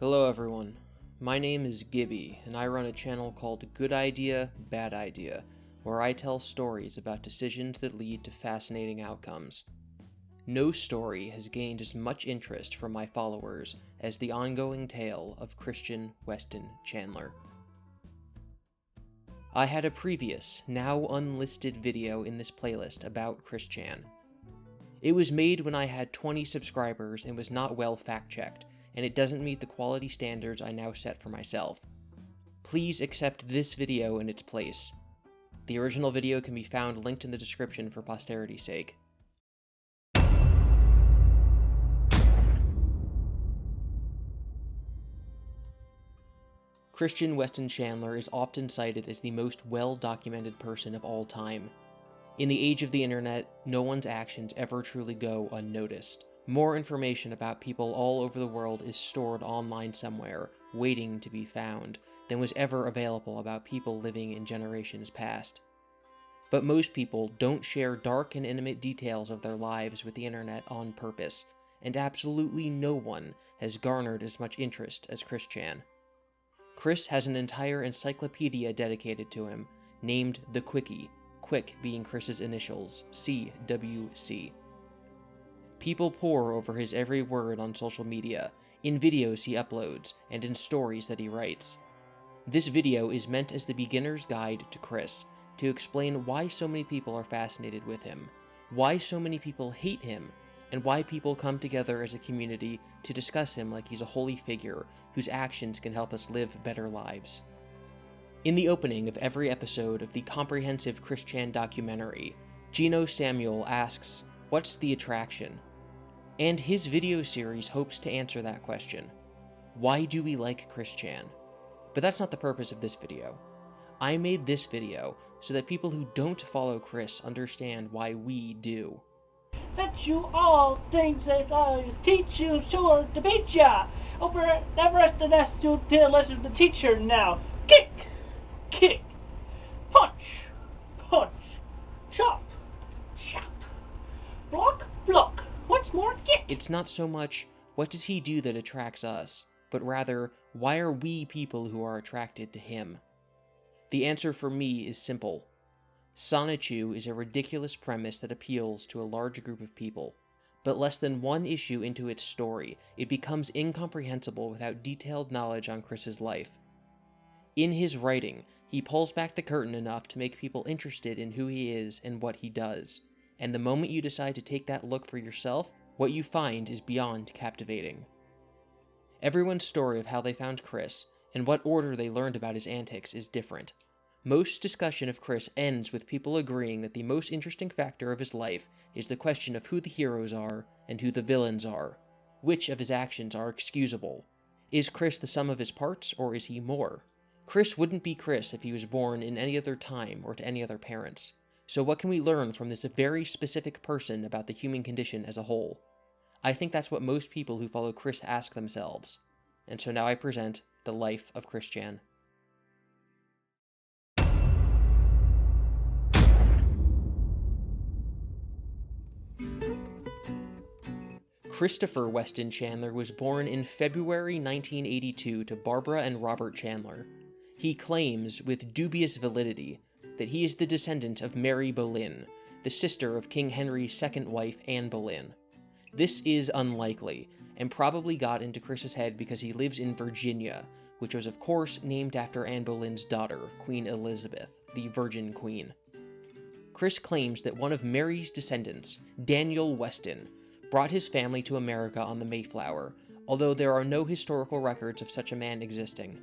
Hello everyone, my name is Gibby, and I run a channel called Good Idea, Bad Idea, where I tell stories about decisions that lead to fascinating outcomes. No story has gained as much interest from my followers as the ongoing tale of Christian Weston Chandler. I had a previous, now unlisted video in this playlist about Chris Chan. It was made when I had 20 subscribers and was not well fact-checked, and it doesn't meet the quality standards I now set for myself. Please accept this video in its place. The original video can be found linked in the description for posterity's sake. Christian Weston Chandler is often cited as the most well-documented person of all time. In the age of the internet, no one's actions ever truly go unnoticed. More information about people all over the world is stored online somewhere, waiting to be found, than was ever available about people living in generations past. But most people don't share dark and intimate details of their lives with the internet on purpose, and absolutely no one has garnered as much interest as Chris Chan. Chris has an entire encyclopedia dedicated to him, named The Quickie, Quick being Chris's initials, CWC. People pore over his every word on social media, in videos he uploads, and in stories that he writes. This video is meant as the beginner's guide to Chris, to explain why so many people are fascinated with him, why so many people hate him, and why people come together as a community to discuss him like he's a holy figure whose actions can help us live better lives. In the opening of every episode of the comprehensive Chris Chan documentary, Gino Samuel asks, "What's the attraction?" And his video series hopes to answer that question. Why do we like Chris Chan? But that's not the purpose of this video. I made this video so that people who don't follow Chris understand why we do. Bet you all things that I teach you sure to beat ya. Over the rest of us to listen to the teacher now. Kick, kick, punch, punch, chop, chop, block, block. What's more, kick. It's not so much, what does he do that attracts us, but rather, why are we people who are attracted to him? The answer for me is simple. Sonichu is a ridiculous premise that appeals to a large group of people, but less than one issue into its story, it becomes incomprehensible without detailed knowledge on Chris's life. In his writing, he pulls back the curtain enough to make people interested in who he is and what he does, and the moment you decide to take that look for yourself, what you find is beyond captivating. Everyone's story of how they found Chris, and what order they learned about his antics is different. Most discussion of Chris ends with people agreeing that the most interesting factor of his life is the question of who the heroes are and who the villains are. Which of his actions are excusable? Is Chris the sum of his parts, or is he more? Chris wouldn't be Chris if he was born in any other time or to any other parents. So what can we learn from this very specific person about the human condition as a whole? I think that's what most people who follow Chris ask themselves. And so now I present the life of Chris Chan. Christopher Weston Chandler was born in February 1982 to Barbara and Robert Chandler. He claims, with dubious validity, that he is the descendant of Mary Boleyn, the sister of King Henry's second wife, Anne Boleyn. This is unlikely, and probably got into Chris's head because he lives in Virginia, which was of course named after Anne Boleyn's daughter, Queen Elizabeth, the Virgin Queen. Chris claims that one of Mary's descendants, Daniel Weston, brought his family to America on the Mayflower, although there are no historical records of such a man existing.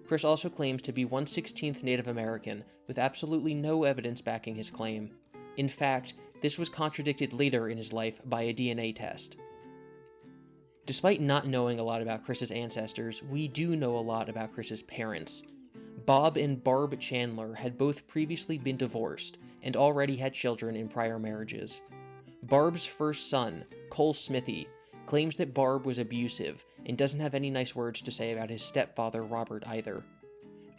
Chris also claims to be 1/16th Native American, with absolutely no evidence backing his claim. In fact, this was contradicted later in his life by a DNA test. Despite not knowing a lot about Chris's ancestors, we do know a lot about Chris's parents. Bob and Barb Chandler had both previously been divorced, and already had children in prior marriages. Barb's first son, Cole Smithy, claims that Barb was abusive, and doesn't have any nice words to say about his stepfather Robert either.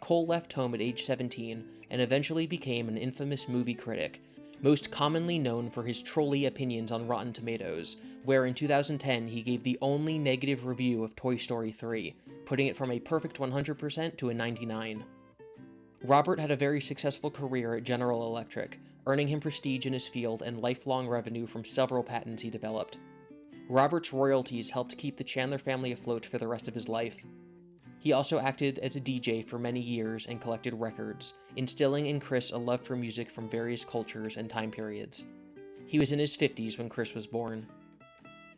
Cole left home at age 17, and eventually became an infamous movie critic, most commonly known for his trolly opinions on Rotten Tomatoes, where in 2010 he gave the only negative review of Toy Story 3, putting it from a perfect 100% to a 99. Robert had a very successful career at General Electric, earning him prestige in his field and lifelong revenue from several patents he developed. Robert's royalties helped keep the Chandler family afloat for the rest of his life. He also acted as a DJ for many years and collected records, instilling in Chris a love for music from various cultures and time periods. He was in his 50s when Chris was born.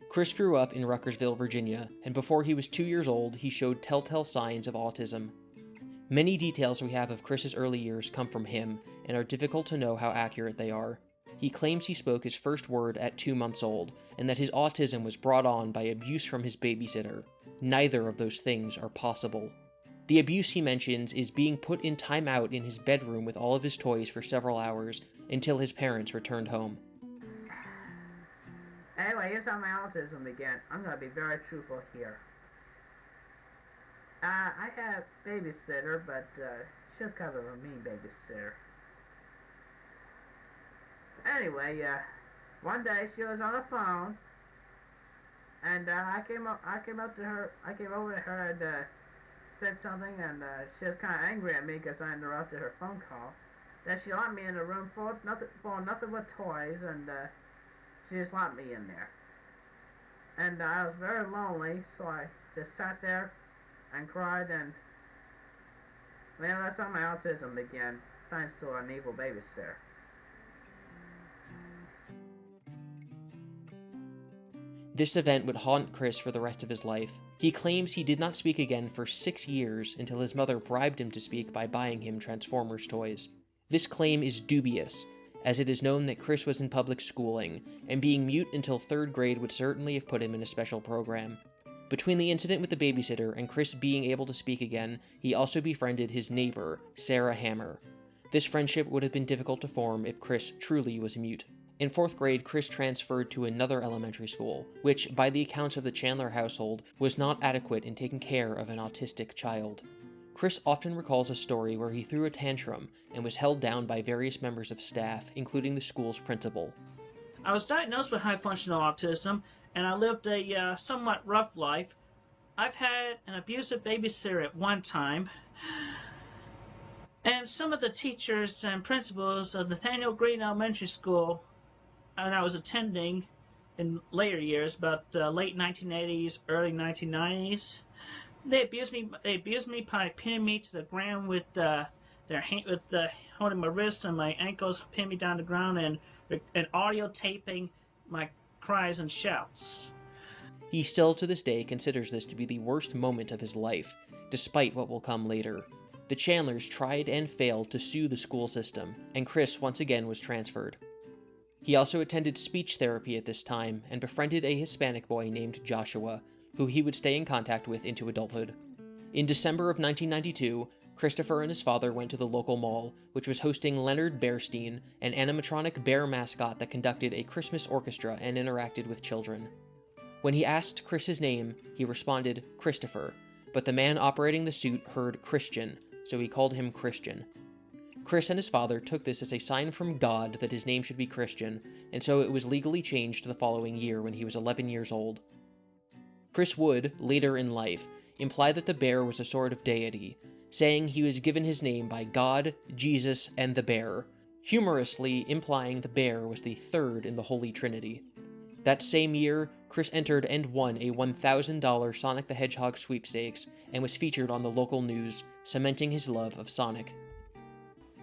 Chris grew up in Ruckersville, Virginia, and before he was 2 years old, he showed telltale signs of autism. Many details we have of Chris's early years come from him and are difficult to know how accurate they are. He claims he spoke his first word at 2 months old, and that his autism was brought on by abuse from his babysitter. Neither of those things are possible. The abuse he mentions is being put in timeout in his bedroom with all of his toys for several hours until his parents returned home. Anyway, here's how my autism began. I'm going to be very truthful here. I had a babysitter, but she was kind of a mean babysitter. Anyway, one day she was on the phone, and I came over to her and said something, and she was kind of angry at me because I interrupted her phone call. Then she locked me in a room full of nothing but toys, and she just locked me in there. And I was very lonely, so I just sat there and cried, and well, that's how my autism began, thanks to an evil babysitter. This event would haunt Chris for the rest of his life. He claims he did not speak again for 6 years until his mother bribed him to speak by buying him Transformers toys. This claim is dubious, as it is known that Chris was in public schooling, and being mute until 3rd grade would certainly have put him in a special program. Between the incident with the babysitter and Chris being able to speak again, he also befriended his neighbor, Sarah Hammer. This friendship would have been difficult to form if Chris truly was mute. In 4th grade, Chris transferred to another elementary school, which, by the accounts of the Chandler household, was not adequate in taking care of an autistic child. Chris often recalls a story where he threw a tantrum and was held down by various members of staff, including the school's principal. I was diagnosed with high-functional autism, and I lived a somewhat rough life. I've had an abusive babysitter at one time, and some of the teachers and principals of Nathaniel Green Elementary School, and I was attending in later years, but late 1980s, early 1990s, they abused me by pinning me to the ground with holding my wrists and my ankles, pinning me down to the ground, and audio taping my cries and shouts. He still to this day considers this to be the worst moment of his life, despite what will come later. The Chandlers tried and failed to sue the school system, and Chris once again was transferred. He also attended speech therapy at this time and befriended a Hispanic boy named Joshua, who he would stay in contact with into adulthood. In December of 1992, Christopher and his father went to the local mall, which was hosting Leonard Bearstein, an animatronic bear mascot that conducted a Christmas orchestra and interacted with children. When he asked Chris his name, he responded Christopher, but the man operating the suit heard Christian, so he called him Christian. Chris and his father took this as a sign from God that his name should be Christian, and so it was legally changed the following year when he was 11 years old. Chris would, later in life, imply that the bear was a sort of deity, saying he was given his name by God, Jesus, and the bear, humorously implying the bear was the third in the Holy Trinity. That same year, Chris entered and won a $1,000 Sonic the Hedgehog sweepstakes and was featured on the local news, cementing his love of Sonic.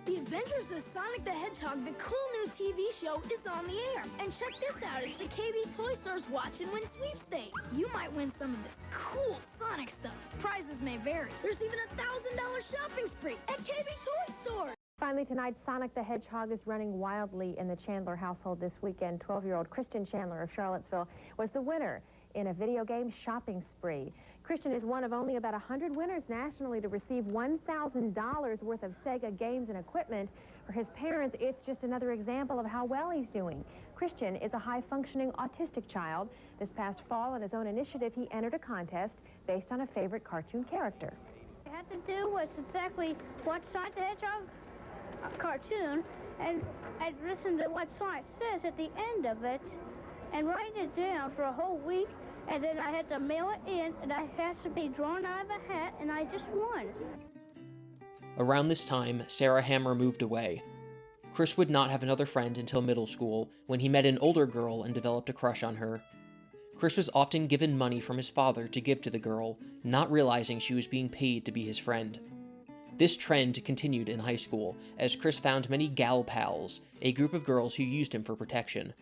The Adventures of Sonic the Hedgehog, the cool new TV show, is on the air. And check this out, it's the KB Toy Store's Watch and Win sweepstakes. You might win some of this cool Sonic stuff. Prizes may vary. There's even a $1,000 shopping spree at KB Toy Store. Finally tonight, Sonic the Hedgehog is running wildly in the Chandler household this weekend. 12-year-old Christian Chandler of Charlottesville was the winner in a video game shopping spree. Christian is one of only about 100 winners nationally to receive $1,000 worth of Sega games and equipment. For his parents, it's just another example of how well he's doing. Christian is a high-functioning autistic child. This past fall, on his own initiative, he entered a contest based on a favorite cartoon character. What I had to do was exactly watch Sonic the Hedgehog cartoon, and I'd listen to what Sonic says at the end of it, and write it down for a whole week, and then I had to mail it in, and it has to be drawn out of a hat, and I just won. Around this time, Sarah Hammer moved away. Chris would not have another friend until middle school, when he met an older girl and developed a crush on her. Chris was often given money from his father to give to the girl, not realizing she was being paid to be his friend. This trend continued in high school, as Chris found many gal pals, a group of girls who used him for protection.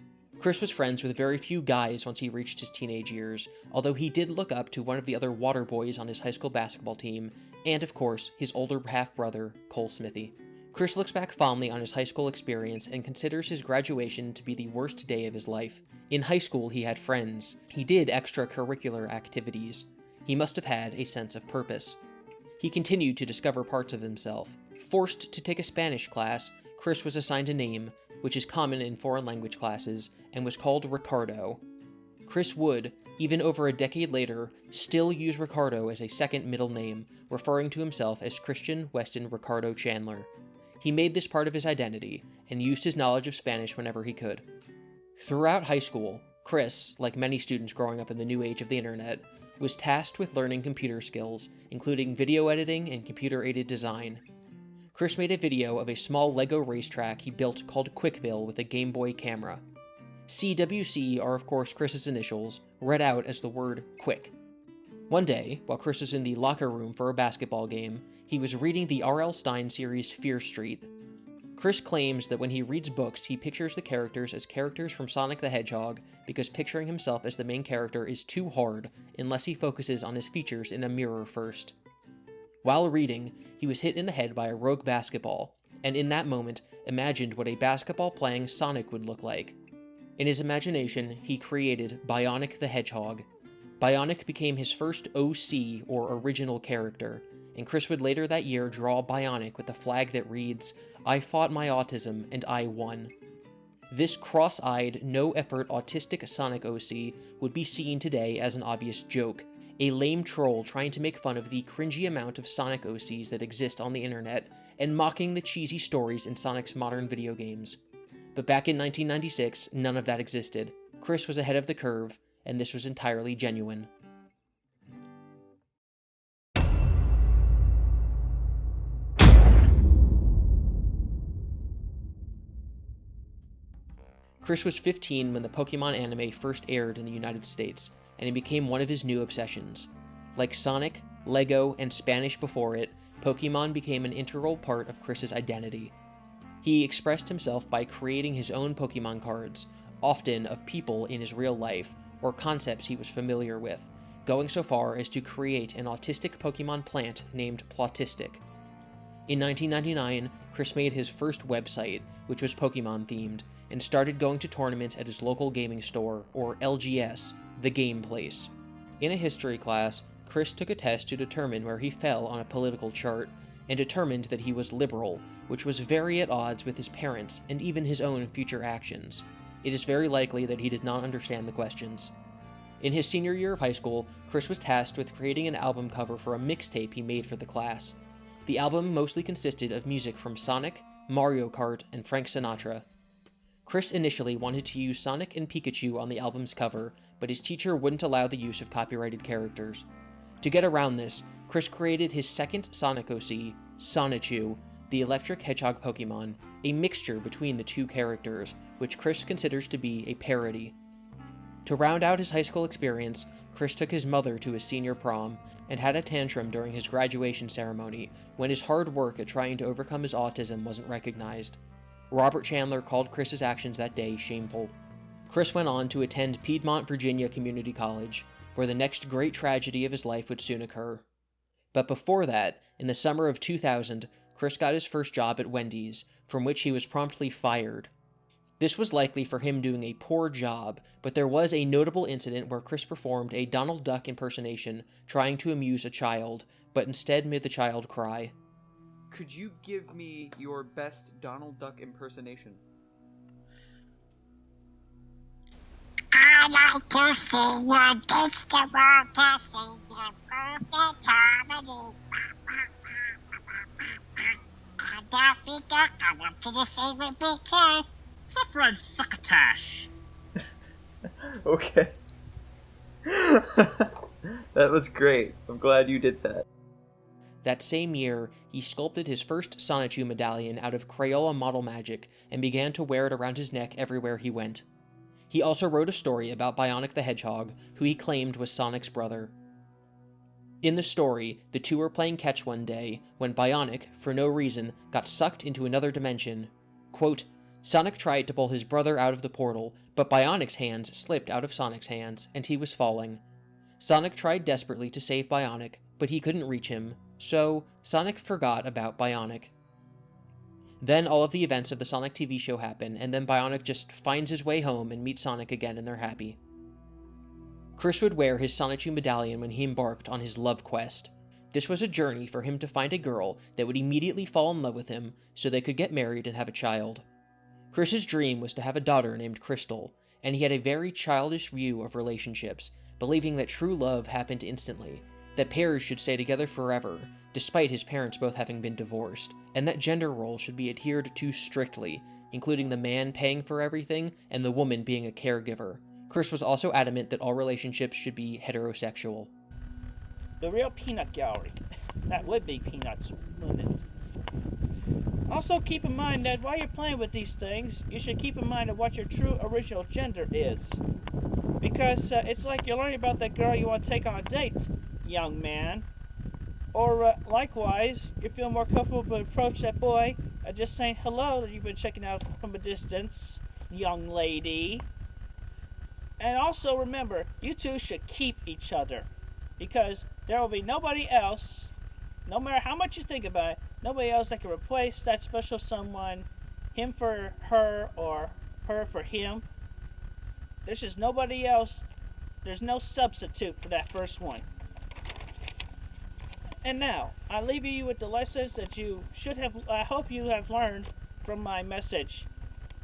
Chris was friends with very few guys once he reached his teenage years, although he did look up to one of the other water boys on his high school basketball team, and of course, his older half-brother, Cole Smithy. Chris looks back fondly on his high school experience and considers his graduation to be the worst day of his life. In high school, he had friends. He did extracurricular activities. He must have had a sense of purpose. He continued to discover parts of himself. Forced to take a Spanish class, Chris was assigned a name, which is common in foreign language classes, and was called Ricardo. Chris would, even over a decade later, still use Ricardo as a second middle name, referring to himself as Christian Weston Ricardo Chandler. He made this part of his identity, and used his knowledge of Spanish whenever he could. Throughout high school, Chris, like many students growing up in the new age of the internet, was tasked with learning computer skills, including video editing and computer-aided design. Chris made a video of a small Lego racetrack he built called CWCville with a Game Boy camera. CWC are of course Chris's initials, read out as the word quick. One day, while Chris was in the locker room for a basketball game, he was reading the R.L. Stine series Fear Street. Chris claims that when he reads books, he pictures the characters as characters from Sonic the Hedgehog because picturing himself as the main character is too hard unless he focuses on his features in a mirror first. While reading, he was hit in the head by a rogue basketball, and in that moment, imagined what a basketball-playing Sonic would look like. In his imagination, he created Bionic the Hedgehog. Bionic became his first OC, or original character, and Chris would later that year draw Bionic with a flag that reads, "I fought my autism, and I won." This cross-eyed, no-effort autistic Sonic OC would be seen today as an obvious joke, a lame troll trying to make fun of the cringy amount of Sonic OCs that exist on the internet, and mocking the cheesy stories in Sonic's modern video games. But back in 1996, none of that existed. Chris was ahead of the curve, and this was entirely genuine. Chris was 15 when the Pokemon anime first aired in the United States, and it became one of his new obsessions. Like Sonic, Lego, and Spanish before it, Pokemon became an integral part of Chris's identity. He expressed himself by creating his own Pokemon cards, often of people in his real life, or concepts he was familiar with, going so far as to create an autistic Pokemon plant named Plotistic. In 1999, Chris made his first website, which was Pokemon-themed, and started going to tournaments at his local gaming store, or LGS, the game place. In a history class, Chris took a test to determine where he fell on a political chart, and determined that he was liberal, which was very at odds with his parents and even his own future actions. It is very likely that he did not understand the questions. In his senior year of high school, Chris was tasked with creating an album cover for a mixtape he made for the class. The album mostly consisted of music from Sonic, Mario Kart, and Frank Sinatra. Chris initially wanted to use Sonic and Pikachu on the album's cover, but his teacher wouldn't allow the use of copyrighted characters. To get around this, Chris created his second Sonic OC, Sonichu, the electric hedgehog Pokemon, a mixture between the two characters, which Chris considers to be a parody. To round out his high school experience, Chris took his mother to his senior prom, and had a tantrum during his graduation ceremony when his hard work at trying to overcome his autism wasn't recognized. Robert Chandler called Chris's actions that day shameful. Chris went on to attend Piedmont, Virginia Community College, where the next great tragedy of his life would soon occur. But before that, in the summer of 2000, Chris got his first job at Wendy's, from which he was promptly fired. This was likely for him doing a poor job, but there was a notable incident where Chris performed a Donald Duck impersonation trying to amuse a child, but instead made the child cry. Could you give me your best Donald Duck impersonation? I like to see your vegetable to see your perfect comedy. And the Daffy Duck. I want you to stay with me too. Suffrage succotash. Okay. That was great. I'm glad you did that. That same year, he sculpted his first Sonichu medallion out of Crayola model magic and began to wear it around his neck everywhere he went. He also wrote a story about Bionic the Hedgehog, who he claimed was Sonic's brother. In the story, the two were playing catch one day when Bionic, for no reason, got sucked into another dimension. Quote, Sonic tried to pull his brother out of the portal, but Bionic's hands slipped out of Sonic's hands, and he was falling. Sonic tried desperately to save Bionic, but he couldn't reach him, so Sonic forgot about Bionic. Then all of the events of the Sonic TV show happen, and then Bionic just finds his way home and meets Sonic again, and they're happy. Chris would wear his Sonichu medallion when he embarked on his love quest. This was a journey for him to find a girl that would immediately fall in love with him so they could get married and have a child. Chris's dream was to have a daughter named Crystal, and he had a very childish view of relationships, believing that true love happened instantly, that pairs should stay together forever, despite his parents both having been divorced, and that gender roles should be adhered to strictly, including the man paying for everything and the woman being a caregiver. Chris was also adamant that all relationships should be heterosexual. The real peanut gallery. That would be Peanuts, wouldn't it? Also keep in mind that while you're playing with these things, you should keep in mind of what your true original gender is. Because it's like you're learning about that girl you want to take on a date, young man. Or likewise, you feel more comfortable to approach that boy just saying hello that you've been checking out from a distance, young lady. And also remember, you two should keep each other. Because there will be nobody else, no matter how much you think about it, nobody else that can replace that special someone, him for her or her for him. There's just nobody else, there's no substitute for that first one. And now, I leave you with the lessons that you should have, I hope you have learned from my message.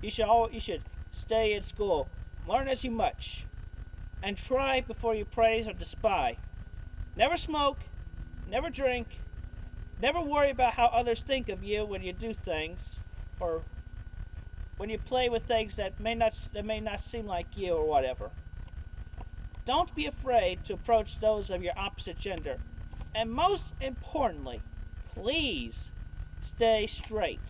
You should stay in school, learn as you much, and try before you praise or despise. Never smoke, never drink, never worry about how others think of you when you do things, or when you play with things that may not seem like you or whatever. Don't be afraid to approach those of your opposite gender. And most importantly, please stay straight.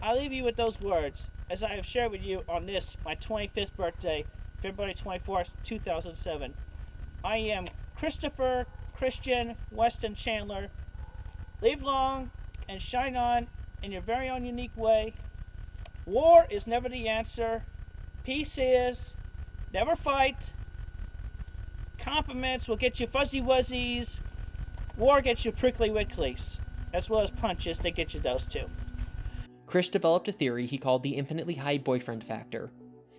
I leave you with those words as I have shared with you on this, my 25th birthday, February 24th, 2007. I am Christopher Christian Weston Chandler. Live long and shine on in your very own unique way. War is never the answer. Peace is. Never fight. Compliments will get you fuzzy wuzzies. War gets you prickly wicklies, as well as punches that get you those too. Chris developed a theory he called the infinitely high boyfriend factor.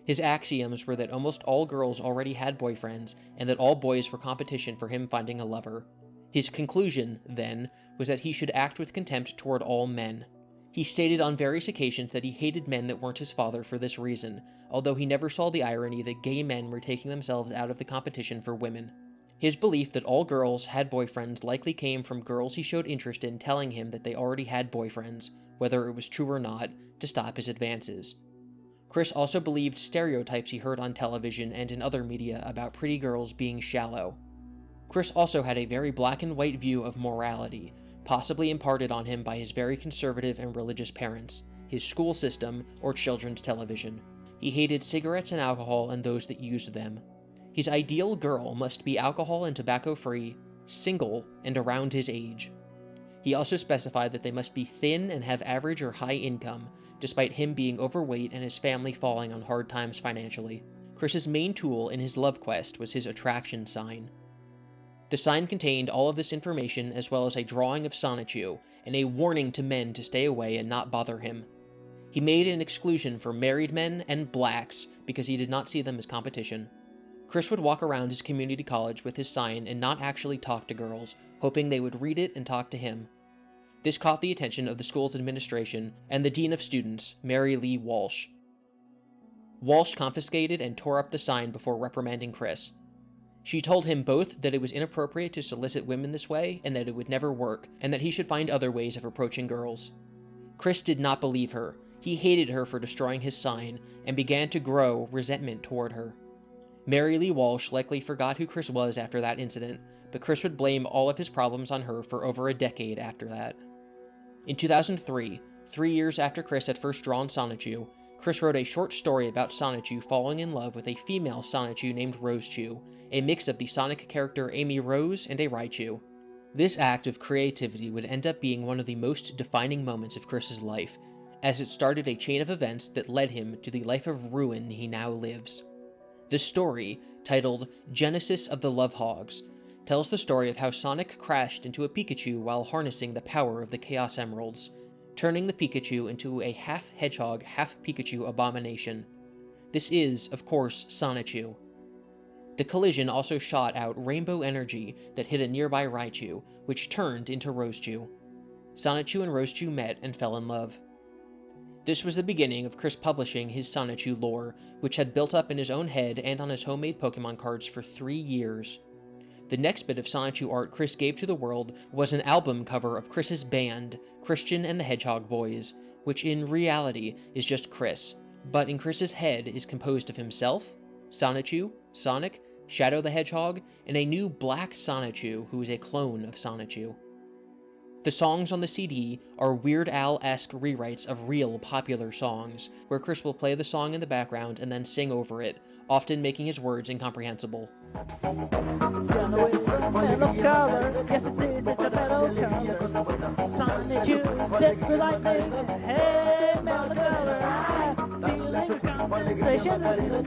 His axioms were that almost all girls already had boyfriends, and that all boys were competition for him finding a lover. His conclusion, then, was that he should act with contempt toward all men. He stated on various occasions that he hated men that weren't his father for this reason, although he never saw the irony that gay men were taking themselves out of the competition for women. His belief that all girls had boyfriends likely came from girls he showed interest in telling him that they already had boyfriends, whether it was true or not, to stop his advances. Chris also believed stereotypes he heard on television and in other media about pretty girls being shallow. Chris also had a very black and white view of morality, possibly imparted on him by his very conservative and religious parents, his school system, or children's television. He hated cigarettes and alcohol and those that used them. His ideal girl must be alcohol and tobacco-free, single, and around his age. He also specified that they must be thin and have average or high income, despite him being overweight and his family falling on hard times financially. Chris's main tool in his love quest was his attraction sign. The sign contained all of this information as well as a drawing of Sonichu and a warning to men to stay away and not bother him. He made an exclusion for married men and blacks because he did not see them as competition. Chris would walk around his community college with his sign and not actually talk to girls, hoping they would read it and talk to him. This caught the attention of the school's administration and the dean of students, Mary Lee Walsh. Walsh confiscated and tore up the sign before reprimanding Chris. She told him both that it was inappropriate to solicit women this way and that it would never work, and that he should find other ways of approaching girls. Chris did not believe her. He hated her for destroying his sign and began to grow resentment toward her. Mary Lee Walsh likely forgot who Chris was after that incident, but Chris would blame all of his problems on her for over a decade after that. In 2003, 3 years after Chris had first drawn Sonichu, Chris wrote a short story about Sonichu falling in love with a female Sonichu named Rosechu, a mix of the Sonic character Amy Rose and a Raichu. This act of creativity would end up being one of the most defining moments of Chris's life, as it started a chain of events that led him to the life of ruin he now lives. The story, titled Genesis of the Love Hogs, tells the story of how Sonic crashed into a Pikachu while harnessing the power of the Chaos Emeralds, turning the Pikachu into a half-hedgehog, half-Pikachu abomination. This is, of course, Sonichu. The collision also shot out rainbow energy that hit a nearby Raichu, which turned into Rosechu. Sonichu and Rosechu met and fell in love. This was the beginning of Chris publishing his Sonichu lore, which had built up in his own head and on his homemade Pokemon cards for 3 years. The next bit of Sonichu art Chris gave to the world was an album cover of Chris's band, Christian and the Hedgehog Boys, which in reality is just Chris, but in Chris's head is composed of himself, Sonichu, Sonic, Shadow the Hedgehog, and a new black Sonichu who is a clone of Sonichu. The songs on the CD are Weird Al-esque rewrites of real popular songs, where Chris will play the song in the background and then sing over it, often making his words incomprehensible. Yellow is a mellow color, yes it is, it's a mellow color. Sonichu sets me lightning, hey, mellow color. Feeling a constant sensation, living in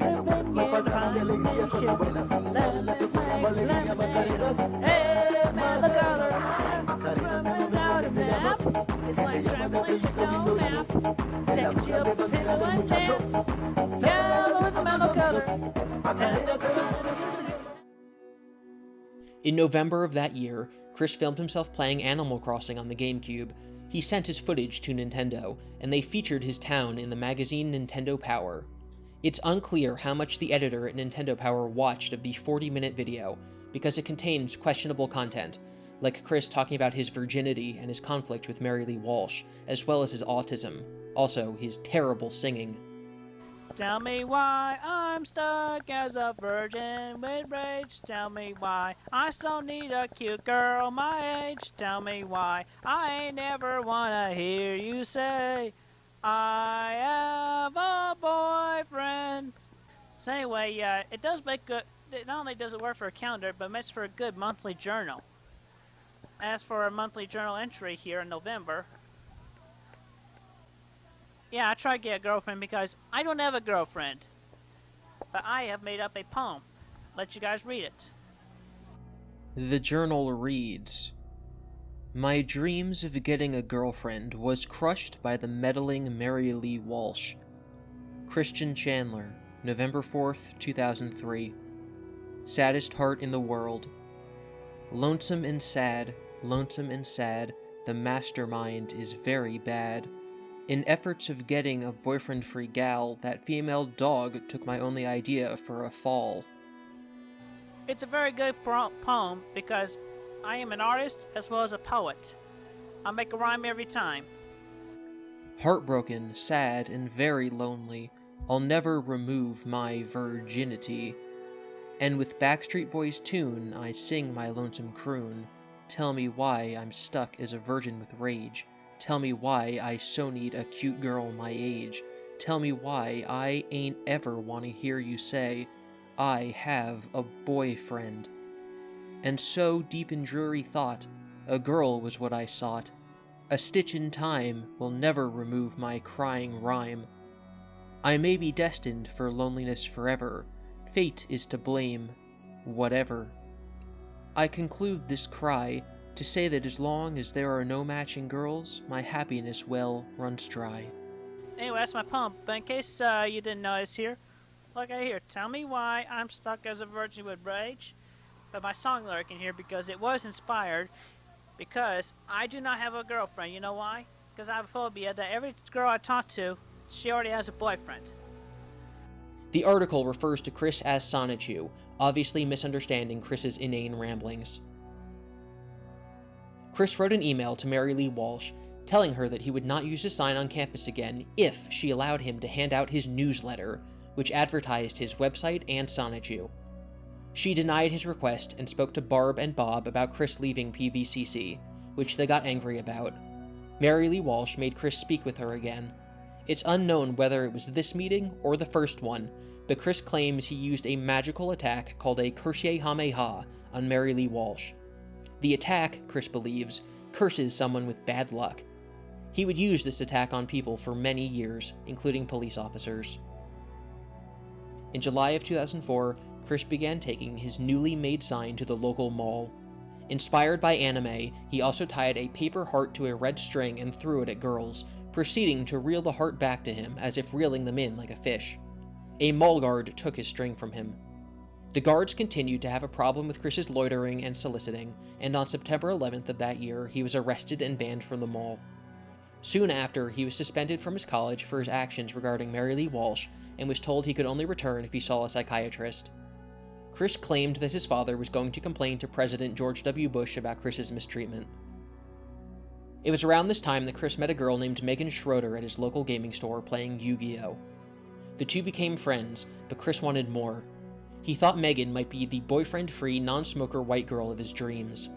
combination. Lemon makes lemonade, hey, mellow color. Running out a nap, it's like traveling with no map. Take a chill, pillow and dance. Yellow is a mellow color. In November of that year, Chris filmed himself playing Animal Crossing on the GameCube. He sent his footage to Nintendo, and they featured his town in the magazine Nintendo Power. It's unclear how much the editor at Nintendo Power watched of the 40-minute video, because it contains questionable content, like Chris talking about his virginity and his conflict with Mary Lee Walsh, as well as his autism, also his terrible singing. Tell me why I'm stuck as a virgin with rage. Tell me why I still need a cute girl my age. Tell me why I ain't never wanna hear you say I have a boyfriend. So anyway, it does make good. Not only does it work for a calendar, but it makes for a good monthly journal. As for a monthly journal entry here in November, yeah, I tried to get a girlfriend because I don't have a girlfriend. But I have made up a poem. Let you guys read it. The journal reads, My dreams of getting a girlfriend was crushed by the meddling Mary Lee Walsh. Christian Chandler, November 4th, 2003. Saddest heart in the world. Lonesome and sad, the mastermind is very bad. In efforts of getting a boyfriend-free gal, that female dog took my only idea for a fall. It's a very good poem because I am an artist as well as a poet. I make a rhyme every time. Heartbroken, sad, and very lonely, I'll never remove my virginity. And with Backstreet Boys' tune, I sing my lonesome croon. Tell me why I'm stuck as a virgin with rage. Tell me why I so need a cute girl my age. Tell me why I ain't ever wanna hear you say, I have a boyfriend. And so deep in dreary thought, a girl was what I sought. A stitch in time will never remove my crying rhyme. I may be destined for loneliness forever. Fate is to blame, whatever. I conclude this cry to say that as long as there are no matching girls, my happiness well runs dry. Anyway, that's my poem. But in case you didn't notice here, look right here. Tell me why I'm stuck as a virgin with rage. But my song lyric in here because it was inspired because I do not have a girlfriend. You know why? Because I have a phobia that every girl I talk to, she already has a boyfriend. The article refers to Chris as Sonichu, obviously misunderstanding Chris's inane ramblings. Chris wrote an email to Mary Lee Walsh, telling her that he would not use his sign on campus again if she allowed him to hand out his newsletter, which advertised his website and Sonichu. She denied his request and spoke to Barb and Bob about Chris leaving PVCC, which they got angry about. Mary Lee Walsh made Chris speak with her again. It's unknown whether it was this meeting or the first one, but Chris claims he used a magical attack called a Kamehameha on Mary Lee Walsh. The attack, Chris believes, curses someone with bad luck. He would use this attack on people for many years, including police officers. In July of 2004, Chris began taking his newly made sign to the local mall. Inspired by anime, he also tied a paper heart to a red string and threw it at girls, proceeding to reel the heart back to him as if reeling them in like a fish. A mall guard took his string from him. The guards continued to have a problem with Chris's loitering and soliciting, and on September 11th of that year, he was arrested and banned from the mall. Soon after, he was suspended from his college for his actions regarding Mary Lee Walsh, and was told he could only return if he saw a psychiatrist. Chris claimed that his father was going to complain to President George W. Bush about Chris's mistreatment. It was around this time that Chris met a girl named Megan Schroeder at his local gaming store playing Yu-Gi-Oh! The two became friends, but Chris wanted more. He thought Megan might be the boyfriend-free, non-smoker white girl of his dreams.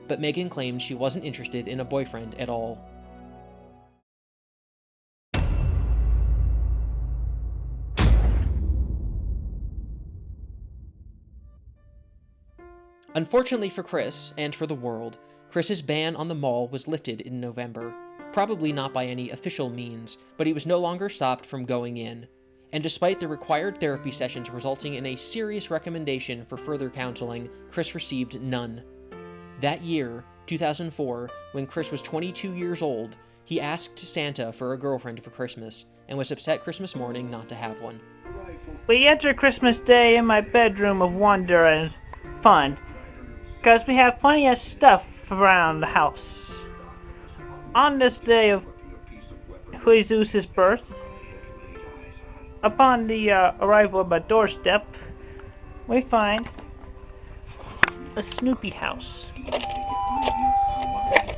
But Megan claimed she wasn't interested in a boyfriend at all. Unfortunately for Chris, and for the world, Chris's ban on the mall was lifted in November. Probably not by any official means, but he was no longer stopped from going in. And despite the required therapy sessions resulting in a serious recommendation for further counseling, Chris received none. That year, 2004, when Chris was 22 years old, he asked Santa for a girlfriend for Christmas, and was upset Christmas morning not to have one. We enter Christmas Day in my bedroom of wonder and fun, because we have plenty of stuff around the house. On this day of Jesus' birth, upon the arrival of my doorstep, we find a Snoopy house.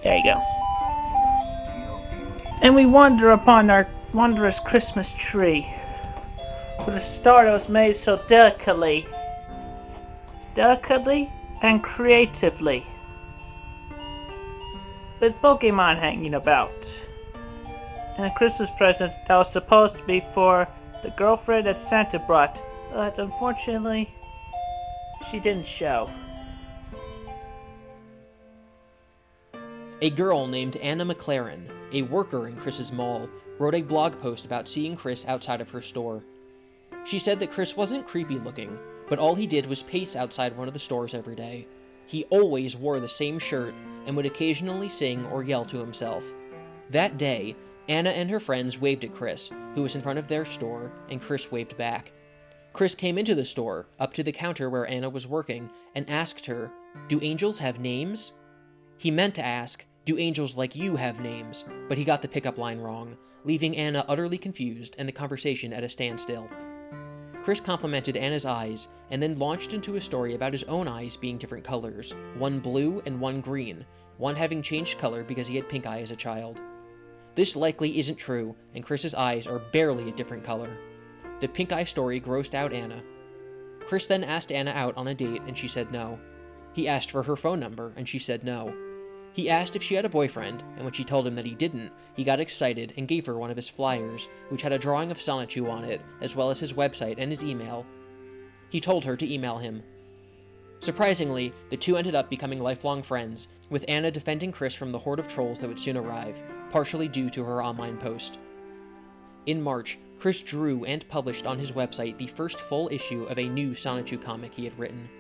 There you go. And we wander upon our wondrous Christmas tree, with a star that was made so delicately and creatively, with Pokemon hanging about, and a Christmas present that was supposed to be for the girlfriend that Santa brought, but unfortunately, she didn't show. A girl named Anna McLaren, a worker in Chris's mall, wrote a blog post about seeing Chris outside of her store. She said that Chris wasn't creepy looking, but all he did was pace outside one of the stores every day. He always wore the same shirt and would occasionally sing or yell to himself. That day, Anna and her friends waved at Chris, who was in front of their store, and Chris waved back. Chris came into the store, up to the counter where Anna was working, and asked her, "Do angels have names?" He meant to ask, "Do angels like you have names?" but he got the pickup line wrong, leaving Anna utterly confused and the conversation at a standstill. Chris complimented Anna's eyes, and then launched into a story about his own eyes being different colors, one blue and one green, one having changed color because he had pink eye as a child. This likely isn't true, and Chris's eyes are barely a different color. The pink eye story grossed out Anna. Chris then asked Anna out on a date, and she said no. He asked for her phone number, and she said no. He asked if she had a boyfriend, and when she told him that he didn't, he got excited and gave her one of his flyers, which had a drawing of Sonichu on it, as well as his website and his email. He told her to email him. Surprisingly, the two ended up becoming lifelong friends, with Anna defending Chris from the horde of trolls that would soon arrive, partially due to her online post. In March, Chris drew and published on his website the first full issue of a new Sonichu comic he had written.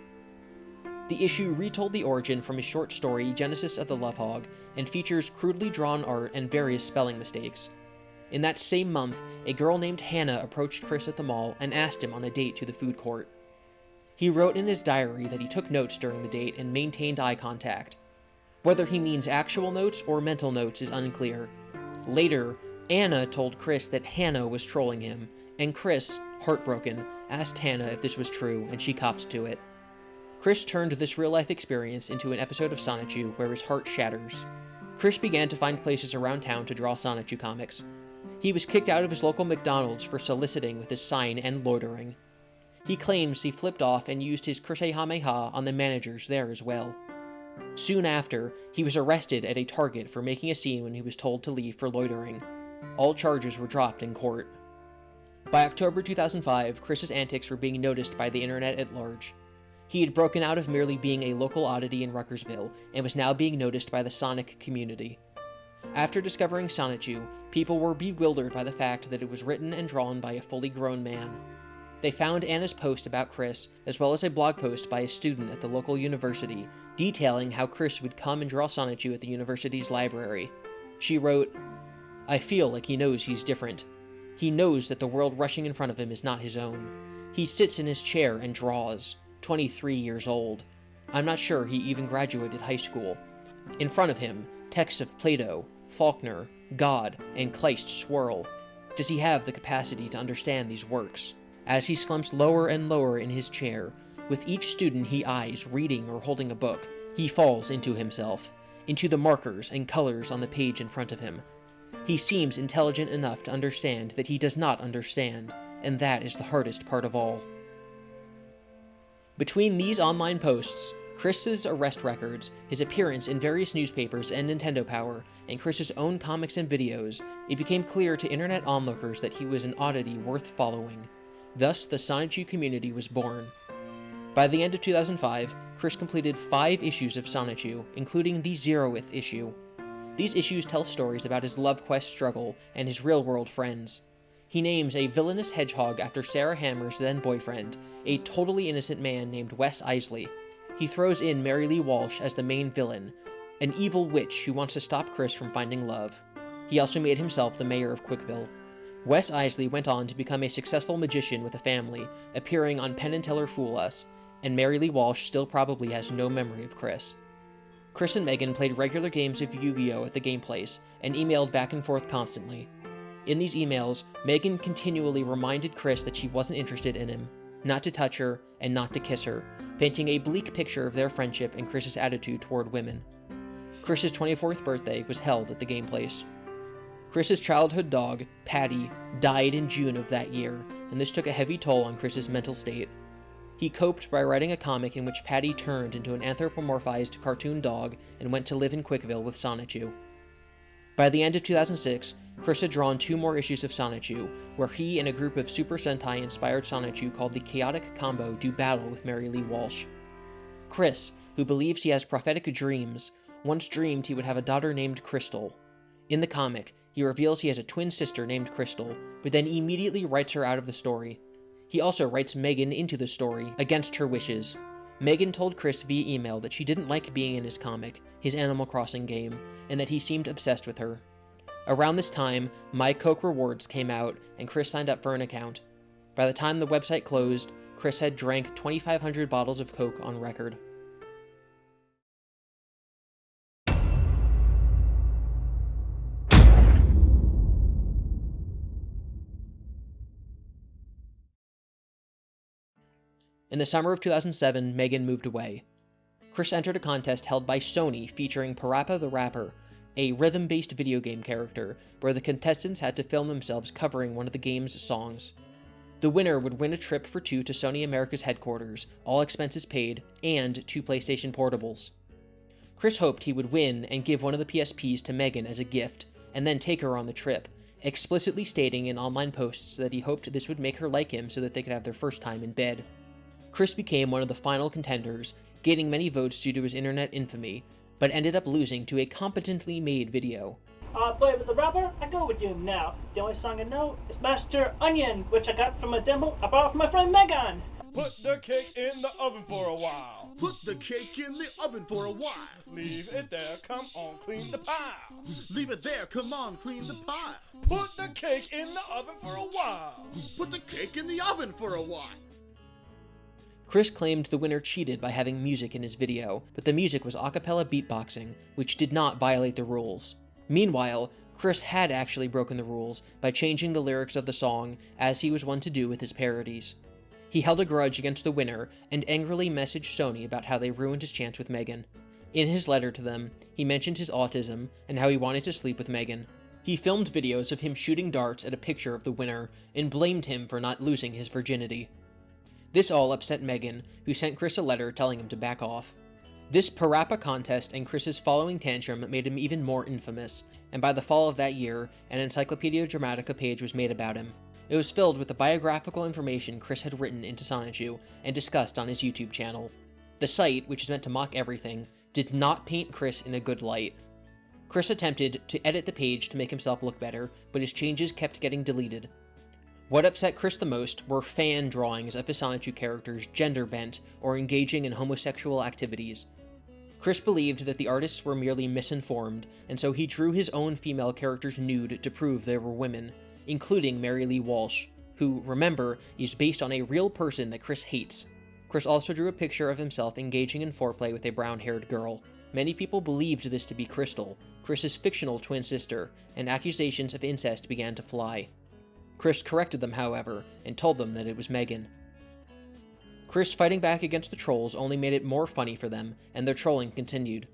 The issue retold the origin from his short story Genesis of the Love Hog, and features crudely drawn art and various spelling mistakes. In that same month, a girl named Hannah approached Chris at the mall and asked him on a date to the food court. He wrote in his diary that he took notes during the date and maintained eye contact. Whether he means actual notes or mental notes is unclear. Later, Anna told Chris that Hannah was trolling him, and Chris, heartbroken, asked Hannah if this was true, and she copped to it. Chris turned this real-life experience into an episode of Sonichu where his heart shatters. Chris began to find places around town to draw Sonichu comics. He was kicked out of his local McDonald's for soliciting with his sign and loitering. He claims he flipped off and used his Kamehameha on the managers there as well. Soon after, he was arrested at a Target for making a scene when he was told to leave for loitering. All charges were dropped in court. By October 2005, Chris's antics were being noticed by the internet at large. He had broken out of merely being a local oddity in Ruckersville and was now being noticed by the Sonic community. After discovering Sonichu, people were bewildered by the fact that it was written and drawn by a fully grown man. They found Anna's post about Chris, as well as a blog post by a student at the local university, detailing how Chris would come and draw Sonichu at the university's library. She wrote, "I feel like he knows he's different. He knows that the world rushing in front of him is not his own. He sits in his chair and draws, 23 years old. I'm not sure he even graduated high school. In front of him, texts of Plato, Faulkner, God, and Kleist swirl. Does he have the capacity to understand these works? As he slumps lower and lower in his chair, with each student he eyes reading or holding a book, he falls into himself, into the markers and colors on the page in front of him. He seems intelligent enough to understand that he does not understand, and that is the hardest part of all." Between these online posts, Chris's arrest records, his appearance in various newspapers and Nintendo Power, and Chris's own comics and videos, it became clear to internet onlookers that he was an oddity worth following. Thus, the Sonichu community was born. By the end of 2005, Chris completed 5 issues of Sonichu, including the 0th issue. These issues tell stories about his love quest struggle and his real-world friends. He names a villainous hedgehog after Sarah Hammer's then-boyfriend, a totally innocent man named Wes Isley. He throws in Mary Lee Walsh as the main villain, an evil witch who wants to stop Chris from finding love. He also made himself the mayor of Quickville. Wes Isley went on to become a successful magician with a family, appearing on Penn and Teller Fool Us, and Mary Lee Walsh still probably has no memory of Chris. Chris and Megan played regular games of Yu-Gi-Oh! At the game place, and emailed back and forth constantly. In these emails, Megan continually reminded Chris that she wasn't interested in him, not to touch her, and not to kiss her, painting a bleak picture of their friendship and Chris's attitude toward women. Chris's 24th birthday was held at the game place. Chris's childhood dog, Patty, died in June of that year, and this took a heavy toll on Chris's mental state. He coped by writing a comic in which Patty turned into an anthropomorphized cartoon dog and went to live in Quickville with Sonichu. By the end of 2006, Chris had drawn 2 more issues of Sonichu, where he and a group of Super Sentai-inspired Sonichu called the Chaotic Combo do battle with Mary Lee Walsh. Chris, who believes he has prophetic dreams, once dreamed he would have a daughter named Crystal. In the comic, he reveals he has a twin sister named Crystal, but then immediately writes her out of the story. He also writes Megan into the story, against her wishes. Megan told Chris via email that she didn't like being in his comic, his Animal Crossing game, and that he seemed obsessed with her. Around this time, My Coke Rewards came out, and Chris signed up for an account. By the time the website closed, Chris had drank 2,500 bottles of Coke on record. In the summer of 2007, Megan moved away. Chris entered a contest held by Sony featuring Parappa the Rapper, a rhythm-based video game character, where the contestants had to film themselves covering one of the game's songs. The winner would win a trip for 2 to Sony America's headquarters, all expenses paid, and 2 PlayStation Portables. Chris hoped he would win and give one of the PSPs to Megan as a gift, and then take her on the trip, explicitly stating in online posts that he hoped this would make her like him so that they could have their first time in bed. Chris became one of the final contenders, gaining many votes due to his internet infamy, but ended up losing to a competently made video. Play with the rapper, I go with you now. The only song I know is Master Onion, which I got from a demo I bought from my friend Megan. Put the cake in the oven for a while. Put the cake in the oven for a while. Leave it there, come on, clean the pile. Leave it there, come on, clean the pile. Put the cake in the oven for a while. Put the cake in the oven for a while. Chris claimed the winner cheated by having music in his video, but the music was a cappella beatboxing, which did not violate the rules. Meanwhile, Chris had actually broken the rules by changing the lyrics of the song, as he was wont to do with his parodies. He held a grudge against the winner and angrily messaged Sony about how they ruined his chance with Megan. In his letter to them, he mentioned his autism and how he wanted to sleep with Megan. He filmed videos of him shooting darts at a picture of the winner and blamed him for not losing his virginity. This all upset Megan, who sent Chris a letter telling him to back off. This Parappa Contest and Chris's following tantrum made him even more infamous, and by the fall of that year, an Encyclopedia Dramatica page was made about him. It was filled with the biographical information Chris had written into Sonichu and discussed on his YouTube channel. The site, which is meant to mock everything, did not paint Chris in a good light. Chris attempted to edit the page to make himself look better, but his changes kept getting deleted. What upset Chris the most were fan drawings of his Sonichu characters gender bent or engaging in homosexual activities. Chris believed that the artists were merely misinformed, and so he drew his own female characters nude to prove they were women, including Mary Lee Walsh, who, remember, is based on a real person that Chris hates. Chris also drew a picture of himself engaging in foreplay with a brown-haired girl. Many people believed this to be Crystal, Chris's fictional twin sister, and accusations of incest began to fly. Chris corrected them, however, and told them that it was Megan. Chris fighting back against the trolls only made it more funny for them, and their trolling continued.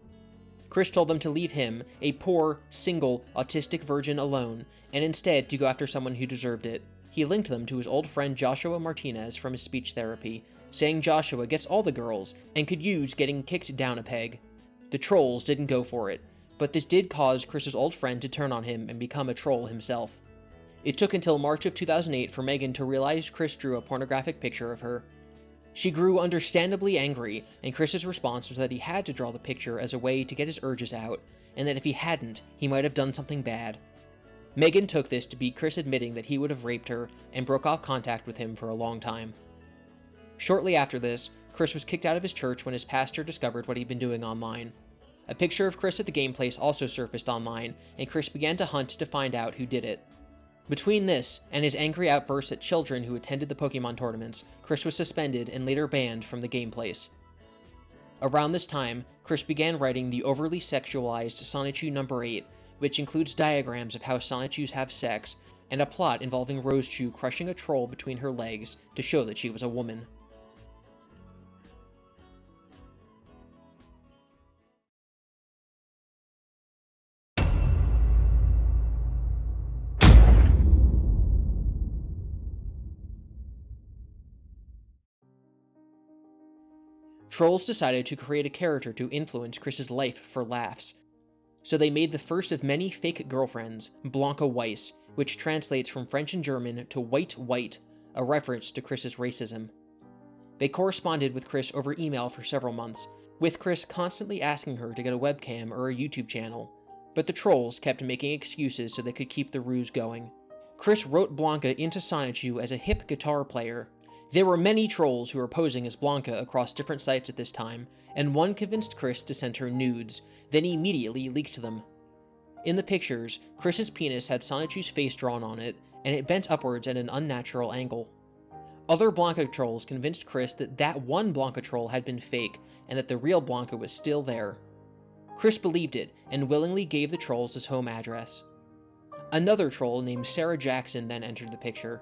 Chris told them to leave him, a poor, single, autistic virgin, alone, and instead to go after someone who deserved it. He linked them to his old friend Joshua Martinez from his speech therapy, saying Joshua gets all the girls and could use getting kicked down a peg. The trolls didn't go for it, but this did cause Chris's old friend to turn on him and become a troll himself. It took until March of 2008 for Megan to realize Chris drew a pornographic picture of her. She grew understandably angry, and Chris's response was that he had to draw the picture as a way to get his urges out, and that if he hadn't, he might have done something bad. Megan took this to be Chris admitting that he would have raped her, and broke off contact with him for a long time. Shortly after this, Chris was kicked out of his church when his pastor discovered what he'd been doing online. A picture of Chris at the game place also surfaced online, and Chris began to hunt to find out who did it. Between this and his angry outbursts at children who attended the Pokemon tournaments, Chris was suspended and later banned from the game place. Around this time, Chris began writing the overly sexualized Sonichu No. 8, which includes diagrams of how Sonichus have sex, and a plot involving Rosechu crushing a troll between her legs to show that she was a woman. Trolls decided to create a character to influence Chris's life for laughs. So they made the first of many fake girlfriends, Blanca Weiss, which translates from French and German to white, a reference to Chris's racism. They corresponded with Chris over email for several months, with Chris constantly asking her to get a webcam or a YouTube channel, but the trolls kept making excuses so they could keep the ruse going. Chris wrote Blanca into Sonichu as a hip guitar player. There were many trolls who were posing as Blanca across different sites at this time, and one convinced Chris to send her nudes, then he immediately leaked them. In the pictures, Chris's penis had Sonichu's face drawn on it, and it bent upwards at an unnatural angle. Other Blanca trolls convinced Chris that that one Blanca troll had been fake, and that the real Blanca was still there. Chris believed it, and willingly gave the trolls his home address. Another troll named Sarah Jackson then entered the picture.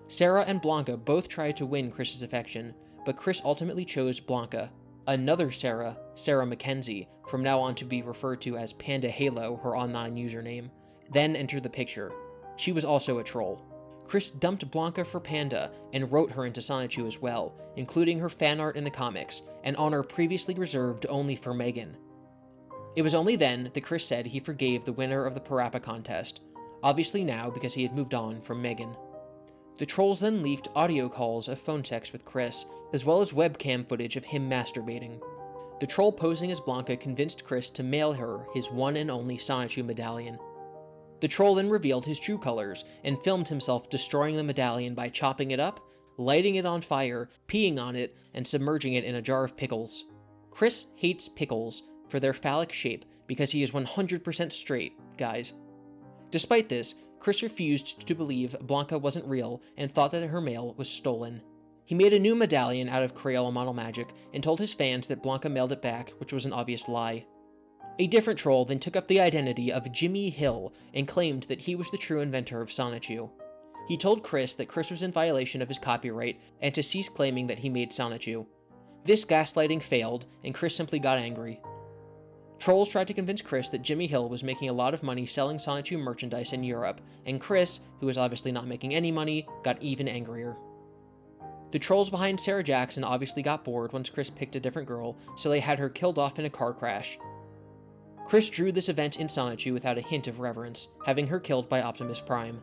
Sarah and Blanca both tried to win Chris's affection, but Chris ultimately chose Blanca. Another Sarah, Sarah Mackenzie, from now on to be referred to as Panda Halo, her online username, then entered the picture. She was also a troll. Chris dumped Blanca for Panda and wrote her into Sonichu as well, including her fan art in the comics, an honor previously reserved only for Megan. It was only then that Chris said he forgave the winner of the Parappa Contest, obviously now because he had moved on from Megan. The trolls then leaked audio calls of phone sex with Chris, as well as webcam footage of him masturbating. The troll posing as Blanca convinced Chris to mail her his one and only Sonichu medallion. The troll then revealed his true colors, and filmed himself destroying the medallion by chopping it up, lighting it on fire, peeing on it, and submerging it in a jar of pickles. Chris hates pickles for their phallic shape because he is 100% straight, guys. Despite this, Chris refused to believe Blanca wasn't real and thought that her mail was stolen. He made a new medallion out of Crayola model magic and told his fans that Blanca mailed it back, which was an obvious lie. A different troll then took up the identity of Jimmy Hill and claimed that he was the true inventor of Sonichu. He told Chris that Chris was in violation of his copyright and to cease claiming that he made Sonichu. This gaslighting failed, and Chris simply got angry. Trolls tried to convince Chris that Jimmy Hill was making a lot of money selling Sonichu merchandise in Europe, and Chris, who was obviously not making any money, got even angrier. The trolls behind Sarah Jackson obviously got bored once Chris picked a different girl, so they had her killed off in a car crash. Chris drew this event in Sonichu without a hint of reverence, having her killed by Optimus Prime.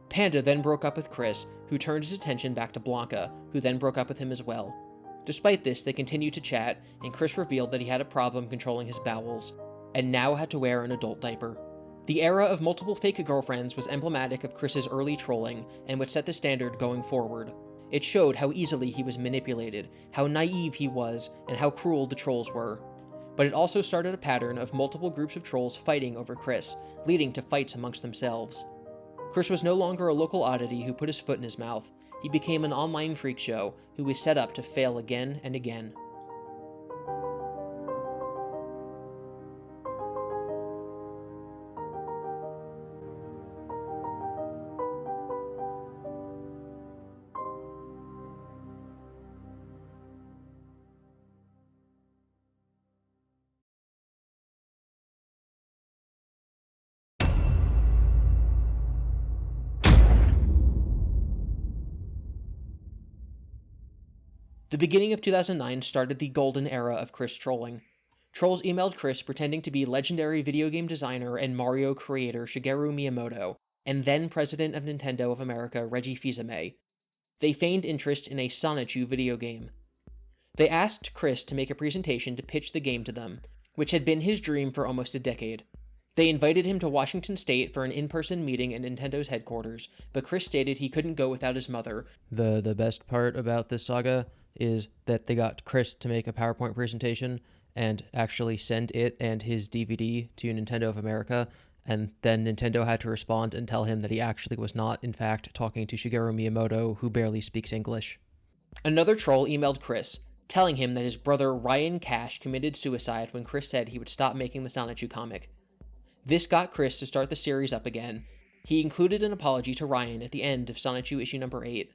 Panda then broke up with Chris, who turned his attention back to Blanca, who then broke up with him as well. Despite this, they continued to chat, and Chris revealed that he had a problem controlling his bowels, and now had to wear an adult diaper. The era of multiple fake girlfriends was emblematic of Chris's early trolling, and would set the standard going forward. It showed how easily he was manipulated, how naive he was, and how cruel the trolls were. But it also started a pattern of multiple groups of trolls fighting over Chris, leading to fights amongst themselves. Chris was no longer a local oddity who put his foot in his mouth. He became an online freak show who was set up to fail again and again. The beginning of 2009 started the golden era of Chris trolling. Trolls emailed Chris pretending to be legendary video game designer and Mario creator Shigeru Miyamoto, and then president of Nintendo of America Reggie Fils-Aimé. They feigned interest in a Sonichu video game. They asked Chris to make a presentation to pitch the game to them, which had been his dream for almost a decade. They invited him to Washington State for an in-person meeting at Nintendo's headquarters, but Chris stated he couldn't go without his mother. The best part about this saga is that they got Chris to make a PowerPoint presentation and actually send it and his DVD to Nintendo of America, and then Nintendo had to respond and tell him that he actually was not, in fact, talking to Shigeru Miyamoto, who barely speaks English. Another troll emailed Chris, telling him that his brother Ryan Cash committed suicide when Chris said he would stop making the Sonichu comic. This got Chris to start the series up again. He included an apology to Ryan at the end of Sonichu issue number 8.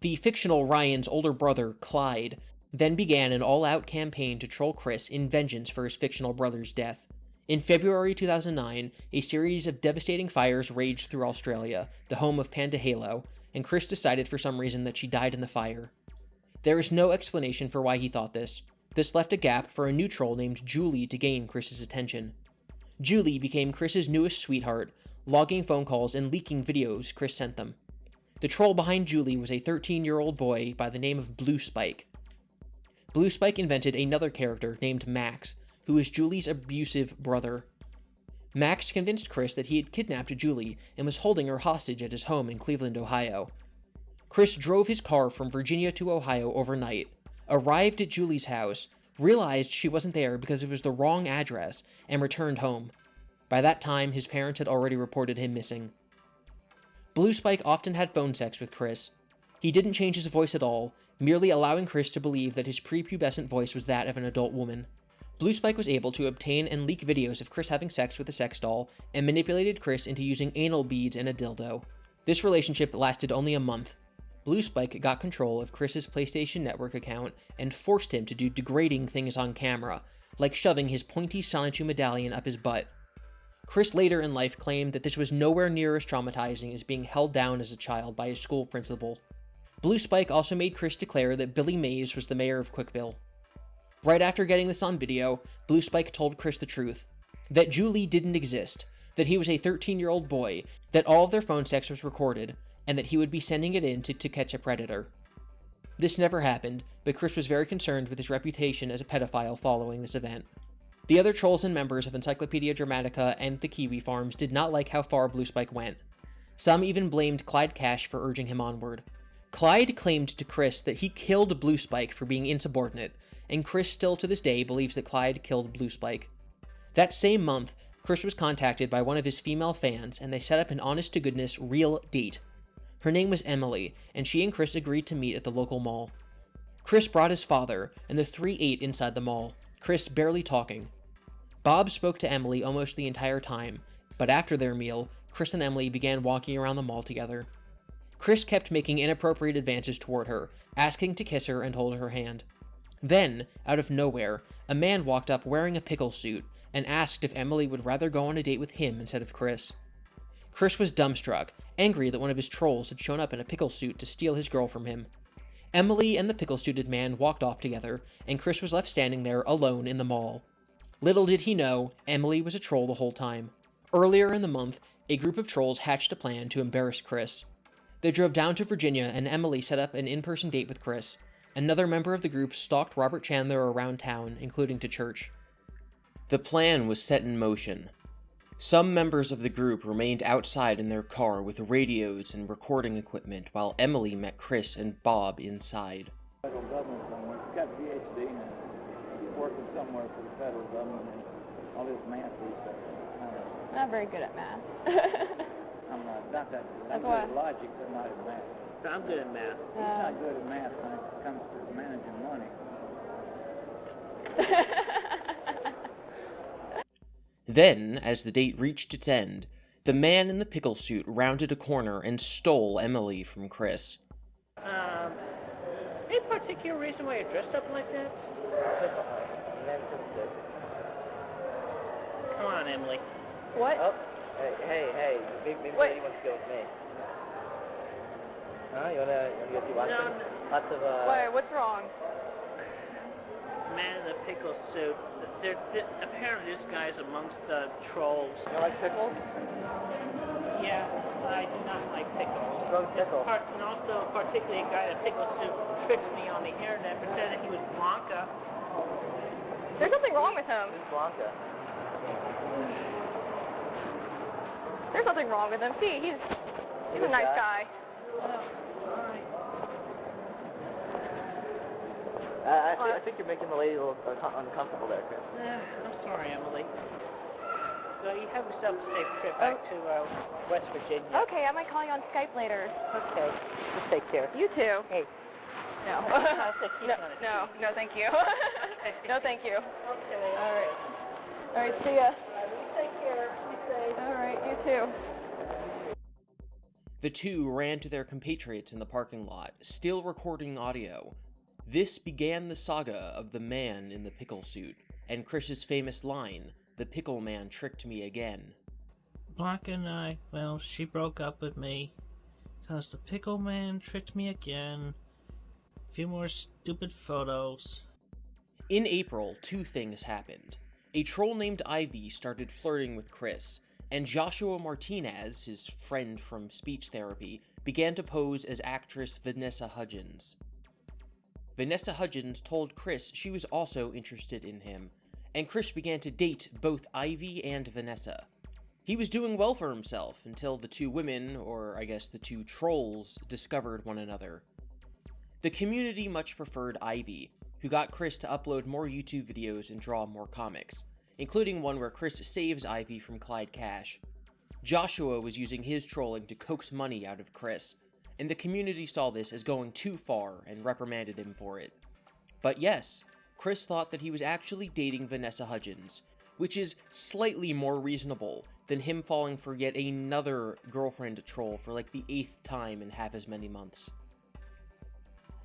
The fictional Ryan's older brother, Clyde, then began an all-out campaign to troll Chris in vengeance for his fictional brother's death. In February 2009, a series of devastating fires raged through Australia, the home of Panda Halo, and Chris decided for some reason that she died in the fire. There is no explanation for why he thought this. This left a gap for a new troll named Julie to gain Chris's attention. Julie became Chris's newest sweetheart, logging phone calls and leaking videos Chris sent them. The troll behind Julie was a 13-year-old boy by the name of Blue Spike. Blue Spike invented another character named Max, who was Julie's abusive brother. Max convinced Chris that he had kidnapped Julie and was holding her hostage at his home in Cleveland, Ohio. Chris drove his car from Virginia to Ohio overnight, arrived at Julie's house, realized she wasn't there because it was the wrong address, and returned home. By that time, his parents had already reported him missing. Blue Spike often had phone sex with Chris. He didn't change his voice at all, merely allowing Chris to believe that his prepubescent voice was that of an adult woman. Blue Spike was able to obtain and leak videos of Chris having sex with a sex doll, and manipulated Chris into using anal beads and a dildo. This relationship lasted only a month. Blue Spike got control of Chris's PlayStation Network account and forced him to do degrading things on camera, like shoving his pointy Sonichu medallion up his butt. Chris later in life claimed that this was nowhere near as traumatizing as being held down as a child by his school principal. Blue Spike also made Chris declare that Billy Mays was the mayor of CWCville. Right after getting this on video, Blue Spike told Chris the truth, that Julie didn't exist, that he was a 13-year-old boy, that all of their phone sex was recorded, and that he would be sending it in to catch a predator. This never happened, but Chris was very concerned with his reputation as a pedophile following this event. The other trolls and members of Encyclopedia Dramatica and the Kiwi Farms did not like how far Blue Spike went. Some even blamed Clyde Cash for urging him onward. Clyde claimed to Chris that he killed Blue Spike for being insubordinate, and Chris still to this day believes that Clyde killed Blue Spike. That same month, Chris was contacted by one of his female fans, and they set up an honest-to-goodness real date. Her name was Emily, and she and Chris agreed to meet at the local mall. Chris brought his father, and the three ate inside the mall, Chris barely talking. Bob spoke to Emily almost the entire time, but after their meal, Chris and Emily began walking around the mall together. Chris kept making inappropriate advances toward her, asking to kiss her and hold her hand. Then, out of nowhere, a man walked up wearing a pickle suit and asked if Emily would rather go on a date with him instead of Chris. Chris was dumbstruck, angry that one of his trolls had shown up in a pickle suit to steal his girl from him. Emily and the pickle-suited man walked off together, and Chris was left standing there alone in the mall. Little did he know, Emily was a troll the whole time. Earlier in the month, a group of trolls hatched a plan to embarrass Chris. They drove down to Virginia, and Emily set up an in-person date with Chris. Another member of the group stalked Robert Chandler around town, including to church. The plan was set in motion. Some members of the group remained outside in their car with radios and recording equipment while Emily met Chris and Bob inside. Federal government somewhere. He's got a PhD and he's working somewhere for the federal government and all this math research. Not very good at math. I'm not that good. I'm good at logic, but not at math. I'm good at math. He's not good at math when it comes to managing money. Then, as the date reached its end, the man in the pickle suit rounded a corner and stole Emily from Chris. Any particular reason why you're dressed up like that? Come on, Emily. What? Oh, hey, maybe you want to go with me. Huh? You wanna go see watching? No. Lots of, Wait, what's wrong? Man in the pickle suit. Apparently this guy's amongst the trolls. You like pickles? Yeah, I do not like pickles. Pickle. And also, particularly a guy in a pickle suit tricked me on the internet, pretending he was Blanca. There's nothing wrong with him. Who's Blanca? There's nothing wrong with him. See, he's a nice guy. I think you're making the lady a little uncomfortable there, Chris. I'm sorry, Emily. So you have yourself a safe trip back to West Virginia. Okay, I might call you on Skype later. Okay. Just take care. You too. Hey. No. No, thank you. No, thank you. Okay. All right, see ya. Take care. Be safe. All right, you too. The two ran to their compatriots in the parking lot, still recording audio. This began the saga of the man in the pickle suit, and Chris's famous line, "The Pickle Man tricked me again." Blanca and I, well, she broke up with me, 'cause the Pickle Man tricked me again. A few more stupid photos. In April, two things happened. A troll named Ivy started flirting with Chris, and Joshua Martinez, his friend from speech therapy, began to pose as actress Vanessa Hudgens. Vanessa Hudgens told Chris she was also interested in him, and Chris began to date both Ivy and Vanessa. He was doing well for himself until the two women, or I guess the two trolls, discovered one another. The community much preferred Ivy, who got Chris to upload more YouTube videos and draw more comics, including one where Chris saves Ivy from Clyde Cash. Joshua was using his trolling to coax money out of Chris, and the community saw this as going too far and reprimanded him for it. But yes, Chris thought that he was actually dating Vanessa Hudgens, which is slightly more reasonable than him falling for yet another girlfriend troll for like the 8th time in half as many months.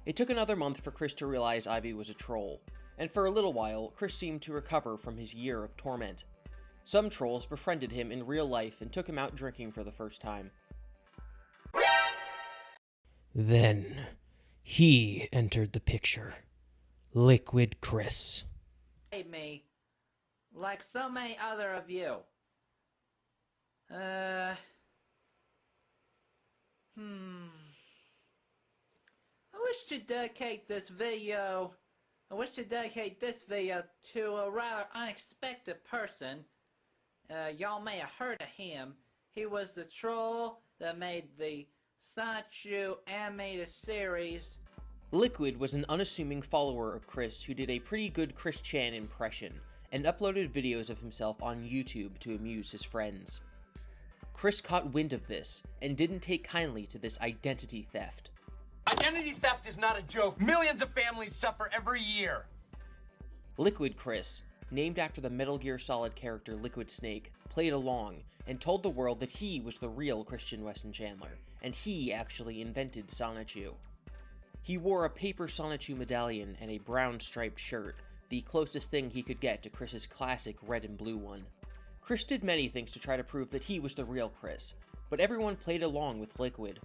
It took another month for Chris to realize Ivy was a troll, and for a little while, Chris seemed to recover from his year of torment. Some trolls befriended him in real life and took him out drinking for the first time. Then, he entered the picture. Liquid Chris. Hey, me. Like so many other of you. I wish to dedicate this video to a rather unexpected person. Y'all may have heard of him. He was the troll that made the Sonichu animated series. Liquid was an unassuming follower of Chris who did a pretty good Chris Chan impression and uploaded videos of himself on YouTube to amuse his friends. Chris caught wind of this and didn't take kindly to this identity theft. Identity theft is not a joke. Millions of families suffer every year. Liquid Chris, named after the Metal Gear Solid character Liquid Snake, played along and told the world that he was the real Christian Weston Chandler, and he actually invented Sonichu. He wore a paper Sonichu medallion and a brown striped shirt, the closest thing he could get to Chris's classic red and blue one. Chris did many things to try to prove that he was the real Chris, but everyone played along with Liquid.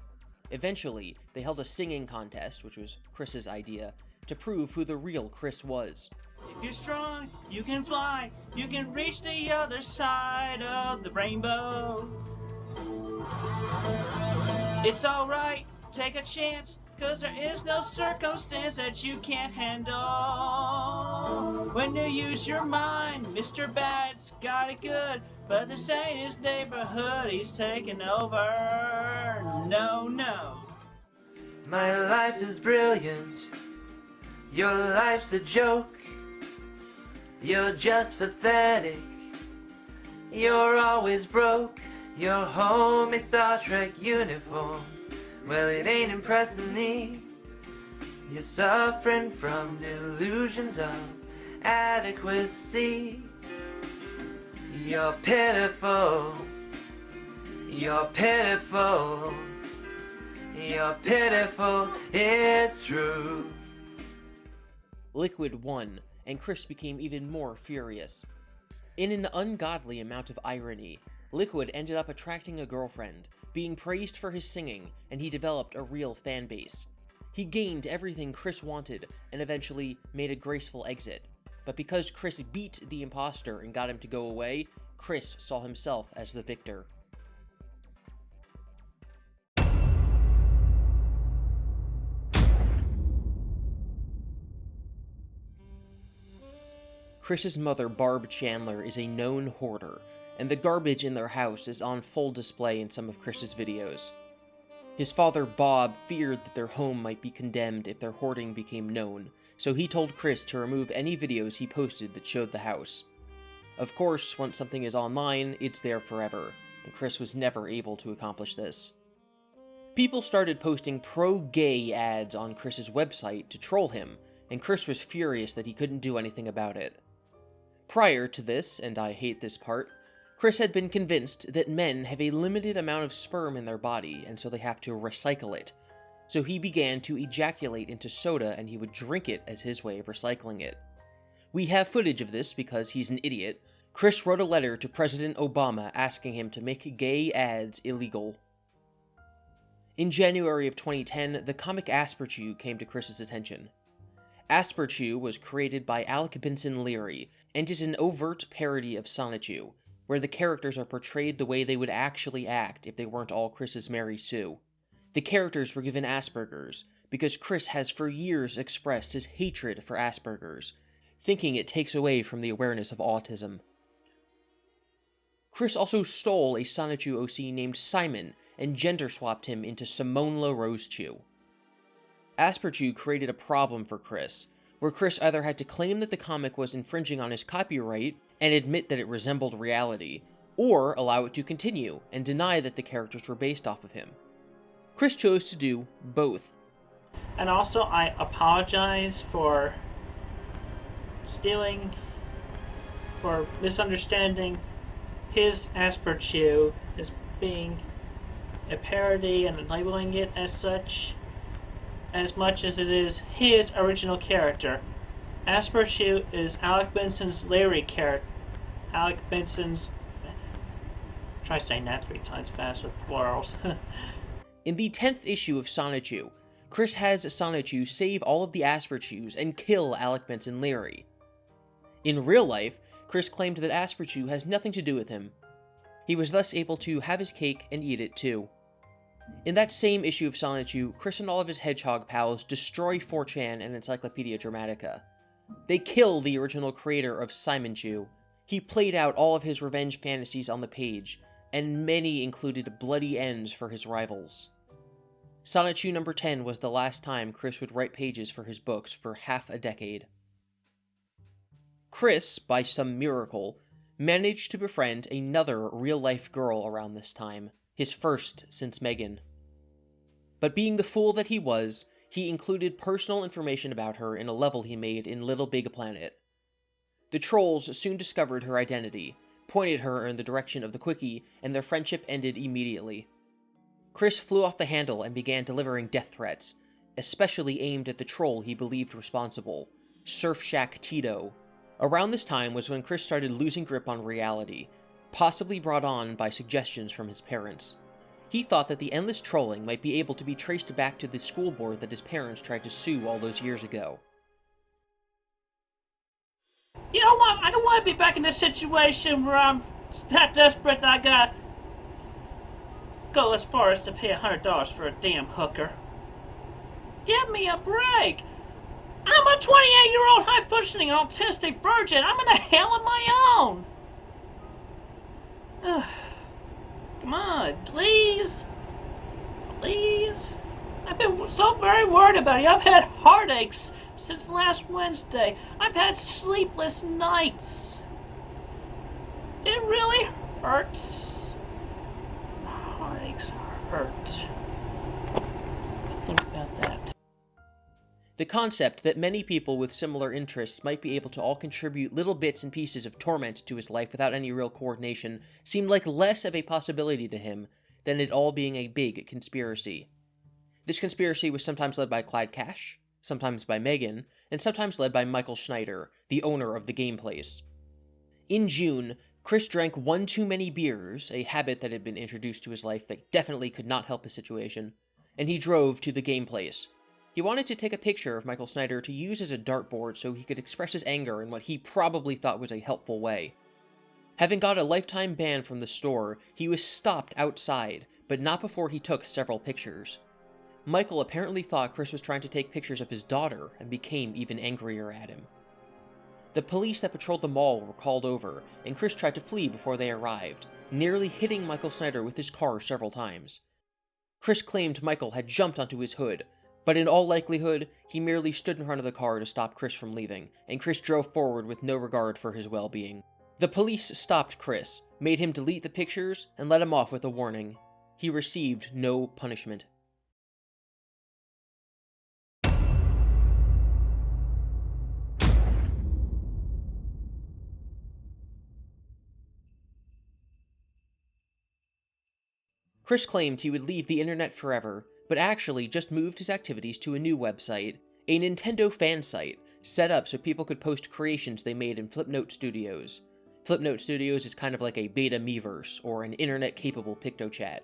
Eventually, they held a singing contest, which was Chris's idea, to prove who the real Chris was. If you're strong, you can fly. You can reach the other side of the rainbow. It's alright, take a chance, 'cause there is no circumstance that you can't handle. When you use your mind, Mr. Bad's got it good, but this ain't his neighborhood, he's taking over. No, no. My life is brilliant. Your life's a joke. You're just pathetic. You're always broke. You're home in Star Trek uniform. Well, it ain't impressing me. You're suffering from delusions of adequacy. You're pitiful. You're pitiful. You're pitiful. It's true. Liquid won, and Chris became even more furious. In an ungodly amount of irony, Liquid ended up attracting a girlfriend, being praised for his singing, and he developed a real fan base. He gained everything Chris wanted, and eventually made a graceful exit. But because Chris beat the imposter and got him to go away, Chris saw himself as the victor. Chris's mother, Barb Chandler, is a known hoarder, and the garbage in their house is on full display in some of Chris's videos. His father, Bob, feared that their home might be condemned if their hoarding became known, so he told Chris to remove any videos he posted that showed the house. Of course, once something is online, it's there forever, and Chris was never able to accomplish this. People started posting pro-gay ads on Chris's website to troll him, and Chris was furious that he couldn't do anything about it. Prior to this, and I hate this part, Chris had been convinced that men have a limited amount of sperm in their body, and so they have to recycle it. So he began to ejaculate into soda, and he would drink it as his way of recycling it. We have footage of this because he's an idiot. Chris wrote a letter to President Obama asking him to make gay ads illegal. In January of 2010, the comic Asperchu came to Chris's attention. Asperchu was created by Alec Benson Leary, and is an overt parody of Sonichu, where the characters are portrayed the way they would actually act if they weren't all Chris's Mary Sue. The characters were given Asperger's, because Chris has for years expressed his hatred for Asperger's, thinking it takes away from the awareness of autism. Chris also stole a Sonichu OC named Simon, and gender-swapped him into Simone La Rosechew. Asperchu created a problem for Chris, where Chris either had to claim that the comic was infringing on his copyright and admit that it resembled reality, or allow it to continue and deny that the characters were based off of him. Chris chose to do both. And also, I apologize for stealing, for misunderstanding his Asperchu as being a parody and labeling it as such, as much as it is his original character. Asperchu is Alec Benson's Larry character. Alec Benson's... Try saying that 3 times fast with plurals. In the 10th issue of Sonichu, Chris has Sonichu save all of the Asperchus and kill Alec Benson Leary. In real life, Chris claimed that Asperchu has nothing to do with him. He was thus able to have his cake and eat it too. In that same issue of Sonichu, Chris and all of his hedgehog pals destroy 4chan and Encyclopedia Dramatica. They kill the original creator of Simonchu. He played out all of his revenge fantasies on the page, and many included bloody ends for his rivals. Sonichu number 10 was the last time Chris would write pages for his books for half a decade. Chris, by some miracle, managed to befriend another real-life girl around this time, his first since Megan. But being the fool that he was, he included personal information about her in a level he made in Little Big Planet. The trolls soon discovered her identity, pointed her in the direction of the quickie, and their friendship ended immediately. Chris flew off the handle and began delivering death threats, especially aimed at the troll he believed responsible, Surf Shack Tito. Around this time was when Chris started losing grip on reality, possibly brought on by suggestions from his parents. He thought that the endless trolling might be able to be traced back to the school board that his parents tried to sue all those years ago. You know what? I don't want to be back in this situation where I'm that desperate that I gotta go as far as to pay $100 for a damn hooker. Give me a break. I'm a 28-year-old high-functioning autistic virgin. I'm in a hell of my own. Come on, please. Please. I've been so very worried about you. I've had heartaches since last Wednesday. I've had sleepless nights. It really hurts. Heartaches hurt. Think about that. The concept that many people with similar interests might be able to all contribute little bits and pieces of torment to his life without any real coordination seemed like less of a possibility to him than it all being a big conspiracy. This conspiracy was sometimes led by Clyde Cash, sometimes by Megan, and sometimes led by Michael Schneider, the owner of the game place. In June, Chris drank one too many beers, a habit that had been introduced to his life that definitely could not help his situation, and he drove to the game place. He wanted to take a picture of Michael Schneider to use as a dartboard so he could express his anger in what he probably thought was a helpful way. Having got a lifetime ban from the store, he was stopped outside, but not before he took several pictures. Michael apparently thought Chris was trying to take pictures of his daughter and became even angrier at him. The police that patrolled the mall were called over, and Chris tried to flee before they arrived, nearly hitting Michael Schneider with his car several times. Chris claimed Michael had jumped onto his hood, but in all likelihood, he merely stood in front of the car to stop Chris from leaving, and Chris drove forward with no regard for his well-being. The police stopped Chris, made him delete the pictures, and let him off with a warning. He received no punishment. Chris claimed he would leave the internet forever, but actually just moved his activities to a new website, a Nintendo fan site, set up so people could post creations they made in Flipnote Studios. Flipnote Studios is kind of like a beta Miiverse, or an internet-capable PictoChat.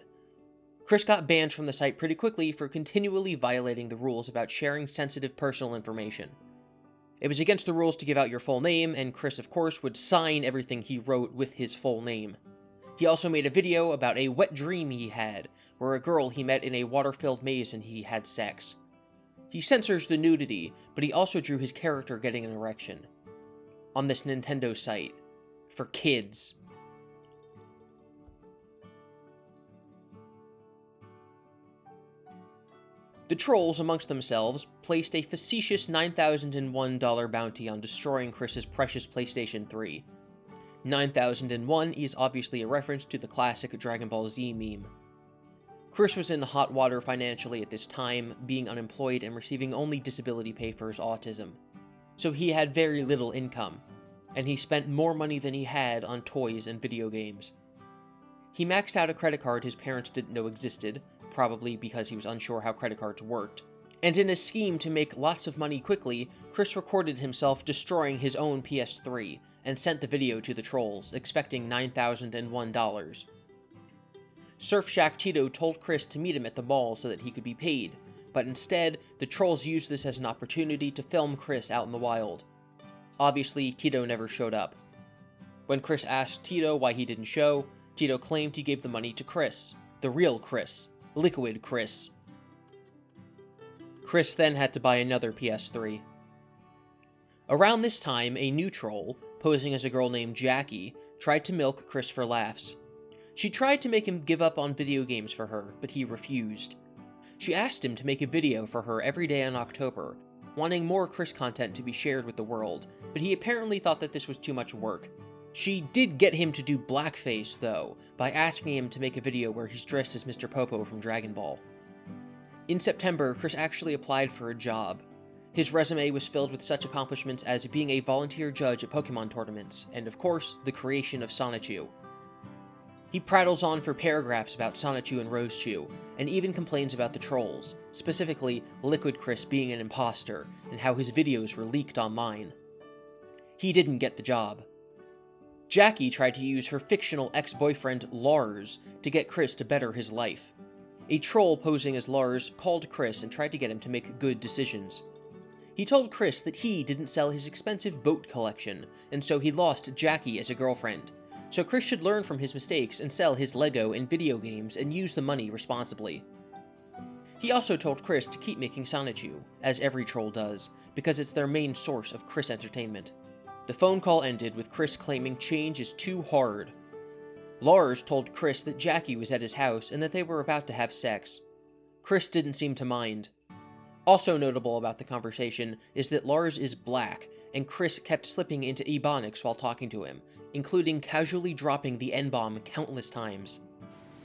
Chris got banned from the site pretty quickly for continually violating the rules about sharing sensitive personal information. It was against the rules to give out your full name, and Chris, of course, would sign everything he wrote with his full name. He also made a video about a wet dream he had, where a girl he met in a water-filled maze and he had sex. He censors the nudity, but he also drew his character getting an erection. On this Nintendo site. For kids. The trolls, amongst themselves, placed a facetious $9,001 bounty on destroying Chris's precious PlayStation 3. 9001 is obviously a reference to the classic Dragon Ball Z meme. Chris was in hot water financially at this time, being unemployed and receiving only disability pay for his autism. So he had very little income, and he spent more money than he had on toys and video games. He maxed out a credit card his parents didn't know existed, probably because he was unsure how credit cards worked. And in a scheme to make lots of money quickly, Chris recorded himself destroying his own PS3, and sent the video to the trolls, expecting $9,001. Surf Shack Tito told Chris to meet him at the mall so that he could be paid, but instead, the trolls used this as an opportunity to film Chris out in the wild. Obviously, Tito never showed up. When Chris asked Tito why he didn't show, Tito claimed he gave the money to Chris, the real Chris, Liquid Chris. Chris then had to buy another PS3. Around this time, a new troll, posing as a girl named Jackie, tried to milk Chris for laughs. She tried to make him give up on video games for her, but he refused. She asked him to make a video for her every day in October, wanting more Chris content to be shared with the world, but he apparently thought that this was too much work. She did get him to do blackface, though, by asking him to make a video where he's dressed as Mr. Popo from Dragon Ball. In September, Chris actually applied for a job. His resume was filled with such accomplishments as being a volunteer judge at Pokemon tournaments, and of course, the creation of Sonichu. He prattles on for paragraphs about Sonichu and Rosechu, and even complains about the trolls, specifically Liquid Chris being an imposter, and how his videos were leaked online. He didn't get the job. Jackie tried to use her fictional ex-boyfriend Lars to get Chris to better his life. A troll posing as Lars called Chris and tried to get him to make good decisions. He told Chris that he didn't sell his expensive boat collection, and so he lost Jackie as a girlfriend. So Chris should learn from his mistakes and sell his Lego and video games and use the money responsibly. He also told Chris to keep making Sonichu, as every troll does, because it's their main source of Chris entertainment. The phone call ended with Chris claiming change is too hard. Lars told Chris that Jackie was at his house and that they were about to have sex. Chris didn't seem to mind. Also notable about the conversation is that Lars is black, and Chris kept slipping into Ebonics while talking to him, including casually dropping the N-bomb countless times.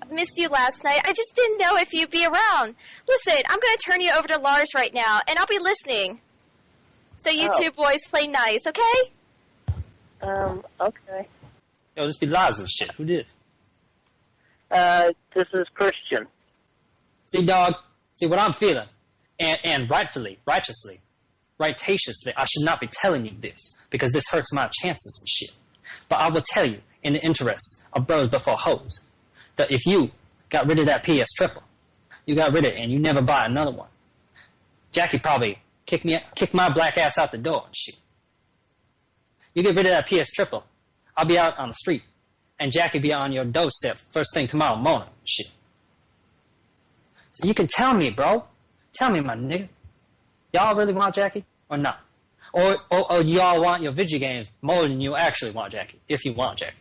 I missed you last night. I just didn't know if you'd be around. Listen, I'm going to turn you over to Lars right now, and I'll be listening. So you two boys play nice, okay? Okay. Yo, this be Lars and shit. Who this? This is Christian. See, dog, see what I'm feeling. And rightfully, righteously, righteously, I should not be telling you this, because this hurts my chances and shit. But I will tell you, in the interest of bros before hoes, that if you got rid of that PS triple, you got rid of it and you never buy another one, Jackie probably kick my black ass out the door and shit. You get rid of that PS triple, I'll be out on the street, and Jackie be on your doorstep first thing tomorrow morning and shit. So you can tell me, bro. Tell me, my nigga. Y'all really want Jackie or not? Or y'all want your video games more than you actually want Jackie, if you want Jackie.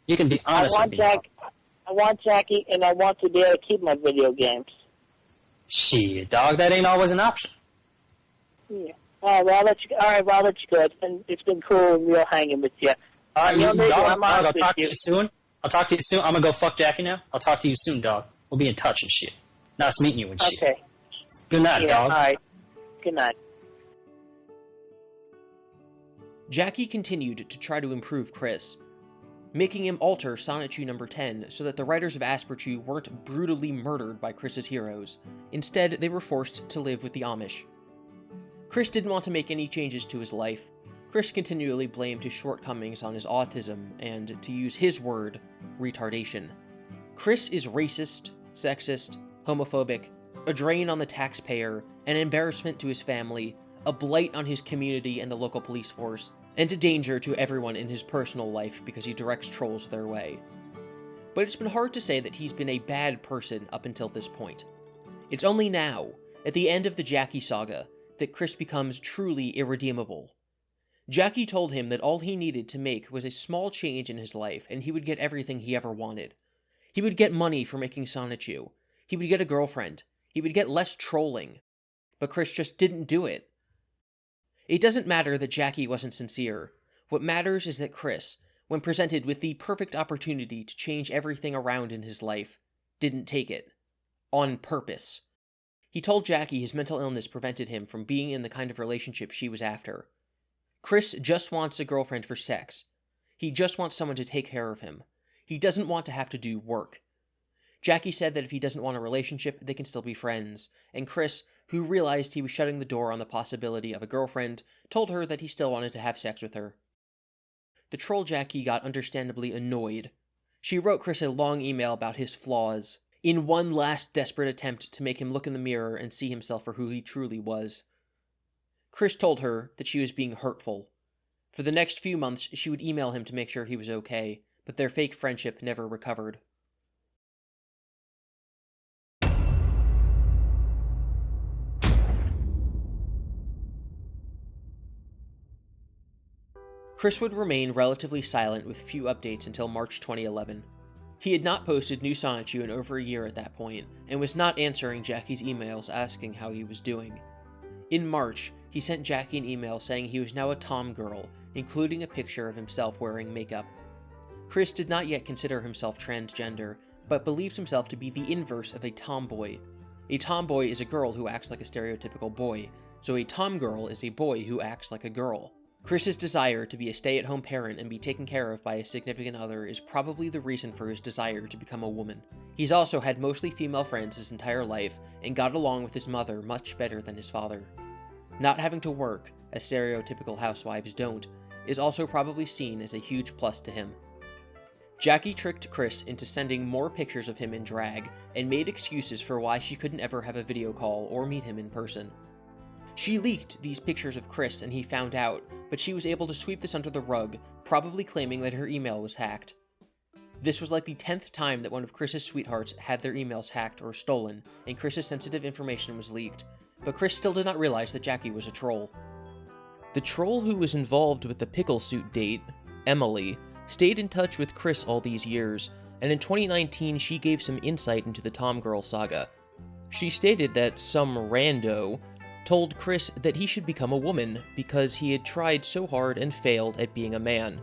You can be honest with me. I want Jackie, and I want to be able to keep my video games. Shit, dog, that ain't always an option. Yeah. All right, I'll let you go. It's been cool and real hanging with you. All right, dog, I'll talk to you soon. I'm gonna go fuck Jackie now. I'll talk to you soon, dog. We'll be in touch and shit. Nice meeting you and shit. Okay. Good night, dog. All right. Good night. Jackie continued to try to improve Chris, making him alter Sonichu number 10 so that the writers of Asperchu weren't brutally murdered by Chris's heroes. Instead, they were forced to live with the Amish. Chris didn't want to make any changes to his life. Chris continually blamed his shortcomings on his autism and, to use his word, retardation. Chris is racist, sexist, homophobic, a drain on the taxpayer, an embarrassment to his family, a blight on his community and the local police force, and a danger to everyone in his personal life because he directs trolls their way. But it's been hard to say that he's been a bad person up until this point. It's only now, at the end of the Jackie saga, that Chris becomes truly irredeemable. Jackie told him that all he needed to make was a small change in his life and he would get everything he ever wanted. He would get money for making Sonichu. He would get a girlfriend. He would get less trolling. But Chris just didn't do it. It doesn't matter that Jackie wasn't sincere. What matters is that Chris, when presented with the perfect opportunity to change everything around in his life, didn't take it. On purpose. He told Jackie his mental illness prevented him from being in the kind of relationship she was after. Chris just wants a girlfriend for sex. He just wants someone to take care of him. He doesn't want to have to do work. Jackie said that if he doesn't want a relationship, they can still be friends, and Chris, who realized he was shutting the door on the possibility of a girlfriend, told her that he still wanted to have sex with her. The troll Jackie got understandably annoyed. She wrote Chris a long email about his flaws, in one last desperate attempt to make him look in the mirror and see himself for who he truly was. Chris told her that she was being hurtful. For the next few months, she would email him to make sure he was okay, but their fake friendship never recovered. Chris would remain relatively silent with few updates until March 2011. He had not posted new Sonichu in over a year at that point, and was not answering Jackie's emails asking how he was doing. In March, he sent Jackie an email saying he was now a tom girl, including a picture of himself wearing makeup. Chris did not yet consider himself transgender, but believed himself to be the inverse of a tomboy. A tomboy is a girl who acts like a stereotypical boy, so a tomgirl is a boy who acts like a girl. Chris's desire to be a stay-at-home parent and be taken care of by a significant other is probably the reason for his desire to become a woman. He's also had mostly female friends his entire life and got along with his mother much better than his father. Not having to work, as stereotypical housewives don't, is also probably seen as a huge plus to him. Jackie tricked Chris into sending more pictures of him in drag and made excuses for why she couldn't ever have a video call or meet him in person. She leaked these pictures of Chris and he found out, but she was able to sweep this under the rug, probably claiming that her email was hacked. This was like the 10th time that one of Chris's sweethearts had their emails hacked or stolen, and Chris's sensitive information was leaked, but Chris still did not realize that Jackie was a troll. The troll who was involved with the pickle suit date, Emily, stayed in touch with Chris all these years, and in 2019 she gave some insight into the Tomgirl saga. She stated that some rando told Chris that he should become a woman because he had tried so hard and failed at being a man.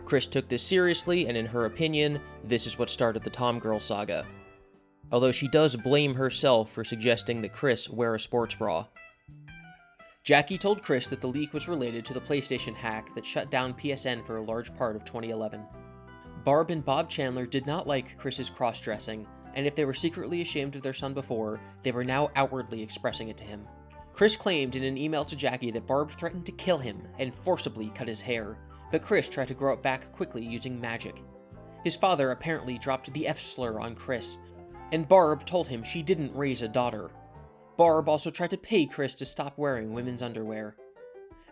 Chris took this seriously, and in her opinion, this is what started the Tomgirl saga. Although she does blame herself for suggesting that Chris wear a sports bra. Jackie told Chris that the leak was related to the PlayStation hack that shut down PSN for a large part of 2011. Barb and Bob Chandler did not like Chris's cross-dressing, and if they were secretly ashamed of their son before, they were now outwardly expressing it to him. Chris claimed in an email to Jackie that Barb threatened to kill him and forcibly cut his hair, but Chris tried to grow it back quickly using magic. His father apparently dropped the F-slur on Chris, and Barb told him she didn't raise a daughter. Barb also tried to pay Chris to stop wearing women's underwear.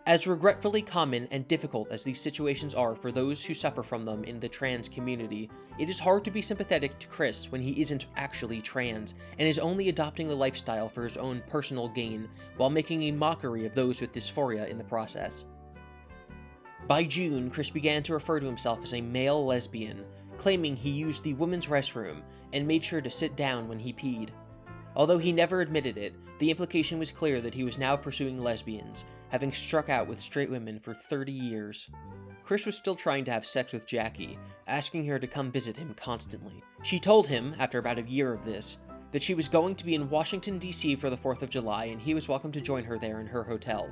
As regretfully common and difficult as these situations are for those who suffer from them in the trans community, it is hard to be sympathetic to Chris when he isn't actually trans and is only adopting the lifestyle for his own personal gain while making a mockery of those with dysphoria in the process. By June, Chris began to refer to himself as a male lesbian, claiming he used the women's restroom and made sure to sit down when he peed. Although he never admitted it, the implication was clear that he was now pursuing lesbians, having struck out with straight women for 30 years. Chris was still trying to have sex with Jackie, asking her to come visit him constantly. She told him, after about a year of this, that she was going to be in Washington, D.C. for the 4th of July and he was welcome to join her there in her hotel.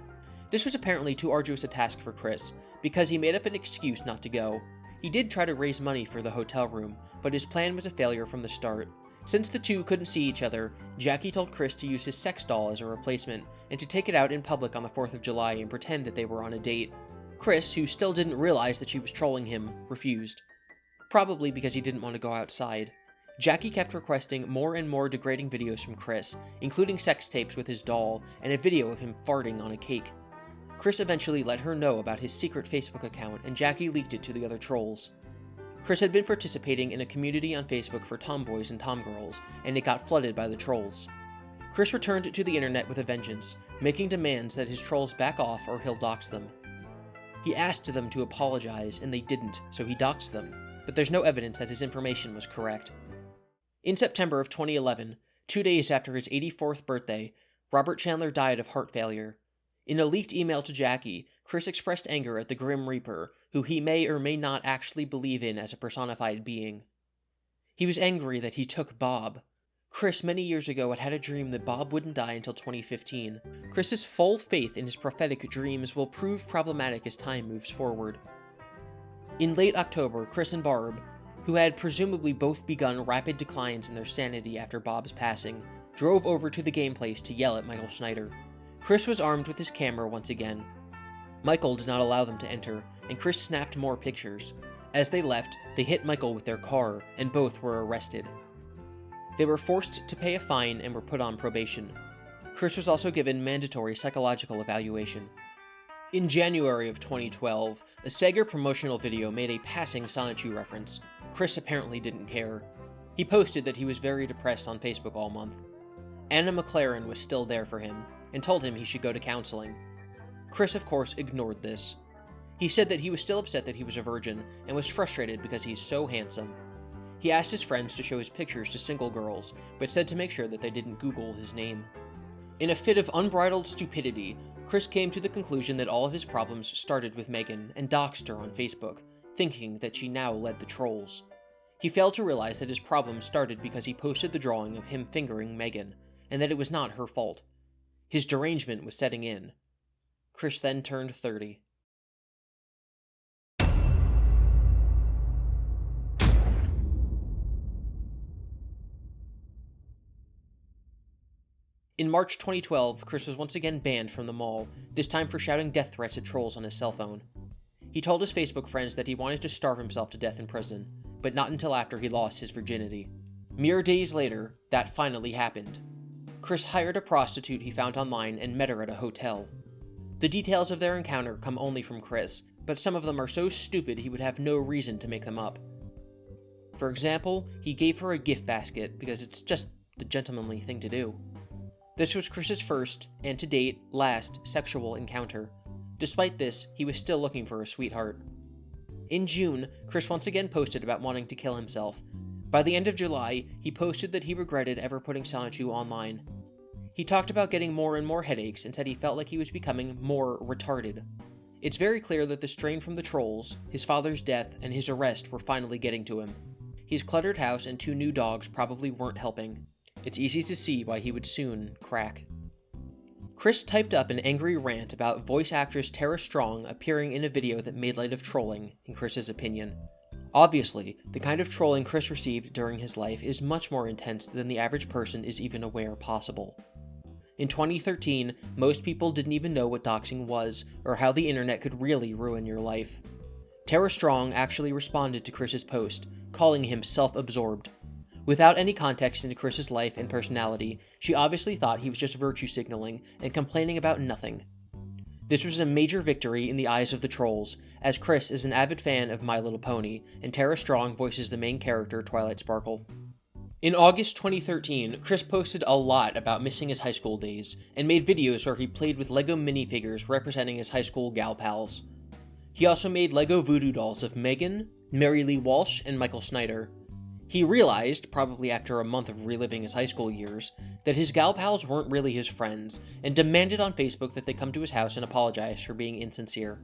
This was apparently too arduous a task for Chris, because he made up an excuse not to go. He did try to raise money for the hotel room, but his plan was a failure from the start. Since the two couldn't see each other, Jackie told Chris to use his sex doll as a replacement, and to take it out in public on the 4th of July and pretend that they were on a date. Chris, who still didn't realize that she was trolling him, refused. Probably because he didn't want to go outside. Jackie kept requesting more and more degrading videos from Chris, including sex tapes with his doll, and a video of him farting on a cake. Chris eventually let her know about his secret Facebook account, and Jackie leaked it to the other trolls. Chris had been participating in a community on Facebook for tomboys and tomgirls, and it got flooded by the trolls. Chris returned to the internet with a vengeance, making demands that his trolls back off or he'll dox them. He asked them to apologize, and they didn't, so he doxed them, but there's no evidence that his information was correct. In September of 2011, 2 days after his 84th birthday, Robert Chandler died of heart failure. In a leaked email to Jackie, Chris expressed anger at the Grim Reaper, who he may or may not actually believe in as a personified being. He was angry that he took Bob. Chris many years ago had a dream that Bob wouldn't die until 2015. Chris's full faith in his prophetic dreams will prove problematic as time moves forward. In late October, Chris and Barb, who had presumably both begun rapid declines in their sanity after Bob's passing, drove over to the game place to yell at Michael Schneider. Chris was armed with his camera once again. Michael did not allow them to enter, and Chris snapped more pictures. As they left, they hit Michael with their car, and both were arrested. They were forced to pay a fine and were put on probation. Chris was also given mandatory psychological evaluation. In January of 2012, a Sega promotional video made a passing Sonichu reference. Chris apparently didn't care. He posted that he was very depressed on Facebook all month. Anna McLaren was still there for him, and told him he should go to counseling. Chris, of course, ignored this. He said that he was still upset that he was a virgin, and was frustrated because he's so handsome. He asked his friends to show his pictures to single girls, but said to make sure that they didn't Google his name. In a fit of unbridled stupidity, Chris came to the conclusion that all of his problems started with Megan, and doxed her on Facebook, thinking that she now led the trolls. He failed to realize that his problems started because he posted the drawing of him fingering Megan, and that it was not her fault. His derangement was setting in. Chris then turned 30. In March 2012, Chris was once again banned from the mall, this time for shouting death threats at trolls on his cell phone. He told his Facebook friends that he wanted to starve himself to death in prison, but not until after he lost his virginity. Mere days later, that finally happened. Chris hired a prostitute he found online and met her at a hotel. The details of their encounter come only from Chris, but some of them are so stupid he would have no reason to make them up. For example, he gave her a gift basket because it's just the gentlemanly thing to do. This was Chris's first, and to date, last, sexual encounter. Despite this, he was still looking for a sweetheart. In June, Chris once again posted about wanting to kill himself. By the end of July, he posted that he regretted ever putting Sonichu online. He talked about getting more and more headaches and said he felt like he was becoming more retarded. It's very clear that the strain from the trolls, his father's death, and his arrest were finally getting to him. His cluttered house and 2 new dogs probably weren't helping. It's easy to see why he would soon crack. Chris typed up an angry rant about voice actress Tara Strong appearing in a video that made light of trolling, in Chris's opinion. Obviously, the kind of trolling Chris received during his life is much more intense than the average person is even aware possible. In 2013, most people didn't even know what doxing was, or how the internet could really ruin your life. Tara Strong actually responded to Chris's post, calling him self-absorbed. Without any context into Chris's life and personality, she obviously thought he was just virtue signaling and complaining about nothing. This was a major victory in the eyes of the trolls, as Chris is an avid fan of My Little Pony, and Tara Strong voices the main character, Twilight Sparkle. In August 2013, Chris posted a lot about missing his high school days, and made videos where he played with LEGO minifigures representing his high school gal pals. He also made LEGO voodoo dolls of Megan, Mary Lee Walsh, and Michael Snyder. He realized, probably after a month of reliving his high school years, that his gal pals weren't really his friends, and demanded on Facebook that they come to his house and apologize for being insincere.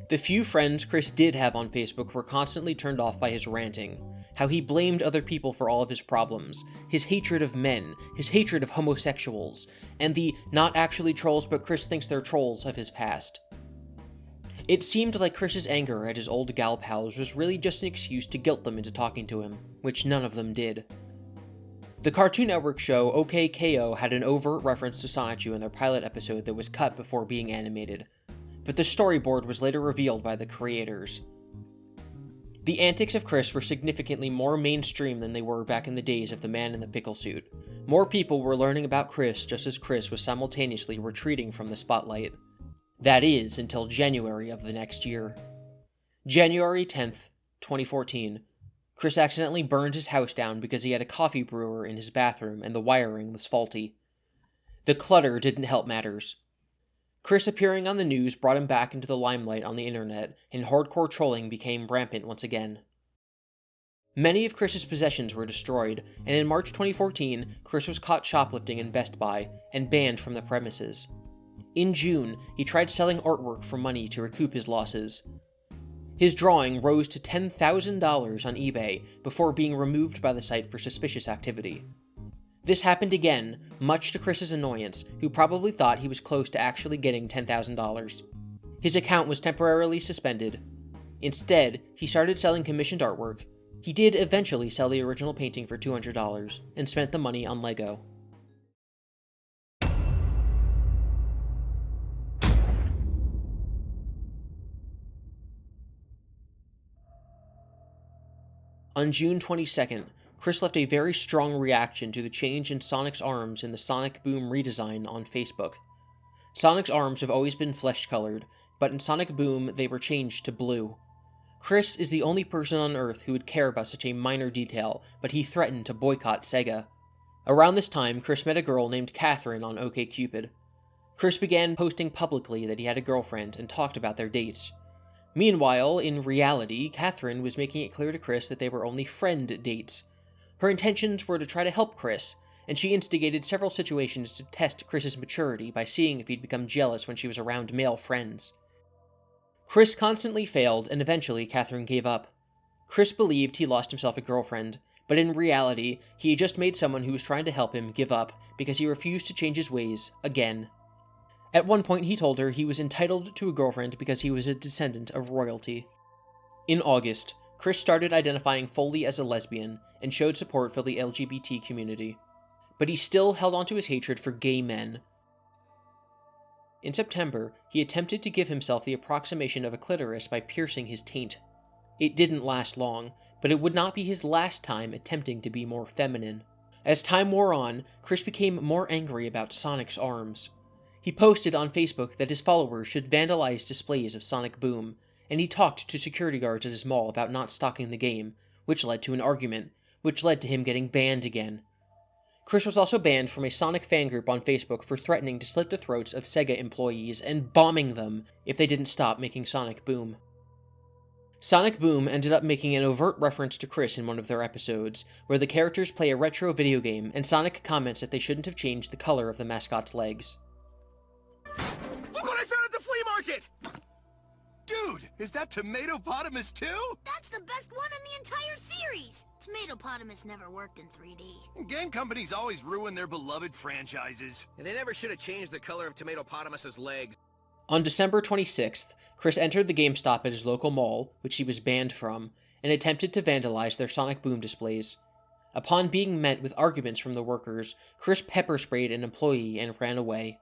The few friends Chris did have on Facebook were constantly turned off by his ranting, how he blamed other people for all of his problems, his hatred of men, his hatred of homosexuals, and the not actually trolls but Chris thinks they're trolls of his past. It seemed like Chris's anger at his old gal pals was really just an excuse to guilt them into talking to him, which none of them did. The Cartoon Network show OK KO had an overt reference to Sonichu in their pilot episode that was cut before being animated, but the storyboard was later revealed by the creators. The antics of Chris were significantly more mainstream than they were back in the days of the man in the pickle suit. More people were learning about Chris just as Chris was simultaneously retreating from the spotlight. That is, until January of the next year. January 10th, 2014, Chris accidentally burned his house down because he had a coffee brewer in his bathroom and the wiring was faulty. The clutter didn't help matters. Chris appearing on the news brought him back into the limelight on the internet, and hardcore trolling became rampant once again. Many of Chris's possessions were destroyed, and in March 2014, Chris was caught shoplifting in Best Buy and banned from the premises. In June, he tried selling artwork for money to recoup his losses. His drawing rose to $10,000 on eBay before being removed by the site for suspicious activity. This happened again, much to Chris's annoyance, who probably thought he was close to actually getting $10,000. His account was temporarily suspended. Instead, he started selling commissioned artwork. He did eventually sell the original painting for $200, and spent the money on LEGO. On June 22nd, Chris left a very strong reaction to the change in Sonic's arms in the Sonic Boom redesign on Facebook. Sonic's arms have always been flesh-colored, but in Sonic Boom they were changed to blue. Chris is the only person on Earth who would care about such a minor detail, but he threatened to boycott Sega. Around this time, Chris met a girl named Catherine on OkCupid. Chris began posting publicly that he had a girlfriend and talked about their dates. Meanwhile, in reality, Catherine was making it clear to Chris that they were only friend dates. Her intentions were to try to help Chris, and she instigated several situations to test Chris's maturity by seeing if he'd become jealous when she was around male friends. Chris constantly failed, and eventually Catherine gave up. Chris believed he lost himself a girlfriend, but in reality, he had just made someone who was trying to help him give up because he refused to change his ways again. At one point, he told her he was entitled to a girlfriend because he was a descendant of royalty. In August, Chris started identifying fully as a lesbian and showed support for the LGBT community. But he still held onto his hatred for gay men. In September, he attempted to give himself the approximation of a clitoris by piercing his taint. It didn't last long, but it would not be his last time attempting to be more feminine. As time wore on, Chris became more angry about Sonic's arms. He posted on Facebook that his followers should vandalize displays of Sonic Boom, and he talked to security guards at his mall about not stocking the game, which led to an argument, which led to him getting banned again. Chris was also banned from a Sonic fan group on Facebook for threatening to slit the throats of Sega employees and bombing them if they didn't stop making Sonic Boom. Sonic Boom ended up making an overt reference to Chris in one of their episodes, where the characters play a retro video game and Sonic comments that they shouldn't have changed the color of the mascot's legs. Look what I found at the flea market! Dude, is that Tomatopotamus too? That's the best one in the entire series! Tomatopotamus never worked in 3D. Game companies always ruin their beloved franchises. And they never should have changed the color of Tomatopotamus's legs. On December 26th, Chris entered the GameStop at his local mall, which he was banned from, and attempted to vandalize their Sonic Boom displays. Upon being met with arguments from the workers, Chris pepper sprayed an employee and ran away.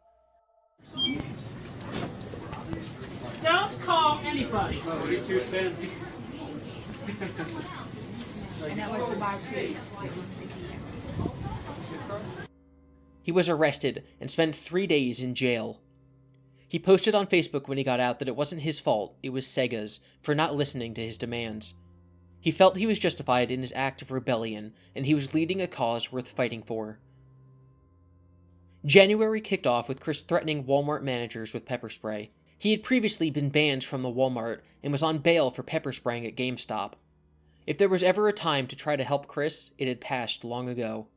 Don't call anybody. And that was the bar too. He was arrested and spent 3 days in jail. He posted on Facebook when he got out that it wasn't his fault, it was Sega's, for not listening to his demands. He felt he was justified in his act of rebellion, and he was leading a cause worth fighting for. January kicked off with Chris threatening Walmart managers with pepper spray. He had previously been banned from the Walmart and was on bail for pepper spraying at GameStop. If there was ever a time to try to help Chris, it had passed long ago.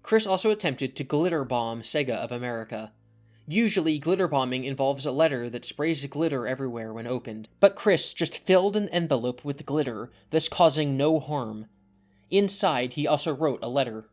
Chris also attempted to glitter bomb Sega of America. Usually, glitter bombing involves a letter that sprays glitter everywhere when opened, but Chris just filled an envelope with glitter, thus causing no harm. Inside, he also wrote a letter.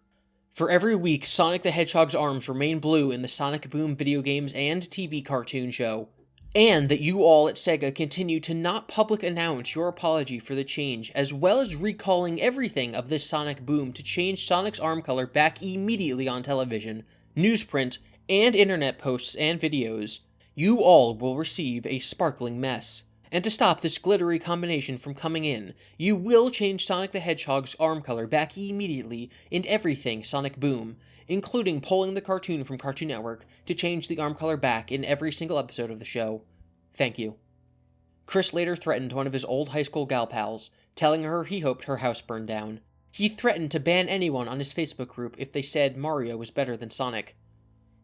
For every week, Sonic the Hedgehog's arms remain blue in the Sonic Boom video games and TV cartoon show. And that you all at Sega continue to not public announce your apology for the change, as well as recalling everything of this Sonic Boom to change Sonic's arm color back immediately on television, newsprint, and internet posts and videos. You all will receive a sparkling mess. And to stop this glittery combination from coming in, you will change Sonic the Hedgehog's arm color back immediately in everything Sonic Boom, including pulling the cartoon from Cartoon Network to change the arm color back in every single episode of the show. Thank you. Chris later threatened one of his old high school gal pals, telling her he hoped her house burned down. He threatened to ban anyone on his Facebook group if they said Mario was better than Sonic.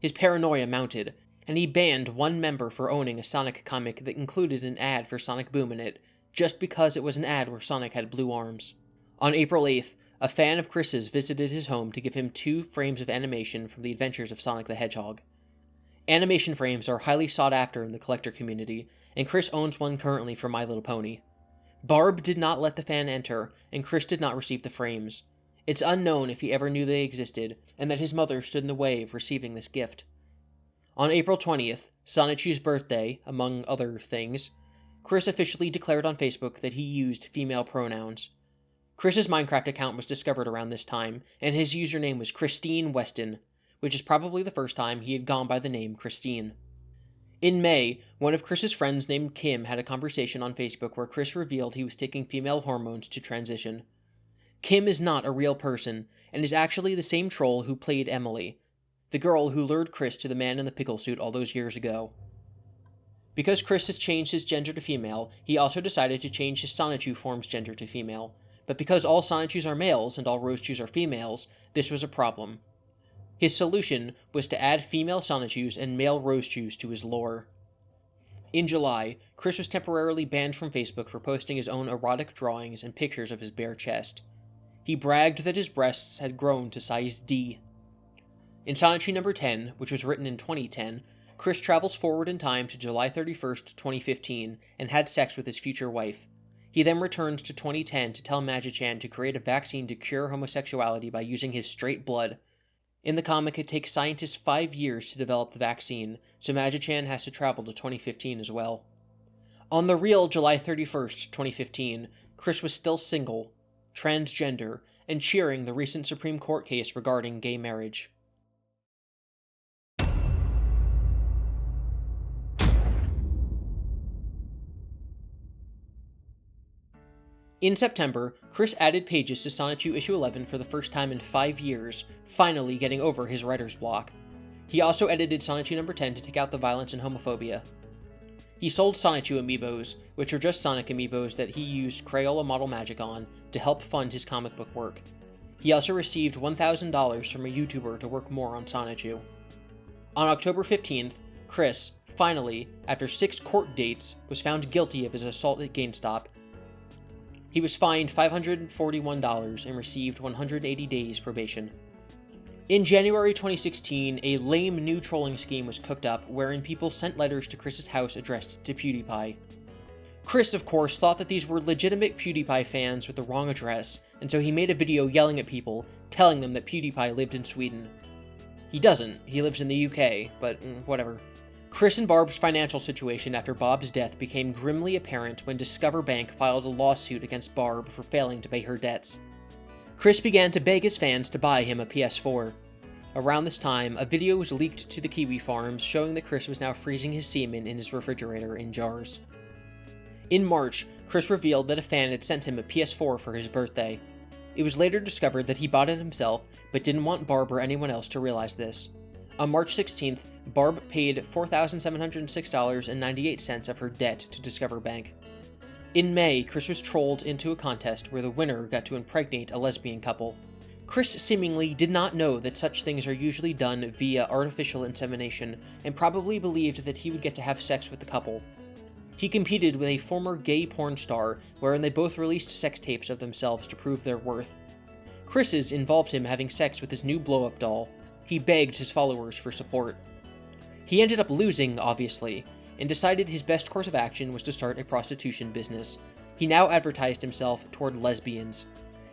His paranoia mounted, and he banned one member for owning a Sonic comic that included an ad for Sonic Boom in it, just because it was an ad where Sonic had blue arms. On April 8th, a fan of Chris's visited his home to give him 2 frames of animation from the adventures of Sonic the Hedgehog. Animation frames are highly sought after in the collector community, and Chris owns one currently for My Little Pony. Barb did not let the fan enter, and Chris did not receive the frames. It's unknown if he ever knew they existed, and that his mother stood in the way of receiving this gift. On April 20th, Sonichu's birthday, among other things, Chris officially declared on Facebook that he used female pronouns. Chris's Minecraft account was discovered around this time, and his username was Christine Weston, which is probably the first time he had gone by the name Christine. In May, one of Chris's friends named Kim had a conversation on Facebook where Chris revealed he was taking female hormones to transition. Kim is not a real person, and is actually the same troll who played Emily, the girl who lured Chris to the man in the pickle suit all those years ago. Because Chris has changed his gender to female, he also decided to change his Sonichu form's gender to female, but because all Sonichus are males and all Rosechus are females, this was a problem. His solution was to add female Sonichus and male Rosechus to his lore. In July, Chris was temporarily banned from Facebook for posting his own erotic drawings and pictures of his bare chest. He bragged that his breasts had grown to size D. In Sonichu number 10, which was written in 2010, Chris travels forward in time to July 31st, 2015, and had sex with his future wife. He then returns to 2010 to tell Magi-Chan to create a vaccine to cure homosexuality by using his straight blood. In the comic, it takes scientists 5 years to develop the vaccine, so Magi-Chan has to travel to 2015 as well. On the real July 31st, 2015, Chris was still single, transgender, and cheering the recent Supreme Court case regarding gay marriage. In September, Chris added pages to Sonichu issue 11 for the first time in 5 years, finally getting over his writer's block. He also edited Sonichu number 10 to take out the violence and homophobia. He sold Sonichu amiibos, which were just Sonic amiibos that he used Crayola model magic on, to help fund his comic book work. He also received $1,000 from a YouTuber to work more on Sonichu. On October 15th, Chris, finally, after 6 court dates, was found guilty of his assault at GameStop. He was fined $541 and received 180 days probation. In January 2016, a lame new trolling scheme was cooked up wherein people sent letters to Chris's house addressed to PewDiePie. Chris, of course, thought that these were legitimate PewDiePie fans with the wrong address, and so he made a video yelling at people, telling them that PewDiePie lived in Sweden. He doesn't, he lives in the UK, but whatever. Chris and Barb's financial situation after Bob's death became grimly apparent when Discover Bank filed a lawsuit against Barb for failing to pay her debts. Chris began to beg his fans to buy him a PS4. Around this time, a video was leaked to the Kiwi farms showing that Chris was now freezing his semen in his refrigerator in jars. In March, Chris revealed that a fan had sent him a PS4 for his birthday. It was later discovered that he bought it himself, but didn't want Barb or anyone else to realize this. On March 16th, Barb paid $4,706.98 of her debt to Discover Bank. In May, Chris was trolled into a contest where the winner got to impregnate a lesbian couple. Chris seemingly did not know that such things are usually done via artificial insemination, and probably believed that he would get to have sex with the couple. He competed with a former gay porn star, wherein they both released sex tapes of themselves to prove their worth. Chris's involved him having sex with his new blow-up doll. He begged his followers for support. He ended up losing, obviously, and decided his best course of action was to start a prostitution business. He now advertised himself toward lesbians.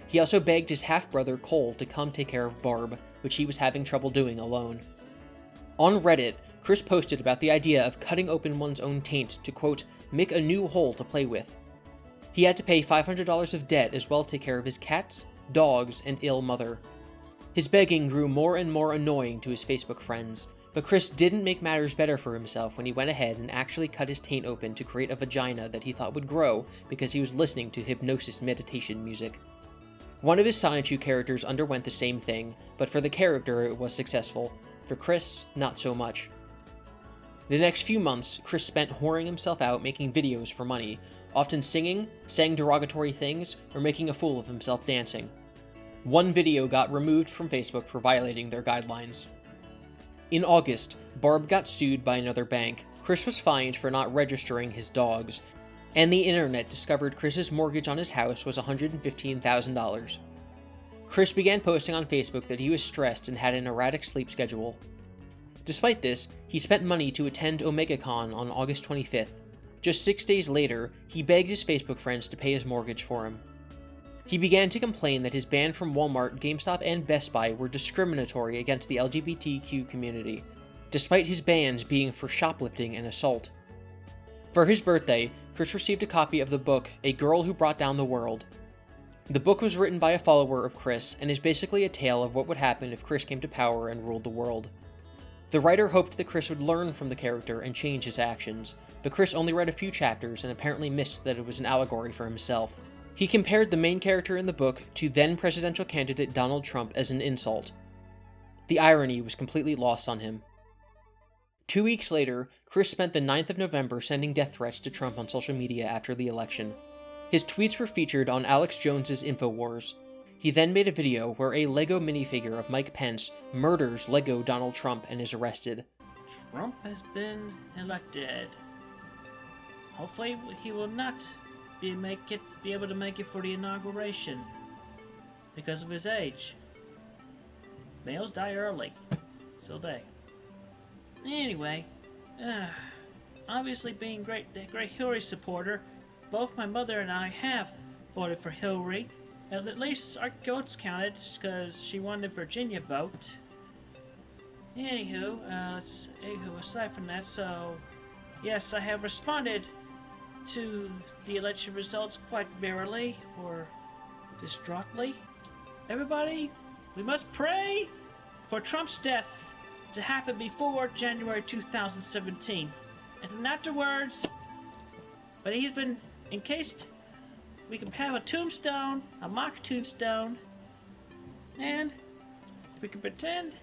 He also begged his half-brother Cole to come take care of Barb, which he was having trouble doing alone. On Reddit, Chris posted about the idea of cutting open one's own taint to, quote, make a new hole to play with. He had to pay $500 of debt as well to take care of his cats, dogs, and ill mother. His begging grew more and more annoying to his Facebook friends, but Chris didn't make matters better for himself when he went ahead and actually cut his taint open to create a vagina that he thought would grow because he was listening to hypnosis meditation music. One of his Sonichu characters underwent the same thing, but for the character it was successful. For Chris, not so much. The next few months, Chris spent whoring himself out making videos for money, often singing, saying derogatory things, or making a fool of himself dancing. One video got removed from Facebook for violating their guidelines. In August, Barb got sued by another bank. Chris was fined for not registering his dogs, and the internet discovered Chris's mortgage on his house was $115,000. Chris began posting on Facebook that he was stressed and had an erratic sleep schedule. Despite this, he spent money to attend OmegaCon on August 25th. Just 6 days later, he begged his Facebook friends to pay his mortgage for him. He began to complain that his ban from Walmart, GameStop, and Best Buy were discriminatory against the LGBTQ community, despite his bans being for shoplifting and assault. For his birthday, Chris received a copy of the book A Girl Who Brought Down the World. The book was written by a follower of Chris and is basically a tale of what would happen if Chris came to power and ruled the world. The writer hoped that Chris would learn from the character and change his actions, but Chris only read a few chapters and apparently missed that it was an allegory for himself. He compared the main character in the book to then-presidential candidate Donald Trump as an insult. The irony was completely lost on him. 2 weeks later, Chris spent the 9th of November sending death threats to Trump on social media after the election. His tweets were featured on Alex Jones's InfoWars. He then made a video where a Lego minifigure of Mike Pence murders Lego Donald Trump and is arrested. Trump has been elected. Hopefully he will not be able to make it for the inauguration because of his age. Males die early. So they. Anyway, obviously being a great Hillary supporter, both my mother and I have voted for Hillary. At least our votes counted, because she won the Virginia vote. Anywho, aside from that, so yes, I have responded to the election results quite merrily, or distraughtly. Everybody, we must pray for Trump's death to happen before January 2017. And then afterwards, but he's been encased, we can have a tombstone, a mock tombstone, and we can pretend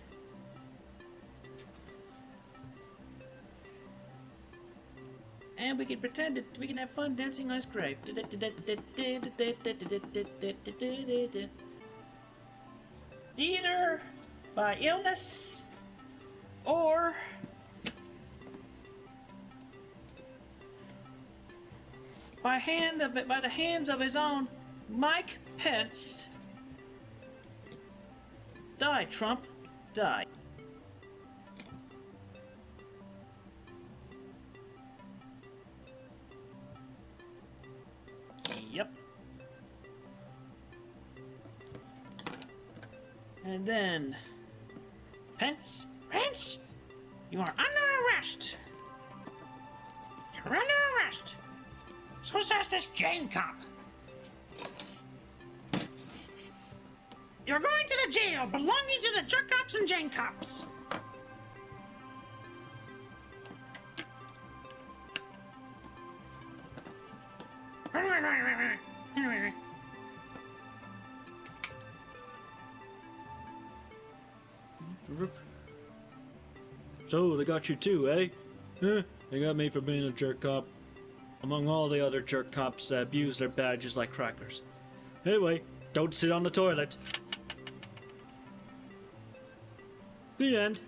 that we can have fun dancing on his grave. Either by illness or by the hands of his own Mike Pence. Die, Trump, die. Yep. And then, Pence, you are under arrest. You're under arrest. So says this Jane cop. You're going to the jail belonging to the jerk cops and Jane cops. So, they got you too, eh? They got me for being a jerk cop, among all the other jerk cops that abuse their badges like crackers. Anyway, don't sit on the toilet. The end.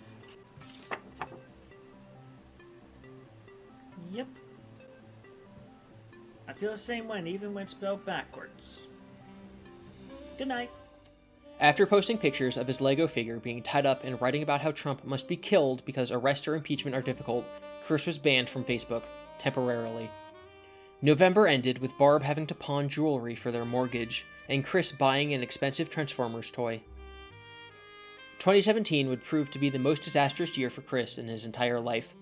Yep. I feel the same way, even when spelled backwards. Good night. After posting pictures of his Lego figure being tied up and writing about how Trump must be killed because arrest or impeachment are difficult, Chris was banned from Facebook, temporarily. November ended with Barb having to pawn jewelry for their mortgage, and Chris buying an expensive Transformers toy. 2017 would prove to be the most disastrous year for Chris in his entire life.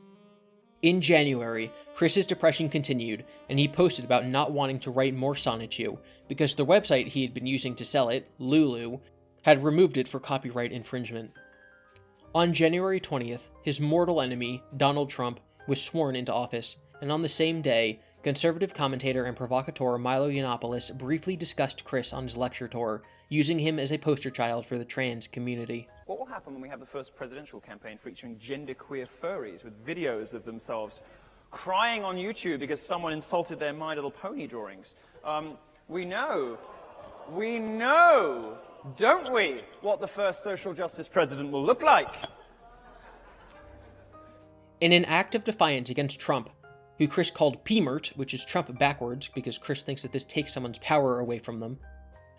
In January, Chris's depression continued, and he posted about not wanting to write more Sonichu, because the website he had been using to sell it, Lulu, had removed it for copyright infringement. On January 20th, his mortal enemy, Donald Trump, was sworn into office, and on the same day, conservative commentator and provocateur Milo Yiannopoulos briefly discussed Chris on his lecture tour, using him as a poster child for the trans community. What will happen when we have the first presidential campaign featuring genderqueer furries with videos of themselves crying on YouTube because someone insulted their My Little Pony drawings? We know, don't we, what the first social justice president will look like? In an act of defiance against Trump, who Chris called P-Mert, which is Trump backwards because Chris thinks that this takes someone's power away from them,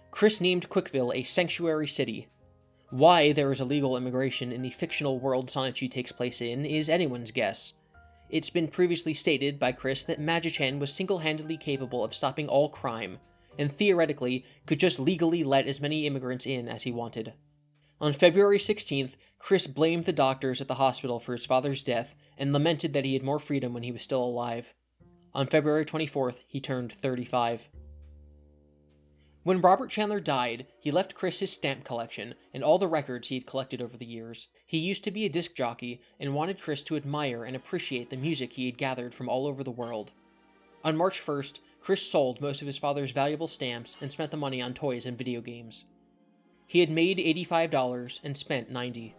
Chris named CWCville a sanctuary city. Why there is illegal immigration in the fictional world Sonichu takes place in is anyone's guess. It's been previously stated by Chris that Magichan was single-handedly capable of stopping all crime, and theoretically could just legally let as many immigrants in as he wanted. On February 16th, Chris blamed the doctors at the hospital for his father's death and lamented that he had more freedom when he was still alive. On February 24th, he turned 35. When Robert Chandler died, he left Chris his stamp collection and all the records he had collected over the years. He used to be a disc jockey and wanted Chris to admire and appreciate the music he had gathered from all over the world. On March 1st, Chris sold most of his father's valuable stamps and spent the money on toys and video games. He had made $85 and spent $90.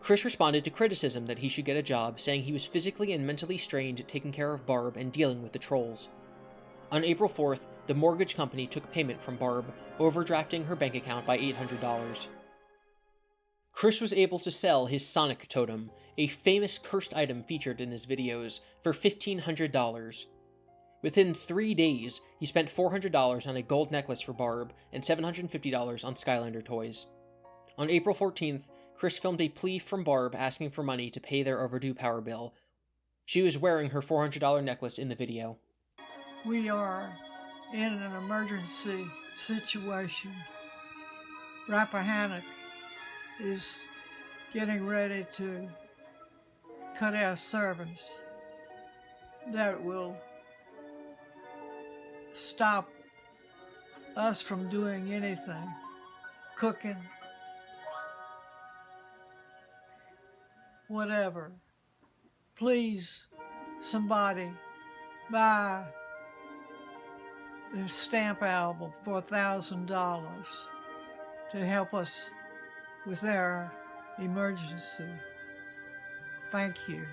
Chris responded to criticism that he should get a job, saying he was physically and mentally strained taking care of Barb and dealing with the trolls. On April 4th, the mortgage company took payment from Barb, overdrafting her bank account by $800. Chris was able to sell his Sonic totem, a famous cursed item featured in his videos, for $1,500. Within 3 days, he spent $400 on a gold necklace for Barb and $750 on Skylander toys. On April 14th, Chris filmed a plea from Barb asking for money to pay their overdue power bill. She was wearing her $400 necklace in the video. We are in an emergency situation. Rappahannock is getting ready to cut our service. That will stop us from doing anything, cooking, whatever. Please, somebody, buy the Stamp album for $1,000 to help us with our emergency. Thank you.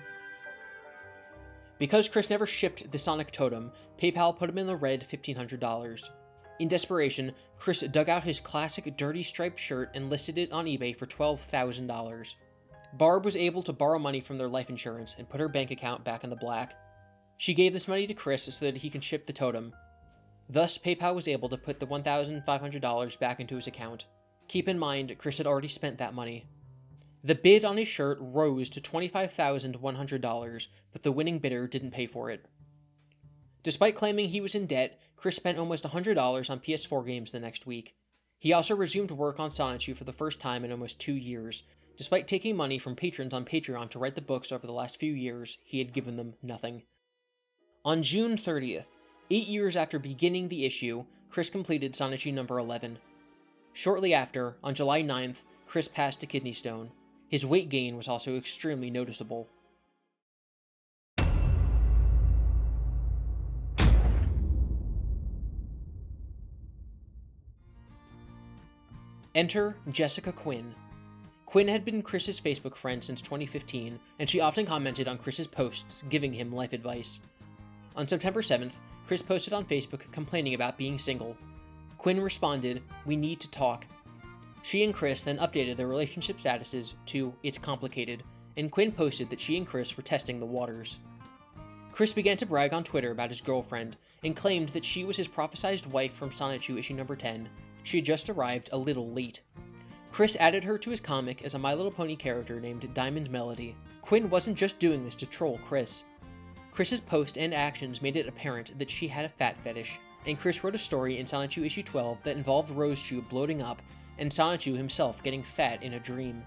Because Chris never shipped the Sonic totem, PayPal put him in the red $1,500. In desperation, Chris dug out his classic dirty striped shirt and listed it on eBay for $12,000. Barb was able to borrow money from their life insurance and put her bank account back in the black. She gave this money to Chris so that he can ship the totem. Thus, PayPal was able to put the $1,500 back into his account. Keep in mind, Chris had already spent that money. The bid on his shirt rose to $25,100, but the winning bidder didn't pay for it. Despite claiming he was in debt, Chris spent almost $100 on PS4 games the next week. He also resumed work on Sonichu for the first time in almost 2 years. Despite taking money from patrons on Patreon to write the books over the last few years, he had given them nothing. On June 30th, 8 years after beginning the issue, Chris completed Sonichu number 11. Shortly after, on July 9th, Chris passed a kidney stone. His weight gain was also extremely noticeable. Enter Jessica Quinn. Quinn had been Chris's Facebook friend since 2015, and she often commented on Chris's posts, giving him life advice. On September 7th, Chris posted on Facebook complaining about being single. Quinn responded, "We need to talk." She and Chris then updated their relationship statuses to "It's complicated," and Quinn posted that she and Chris were testing the waters. Chris began to brag on Twitter about his girlfriend, and claimed that she was his prophesized wife from Sonichu issue number 10. She had just arrived a little late. Chris added her to his comic as a My Little Pony character named Diamond Melody. Quinn wasn't just doing this to troll Chris. Chris's post and actions made it apparent that she had a fat fetish, and Chris wrote a story in Sonichu issue 12 that involved Rosechu bloating up and Sonichu himself getting fat in a dream.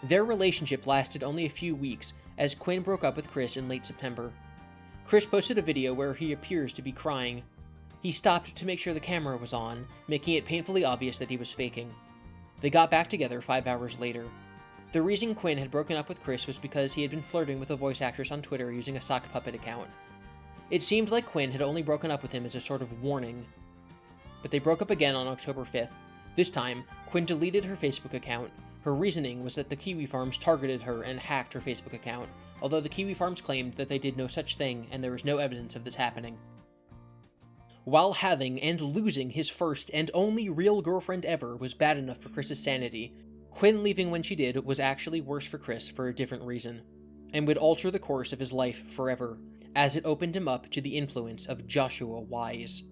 Their relationship lasted only a few weeks, as Quinn broke up with Chris in late September. Chris posted a video where he appears to be crying. He stopped to make sure the camera was on, making it painfully obvious that he was faking. They got back together 5 hours later. The reason Quinn had broken up with Chris was because he had been flirting with a voice actress on Twitter using a sock puppet account. It seemed like Quinn had only broken up with him as a sort of warning. But they broke up again on October 5th. This time, Quinn deleted her Facebook account. Her reasoning was that the Kiwi Farms targeted her and hacked her Facebook account, although the Kiwi Farms claimed that they did no such thing and there was no evidence of this happening. While having and losing his first and only real girlfriend ever was bad enough for Chris's sanity, Quinn leaving when she did was actually worse for Chris for a different reason, and would alter the course of his life forever, as it opened him up to the influence of Joshua Wise.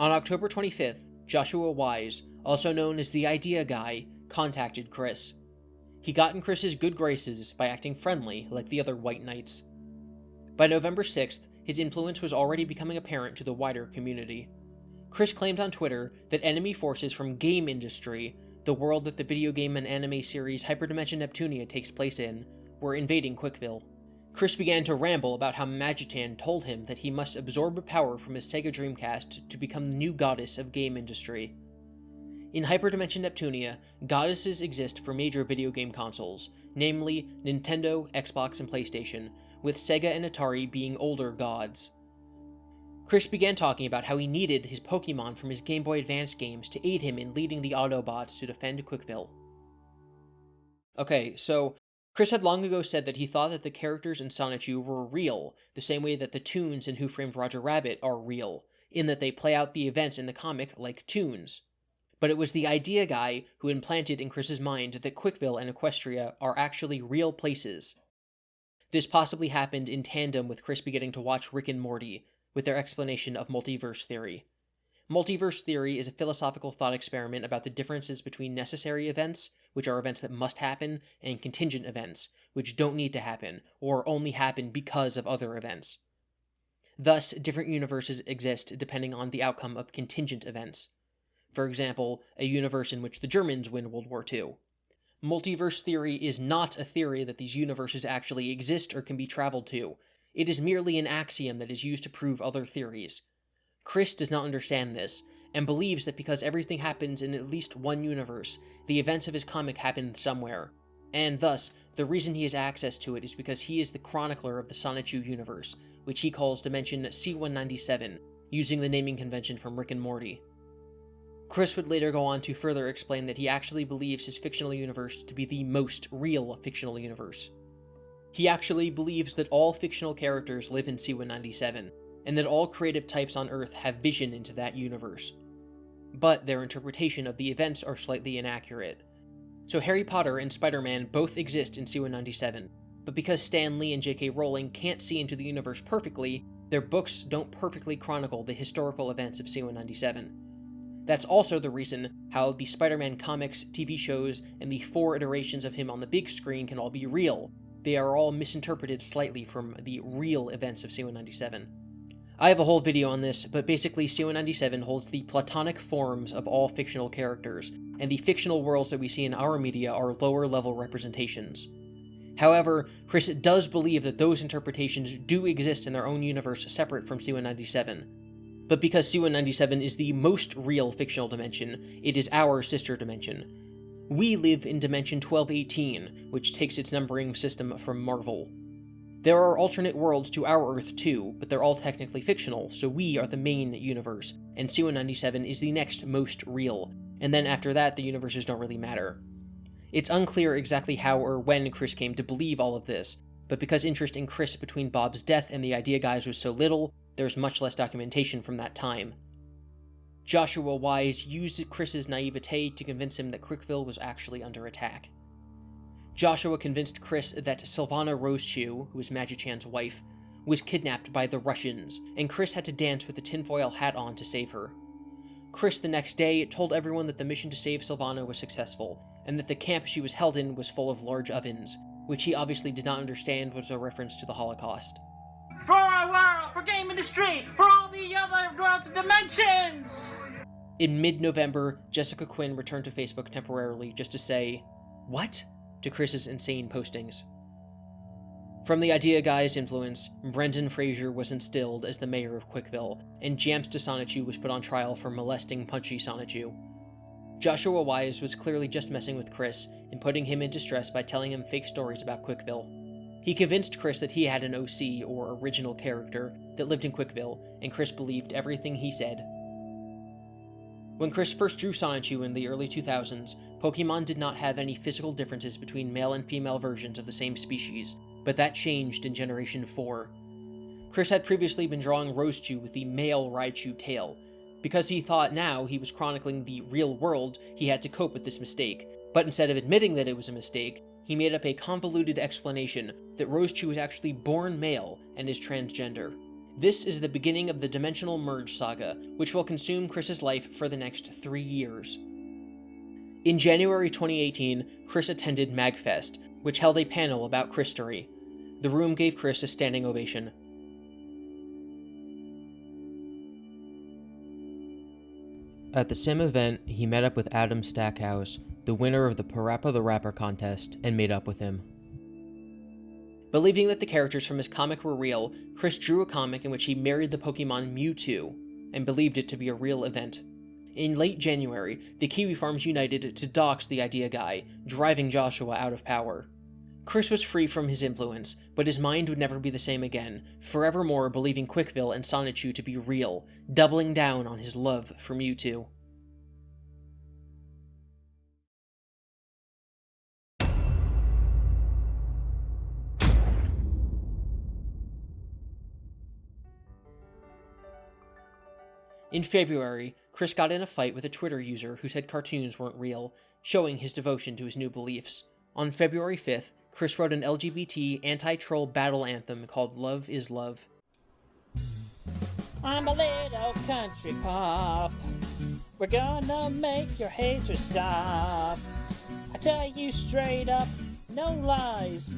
On October 25th, Joshua Wise, also known as the Idea Guy, contacted Chris. He got in Chris's good graces by acting friendly like the other White Knights. By November 6th, his influence was already becoming apparent to the wider community. Chris claimed on Twitter that enemy forces from game industry, the world that the video game and anime series Hyperdimension Neptunia takes place in, were invading CWCville. Chris began to ramble about how Magitan told him that he must absorb power from his Sega Dreamcast to become the new goddess of game industry. In Hyperdimension Neptunia, goddesses exist for major video game consoles, namely Nintendo, Xbox, and PlayStation, with Sega and Atari being older gods. Chris began talking about how he needed his Pokemon from his Game Boy Advance games to aid him in leading the Autobots to defend CWCville. Okay, so Chris had long ago said that he thought that the characters in Sonichu were real, the same way that the toons in Who Framed Roger Rabbit are real, in that they play out the events in the comic like toons. But it was the Idea Guy who implanted in Chris's mind that CWCville and Equestria are actually real places. This possibly happened in tandem with Chris beginning to watch Rick and Morty, with their explanation of multiverse theory. Multiverse theory is a philosophical thought experiment about the differences between necessary events, which are events that must happen, and contingent events, which don't need to happen, or only happen because of other events. Thus, different universes exist depending on the outcome of contingent events. For example, a universe in which the Germans win World War II. Multiverse theory is not a theory that these universes actually exist or can be traveled to. It is merely an axiom that is used to prove other theories. Chris does not understand this, and believes that because everything happens in at least one universe, the events of his comic happen somewhere, and thus, the reason he has access to it is because he is the chronicler of the Sonichu universe, which he calls Dimension C197, using the naming convention from Rick and Morty. Chris would later go on to further explain that he actually believes his fictional universe to be the most real fictional universe. He actually believes that all fictional characters live in C197, and that all creative types on Earth have vision into that universe. But their interpretation of the events are slightly inaccurate. So Harry Potter and Spider-Man both exist in C197, but because Stan Lee and J.K. Rowling can't see into the universe perfectly, their books don't perfectly chronicle the historical events of C197. That's also the reason how the Spider-Man comics, TV shows, and the 4 iterations of him on the big screen can all be real. They are all misinterpreted slightly from the real events of C197. I have a whole video on this, but basically C197 holds the platonic forms of all fictional characters, and the fictional worlds that we see in our media are lower-level representations. However, Chris does believe that those interpretations do exist in their own universe separate from C197. But because C197 is the most real fictional dimension, it is our sister dimension. We live in Dimension 1218, which takes its numbering system from Marvel. There are alternate worlds to our Earth too, but they're all technically fictional, so we are the main universe, and C197 is the next most real, and then after that the universes don't really matter. It's unclear exactly how or when Chris came to believe all of this, but because interest in Chris between Bob's death and the Idea Guys was so little, there's much less documentation from that time. Joshua Wise used Chris's naivete to convince him that CWCville was actually under attack. Joshua convinced Chris that Sylvana Rosechew, who was Magichan's wife, was kidnapped by the Russians, and Chris had to dance with a tinfoil hat on to save her. Chris the next day told everyone that the mission to save Sylvana was successful, and that the camp she was held in was full of large ovens, which he obviously did not understand was a reference to the Holocaust. For our world, for game industry, for all the other worlds and dimensions! In mid-November, Jessica Quinn returned to Facebook temporarily just to say, "What?" to Chris's insane postings. From the Idea Guys' influence, Brendan Fraser was instilled as the mayor of CWCville, and Jamps to Sonichu was put on trial for molesting Punchy Sonichu. Joshua Wise was clearly just messing with Chris and putting him in distress by telling him fake stories about CWCville. He convinced Chris that he had an OC, or original character, that lived in CWCville, and Chris believed everything he said. When Chris first drew Sonichu in the early 2000s, Pokemon did not have any physical differences between male and female versions of the same species, but that changed in Generation 4. Chris had previously been drawing Rosechew with the male Raichu tail. Because he thought now he was chronicling the real world, he had to cope with this mistake, but instead of admitting that it was a mistake, he made up a convoluted explanation that Rosechew was actually born male and is transgender. This is the beginning of the Dimensional Merge saga, which will consume Chris's life for the next 3 years. In January 2018, Chris attended MagFest, which held a panel about Christory. The room gave Chris a standing ovation. At the same event, he met up with Adam Stackhouse, the winner of the Parappa Contest, and made up with him. Believing that the characters from his comic were real, Chris drew a comic in which he married the Pokemon Mewtwo, and believed it to be a real event. In late January, the Kiwi Farms united to dox the Idea Guy, driving Joshua out of power. Chris was free from his influence, but his mind would never be the same again, forevermore believing CWCville and Sonichu to be real, doubling down on his love for Mewtwo. In February, Chris got in a fight with a Twitter user who said cartoons weren't real, showing his devotion to his new beliefs. On February 5th, Chris wrote an LGBT anti-troll battle anthem called Love is Love. I'm a little country pop. We're gonna make your haters stop. I tell you straight up, no lies.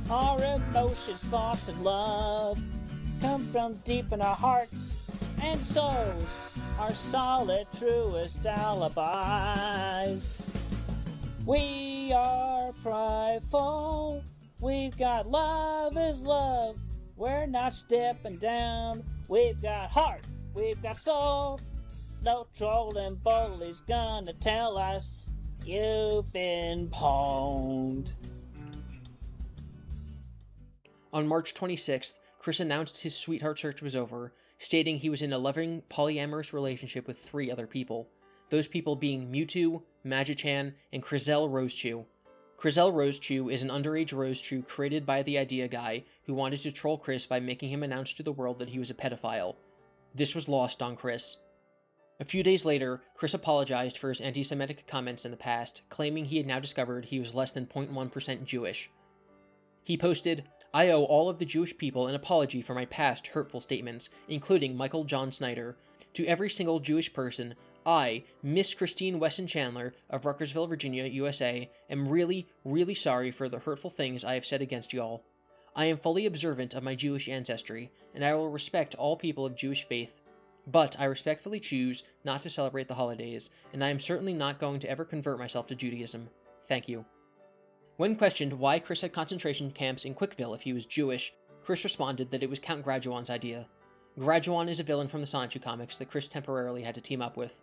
Our emotions, thoughts, and love come from deep in our hearts and souls, our solid, truest alibis. We are prideful, we've got love is love, we're not stepping down. We've got heart, we've got soul, no trolling bully's gonna tell us you've been pwned. On March 26th, Chris announced his sweetheart search was over, stating he was in a loving, polyamorous relationship with 3 other people, those people being Mewtwo, Magichan, and Crizel Rosechew. Crizel Rosechew is an underage Rosechew created by the Idea Guy who wanted to troll Chris by making him announce to the world that he was a pedophile. This was lost on Chris. A few days later, Chris apologized for his anti-Semitic comments in the past, claiming he had now discovered he was less than 0.1% Jewish. He posted, "I owe all of the Jewish people an apology for my past hurtful statements, including Michael John Snyder. To every single Jewish person, I, Miss Christine Weston Chandler of Ruckersville, Virginia, USA, am really, really sorry for the hurtful things I have said against you all. I am fully observant of my Jewish ancestry, and I will respect all people of Jewish faith. But I respectfully choose not to celebrate the holidays, and I am certainly not going to ever convert myself to Judaism. Thank you." When questioned why Chris had concentration camps in Quickville if he was Jewish, Chris responded that it was Count Graduan's idea. Graduan is a villain from the Sonichu comics that Chris temporarily had to team up with.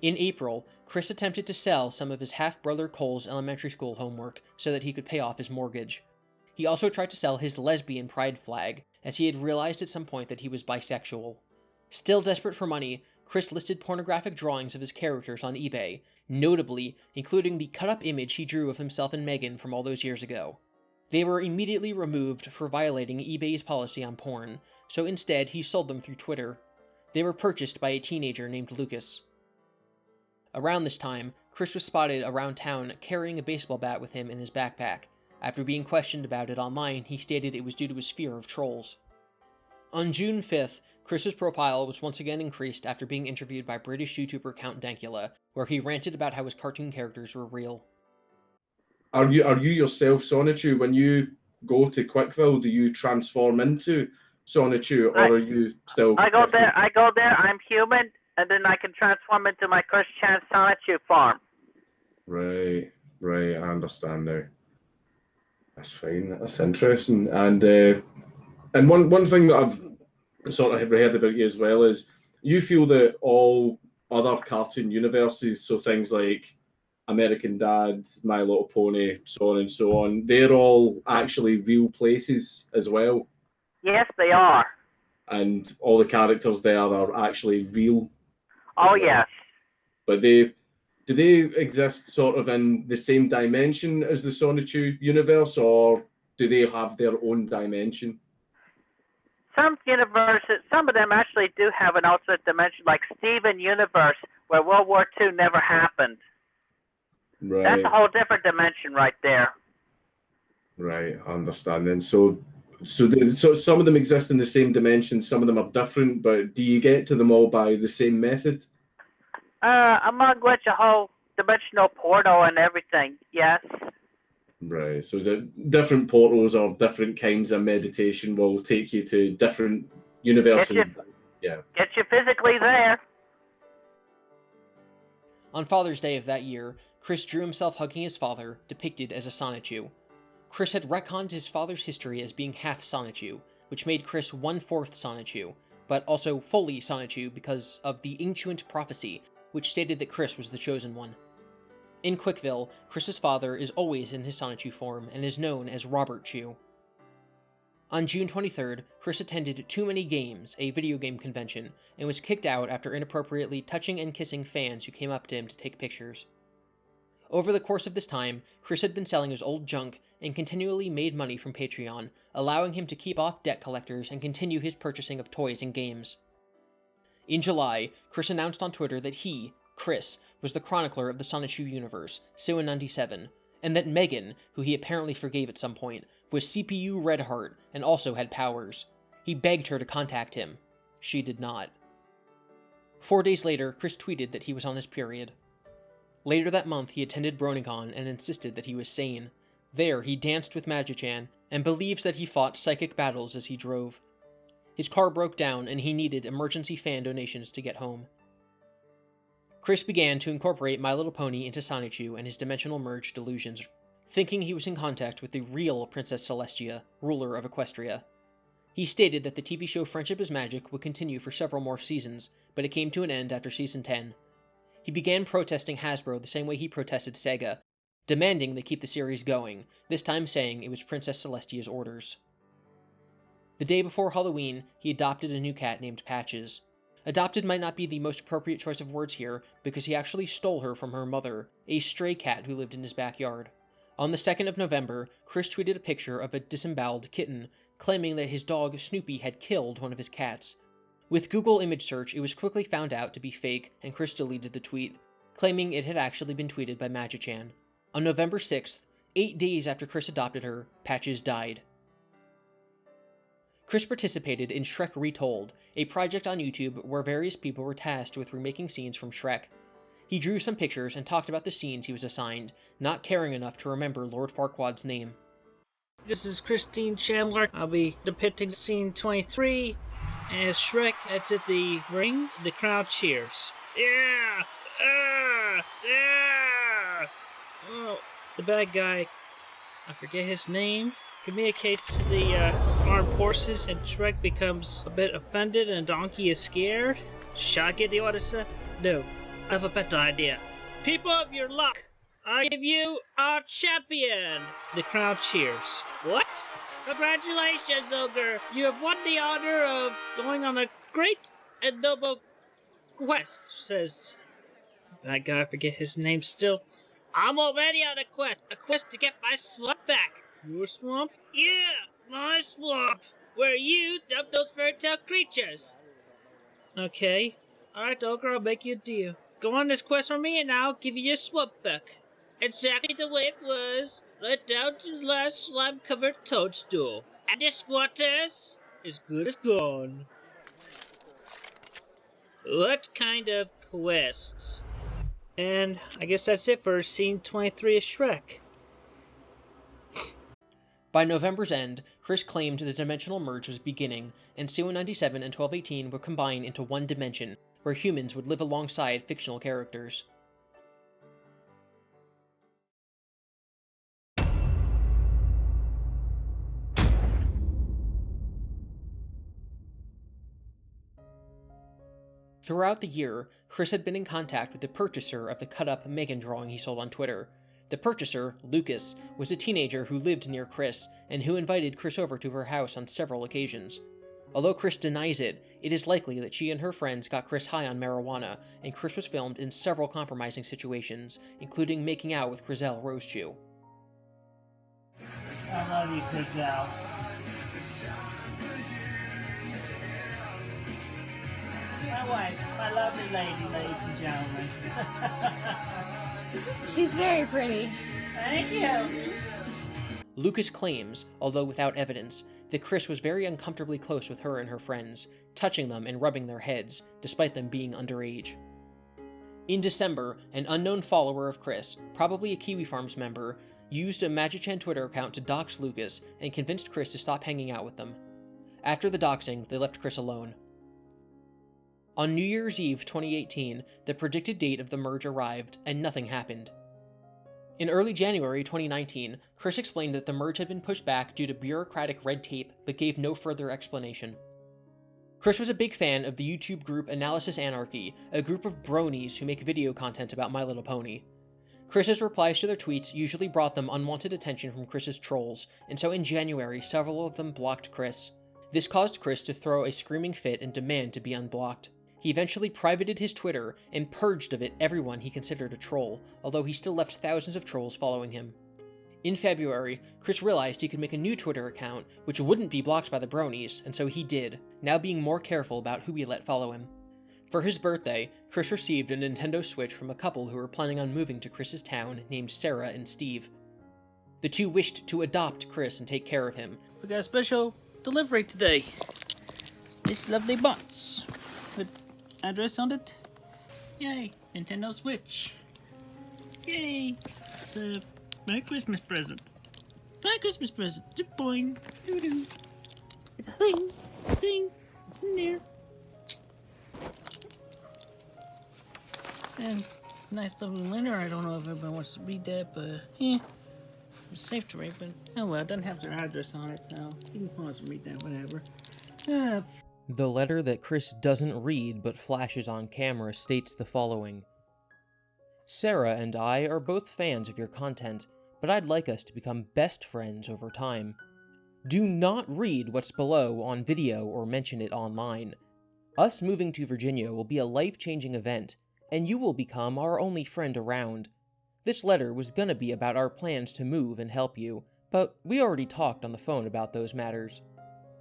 In April, Chris attempted to sell some of his half-brother Cole's elementary school homework so that he could pay off his mortgage. He also tried to sell his lesbian pride flag, as he had realized at some point that he was bisexual. Still desperate for money, Chris listed pornographic drawings of his characters on eBay, notably including the cut-up image he drew of himself and Megan from all those years ago. They were immediately removed for violating eBay's policy on porn, so instead he sold them through Twitter. They were purchased by a teenager named Lucas. Around this time, Chris was spotted around town carrying a baseball bat with him in his backpack. After being questioned about it online, he stated it was due to his fear of trolls. On June 5th, Chris's profile was once again increased after being interviewed by British YouTuber Count Dankula, where he ranted about how his cartoon characters were real. Are you yourself Sonichu? When you go to Quickville, do you transform into Sonichu, or are you still? I go there, I'm human, and then I can transform into my Chris Chan Sonichu form. Right, I understand now. That's fine. That's interesting. And one thing that I've sort of heard about you as well is you feel that all other cartoon universes, so things like American Dad, My Little Pony, so on and so on, they're all actually real places as well. Yes, they are. And all the characters there are actually real. Oh, yes. But do they exist sort of in the same dimension as the Sonichu universe, or do they have their own dimension? Some universes, some of them actually do have an alternate dimension, like Steven Universe, where World War II never happened. Right. That's a whole different dimension right there. Right, I understand. And so some of them exist in the same dimension, some of them are different, but do you get to them all by the same method? Among which a whole dimensional portal and everything, yes. Right, so is it different portals or different kinds of meditation will take you to different universes? Yeah. Get you physically there. On Father's Day of that year, Chris drew himself hugging his father, depicted as a Sonichu. Chris had retconned his father's history as being half Sonichu, which made Chris 1/4 Sonichu, but also fully Sonichu because of the ancient prophecy, which stated that Chris was the chosen one. In Quickville, Chris's father is always in his Sonichu form and is known as Robert Chu. On June 23rd, Chris attended Too Many Games, a video game convention, and was kicked out after inappropriately touching and kissing fans who came up to him to take pictures. Over the course of this time, Chris had been selling his old junk and continually made money from Patreon, allowing him to keep off debt collectors and continue his purchasing of toys and games. In July, Chris announced on Twitter that he, Chris, was the chronicler of the Sonichu universe, Sewa97, and that Megan, who he apparently forgave at some point, was CPU Red Heart and also had powers. He begged her to contact him. She did not. 4 days later, Chris tweeted that he was on his period. Later that month, he attended BronyCon and insisted that he was sane. There, he danced with Magi-chan, and believes that he fought psychic battles as he drove. His car broke down, and he needed emergency fan donations to get home. Chris began to incorporate My Little Pony into Sonichu and his dimensional merge delusions, thinking he was in contact with the real Princess Celestia, ruler of Equestria. He stated that the TV show Friendship is Magic would continue for several more seasons, but it came to an end after season 10. He began protesting Hasbro the same way he protested Sega, demanding they keep the series going, this time saying it was Princess Celestia's orders. The day before Halloween, he adopted a new cat named Patches. Adopted might not be the most appropriate choice of words here, because he actually stole her from her mother, a stray cat who lived in his backyard. On the 2nd of November, Chris tweeted a picture of a disemboweled kitten, claiming that his dog Snoopy had killed one of his cats. With Google image search, it was quickly found out to be fake, and Chris deleted the tweet, claiming it had actually been tweeted by Magi-chan. On November 6th, 8 days after Chris adopted her, Patches died. Chris participated in Shrek Retold, a project on YouTube where various people were tasked with remaking scenes from Shrek. He drew some pictures and talked about the scenes he was assigned, not caring enough to remember Lord Farquaad's name. This is Christine Chandler. I'll be depicting scene 23 as Shrek exits the ring. The crowd cheers. Yeah! Yeah! Oh, the bad guy, I forget his name, communicates to the armed forces, and Shrek becomes a bit offended and Donkey is scared. Shall I get the order, sir? No, I have a better idea. People of your luck, I give you our champion! The crowd cheers. What? Congratulations, Ogre! You have won the honor of going on a great and noble quest, says that guy, I forget his name still. I'm already on a quest to get my swamp back. Your swamp? Yeah, my swamp! Where you dump those fairytale creatures. Okay. Alright, Ogre, I'll make you a deal. Go on this quest for me and I'll give you your swamp back. Exactly the way it was, right down to the last slime-covered toadstool. And your squatters, as good as gone. What kind of quest? And I guess that's it for scene 23 of Shrek. By November's end, Chris claimed the dimensional merge was beginning, and CO97 and 1218 would combine into one dimension, where humans would live alongside fictional characters. Throughout the year, Chris had been in contact with the purchaser of the cut-up Megan drawing he sold on Twitter. The purchaser, Lucas, was a teenager who lived near Chris, and who invited Chris over to her house on several occasions. Although Chris denies it, it is likely that she and her friends got Chris high on marijuana, and Chris was filmed in several compromising situations, including making out with Griselle Rosechew. I love you, Griselle. My wife, my lovely lady, ladies and gentlemen. She's very pretty. Thank you. Lucas claims, although without evidence, that Chris was very uncomfortably close with her and her friends, touching them and rubbing their heads, despite them being underage. In December, an unknown follower of Chris, probably a Kiwi Farms member, used a Magi-chan Twitter account to dox Lucas and convinced Chris to stop hanging out with them. After the doxing, they left Chris alone. On New Year's Eve 2018, the predicted date of the merge arrived, and nothing happened. In early January 2019, Chris explained that the merge had been pushed back due to bureaucratic red tape, but gave no further explanation. Chris was a big fan of the YouTube group Analysis Anarchy, a group of bronies who make video content about My Little Pony. Chris's replies to their tweets usually brought them unwanted attention from Chris's trolls, and so in January, several of them blocked Chris. This caused Chris to throw a screaming fit and demand to be unblocked. He eventually privated his Twitter and purged of it everyone he considered a troll, although he still left thousands of trolls following him. In February, Chris realized he could make a new Twitter account, which wouldn't be blocked by the bronies, and so he did, now being more careful about who he let follow him. For his birthday, Chris received a Nintendo Switch from a couple who were planning on moving to Chris's town named Sarah and Steve. The two wished to adopt Chris and take care of him. We got a special delivery today. This lovely box with address on it. Yay, Nintendo Switch. Yay, it's a Merry Christmas present. Merry Christmas present. Boing. Doo-doo. It's a thing. It's in there. And nice little letter. I don't know if everybody wants to read that, but it's safe to read. But oh well, it doesn't have their address on it, so you can pause and read that, whatever. The letter that Chris doesn't read but flashes on camera states the following. Sarah and I are both fans of your content, but I'd like us to become best friends over time. Do not read what's below on video or mention it online. Us moving to Virginia will be a life-changing event, and you will become our only friend around. This letter was gonna be about our plans to move and help you, but we already talked on the phone about those matters.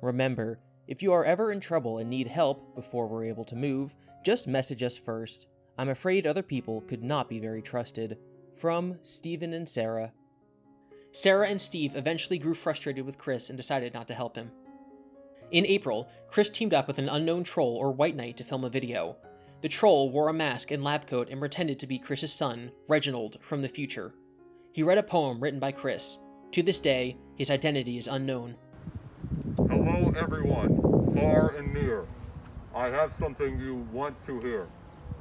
Remember, if you are ever in trouble and need help before we're able to move, just message us first. I'm afraid other people could not be very trusted. From Steven and Sarah. Sarah and Steve eventually grew frustrated with Chris and decided not to help him. In April, Chris teamed up with an unknown troll or White Knight to film a video. The troll wore a mask and lab coat and pretended to be Chris's son, Reginald, from the future. He read a poem written by Chris. To this day, his identity is unknown. Hello everyone, far and near. I have something you want to hear,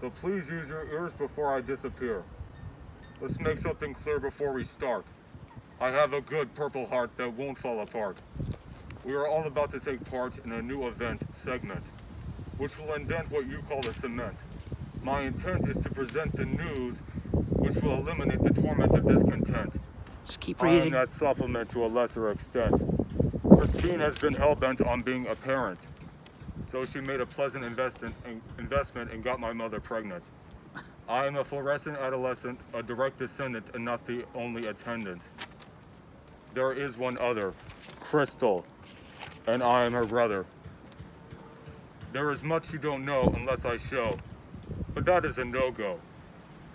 so please use your ears before I disappear. Let's make something clear before we start. I have a good purple heart that won't fall apart. We are all about to take part in a new event segment, which will indent what you call a cement. My intent is to present the news which will eliminate the torment of discontent. Just keep I reading. am that supplement to a lesser extent. Christine has been hell-bent on being a parent, so she made a pleasant investment and got my mother pregnant. I am a fluorescent adolescent, a direct descendant and not the only attendant. There is one other, Crystal, and I am her brother. There is much you don't know unless I show, but that is a no-go.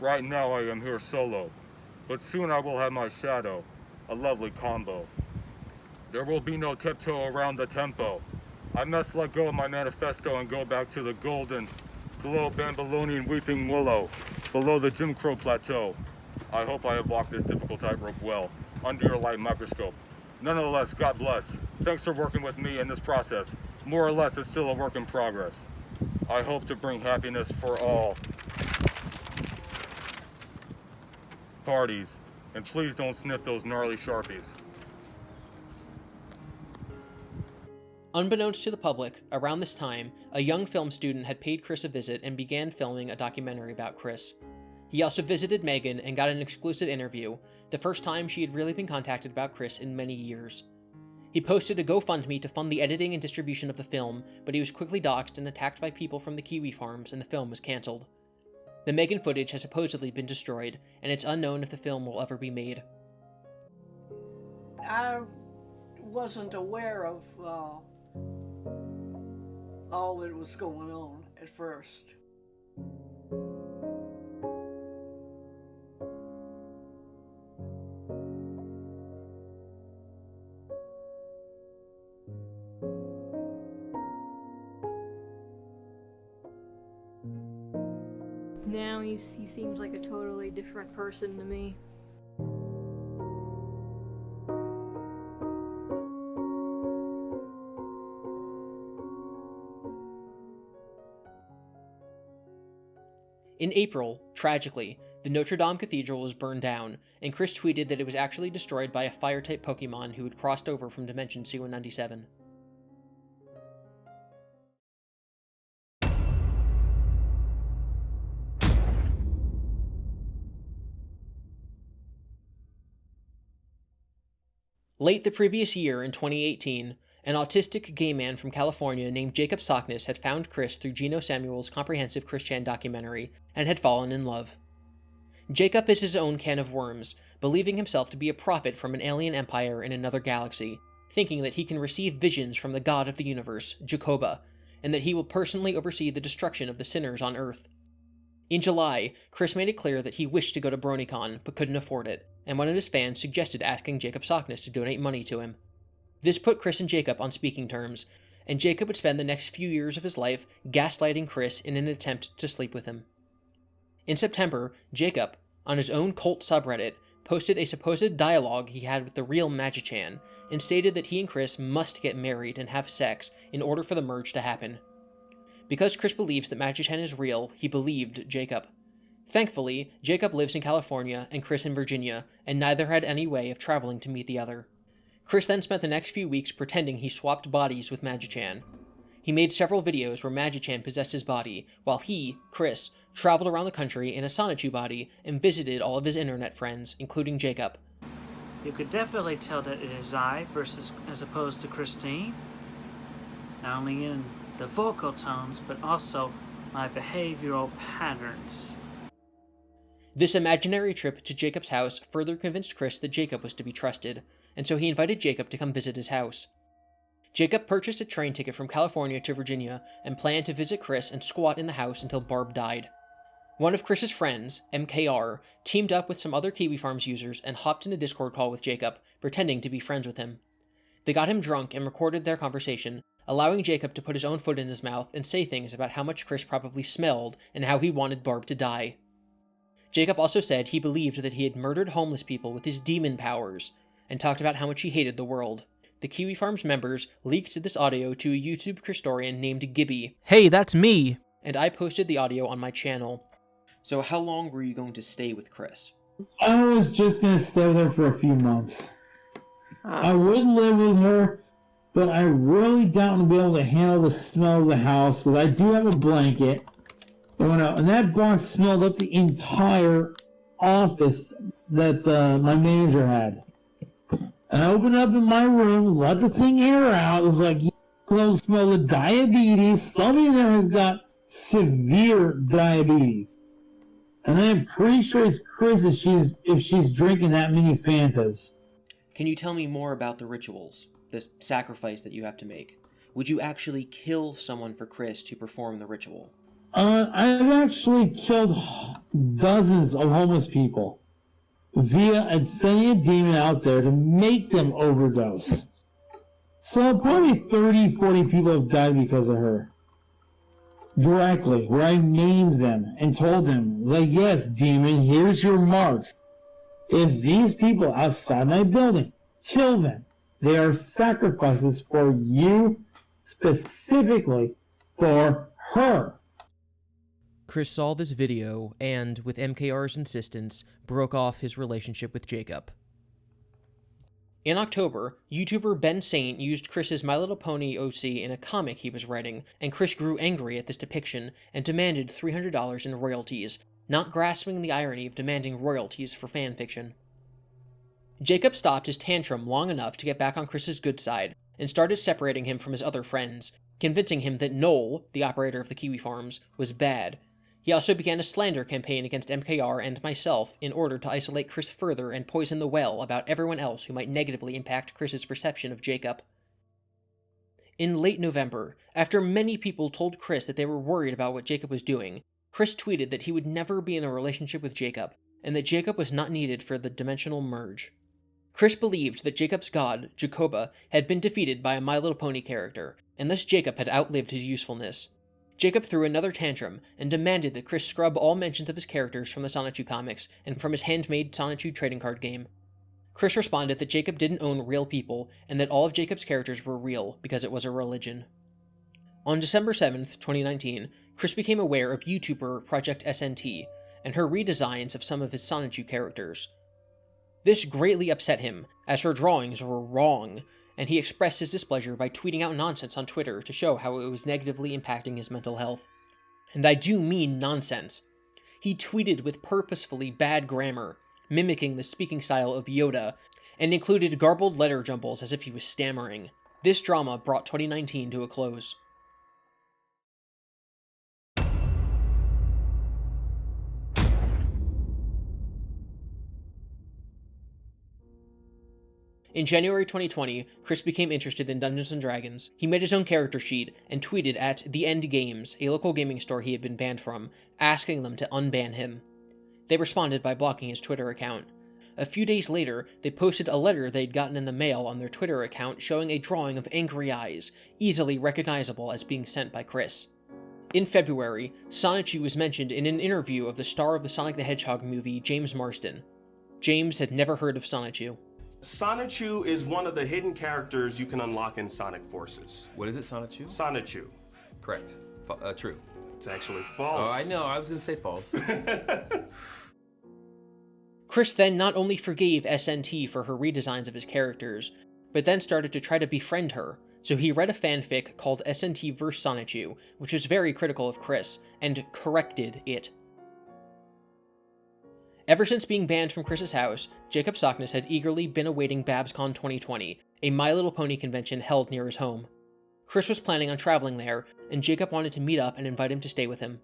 Right now I am here solo, but soon I will have my shadow, a lovely combo. There will be no tiptoe around the tempo. I must let go of my manifesto and go back to the golden, globe Babylonian weeping willow, below the Jim Crow plateau. I hope I have walked this difficult tightrope well, under your light microscope. Nonetheless, God bless. Thanks for working with me in this process. More or less, it's still a work in progress. I hope to bring happiness for all parties, and please don't sniff those gnarly Sharpies. Unbeknownst to the public, around this time, a young film student had paid Chris a visit and began filming a documentary about Chris. He also visited Megan and got an exclusive interview, the first time she had really been contacted about Chris in many years. He posted a GoFundMe to fund the editing and distribution of the film, but he was quickly doxxed and attacked by people from the Kiwi farms, and the film was cancelled. The Megan footage has supposedly been destroyed, and it's unknown if the film will ever be made. I wasn't aware of all that was going on at first. Now he seems like a totally different person to me. In April, tragically, the Notre Dame Cathedral was burned down, and Chris tweeted that it was actually destroyed by a fire-type Pokemon who had crossed over from Dimension C197. Late the previous year, in 2018, an autistic gay man from California named Jacob Sockness had found Chris through Geno Samuel's comprehensive Chris Chan documentary and had fallen in love. Jacob is his own can of worms, believing himself to be a prophet from an alien empire in another galaxy, thinking that he can receive visions from the god of the universe, Jacoba, and that he will personally oversee the destruction of the sinners on Earth. In July, Chris made it clear that he wished to go to BronyCon, but couldn't afford it, and one of his fans suggested asking Jacob Sockness to donate money to him. This put Chris and Jacob on speaking terms, and Jacob would spend the next few years of his life gaslighting Chris in an attempt to sleep with him. In September, Jacob, on his own cult subreddit, posted a supposed dialogue he had with the real Magichan, and stated that he and Chris must get married and have sex in order for the merge to happen. Because Chris believes that Magichan is real, he believed Jacob. Thankfully, Jacob lives in California and Chris in Virginia, and neither had any way of traveling to meet the other. Chris then spent the next few weeks pretending he swapped bodies with Magichan. He made several videos where Magichan possessed his body, while he, Chris, traveled around the country in a Sonichu body and visited all of his internet friends, including Jacob. You could definitely tell that it is I as opposed to Christine. Not only in the vocal tones, but also my behavioral patterns. This imaginary trip to Jacob's house further convinced Chris that Jacob was to be trusted, and so he invited Jacob to come visit his house. Jacob purchased a train ticket from California to Virginia and planned to visit Chris and squat in the house until Barb died. One of Chris's friends, MKR, teamed up with some other Kiwi Farms users and hopped in a Discord call with Jacob, pretending to be friends with him. They got him drunk and recorded their conversation, allowing Jacob to put his own foot in his mouth and say things about how much Chris probably smelled and how he wanted Barb to die. Jacob also said he believed that he had murdered homeless people with his demon powers, and talked about how much he hated the world. The Kiwi Farms members leaked this audio to a YouTube Christorian named Gibby. Hey, that's me! And I posted the audio on my channel. So how long were you going to stay with Chris? I was just going to stay with her for a few months. I would live with her, but I really doubt I'll be able to handle the smell of the house, because I do have a blanket. And that box smelled up the entire office that my manager had. And I opened up in my room, let the thing air out. It was like, you smell of diabetes. Somebody there has got severe diabetes. And I'm pretty sure it's Chris if she's drinking that many Fantas. Can you tell me more about the rituals, the sacrifice that you have to make? Would you actually kill someone for Chris to perform the ritual? I've actually killed dozens of homeless people via sending a demon out there to make them overdose. So probably 30, 40 people have died because of her. Directly, where I named them and told them, like, yes, demon, here's your marks. It's these people outside my building. Kill them. They are sacrifices for you, specifically for her. Chris saw this video and, with MKR's insistence, broke off his relationship with Jacob. In October, YouTuber Ben Saint used Chris's My Little Pony OC in a comic he was writing, and Chris grew angry at this depiction and demanded $300 in royalties, not grasping the irony of demanding royalties for fanfiction. Jacob stopped his tantrum long enough to get back on Chris's good side, and started separating him from his other friends, convincing him that Noel, the operator of the Kiwi Farms, was bad. He also began a slander campaign against MKR and myself in order to isolate Chris further and poison the well about everyone else who might negatively impact Chris's perception of Jacob. In late November, after many people told Chris that they were worried about what Jacob was doing, Chris tweeted that he would never be in a relationship with Jacob, and that Jacob was not needed for the dimensional merge. Chris believed that Jacob's god, Jacoba, had been defeated by a My Little Pony character, and thus Jacob had outlived his usefulness. Jacob threw another tantrum and demanded that Chris scrub all mentions of his characters from the Sonichu comics and from his handmade Sonichu trading card game. Chris responded that Jacob didn't own real people and that all of Jacob's characters were real because it was a religion. On December 7th, 2019, Chris became aware of YouTuber Project SNT and her redesigns of some of his Sonichu characters. This greatly upset him, as her drawings were wrong, and he expressed his displeasure by tweeting out nonsense on Twitter to show how it was negatively impacting his mental health. And I do mean nonsense. He tweeted with purposefully bad grammar, mimicking the speaking style of Yoda, and included garbled letter jumbles as if he was stammering. This drama brought 2019 to a close. In January 2020, Chris became interested in Dungeons & Dragons. He made his own character sheet and tweeted at The End Games, a local gaming store he had been banned from, asking them to unban him. They responded by blocking his Twitter account. A few days later, they posted a letter they'd gotten in the mail on their Twitter account showing a drawing of angry eyes, easily recognizable as being sent by Chris. In February, Sonichu was mentioned in an interview of the star of the Sonic the Hedgehog movie, James Marsden. James had never heard of Sonichu. Sonichu is one of the hidden characters you can unlock in Sonic Forces. What is it, Sonichu? Sonichu. Correct. True. It's actually false. Oh, I know. I was going to say false. Chris then not only forgave SNT for her redesigns of his characters, but then started to try to befriend her, so he read a fanfic called SNT vs. Sonichu, which was very critical of Chris, and corrected it. Ever since being banned from Chris's house, Jacob Sockness had eagerly been awaiting BabsCon 2020, a My Little Pony convention held near his home. Chris was planning on traveling there, and Jacob wanted to meet up and invite him to stay with him.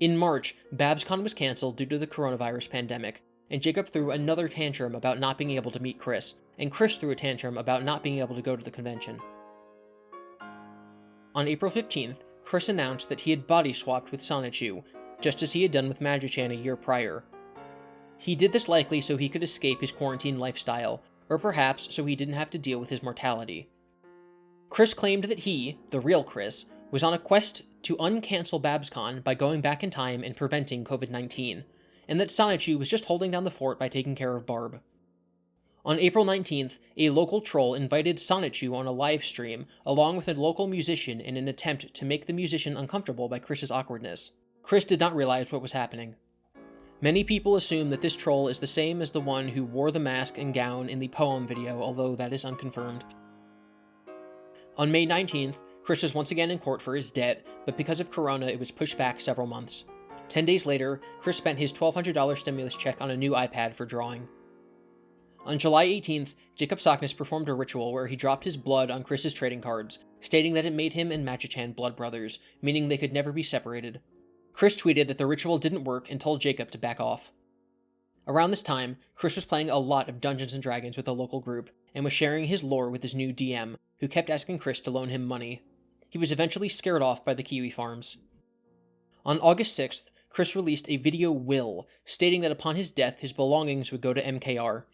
In March, BabsCon was cancelled due to the coronavirus pandemic, and Jacob threw another tantrum about not being able to meet Chris, and Chris threw a tantrum about not being able to go to the convention. On April 15th, Chris announced that he had body swapped with Sonichu, just as he had done with Magichan a year prior. He did this likely so he could escape his quarantine lifestyle, or perhaps so he didn't have to deal with his mortality. Chris claimed that he, the real Chris, was on a quest to uncancel BabsCon by going back in time and preventing COVID-19, and that Sonichu was just holding down the fort by taking care of Barb. On April 19th, a local troll invited Sonichu on a live stream, along with a local musician in an attempt to make the musician uncomfortable by Chris's awkwardness. Chris did not realize what was happening. Many people assume that this troll is the same as the one who wore the mask and gown in the poem video, although that is unconfirmed. On May 19th, Chris was once again in court for his debt, but because of Corona it was pushed back several months. 10 days later, Chris spent his $1,200 stimulus check on a new iPad for drawing. On July 18th, Jacob Sockness performed a ritual where he dropped his blood on Chris's trading cards, stating that it made him and Magichan blood brothers, meaning they could never be separated. Chris tweeted that the ritual didn't work and told Jacob to back off. Around this time, Chris was playing a lot of Dungeons & Dragons with a local group, and was sharing his lore with his new DM, who kept asking Chris to loan him money. He was eventually scared off by the Kiwi Farms. On August 6th, Chris released a video will, stating that upon his death his belongings would go to MKR.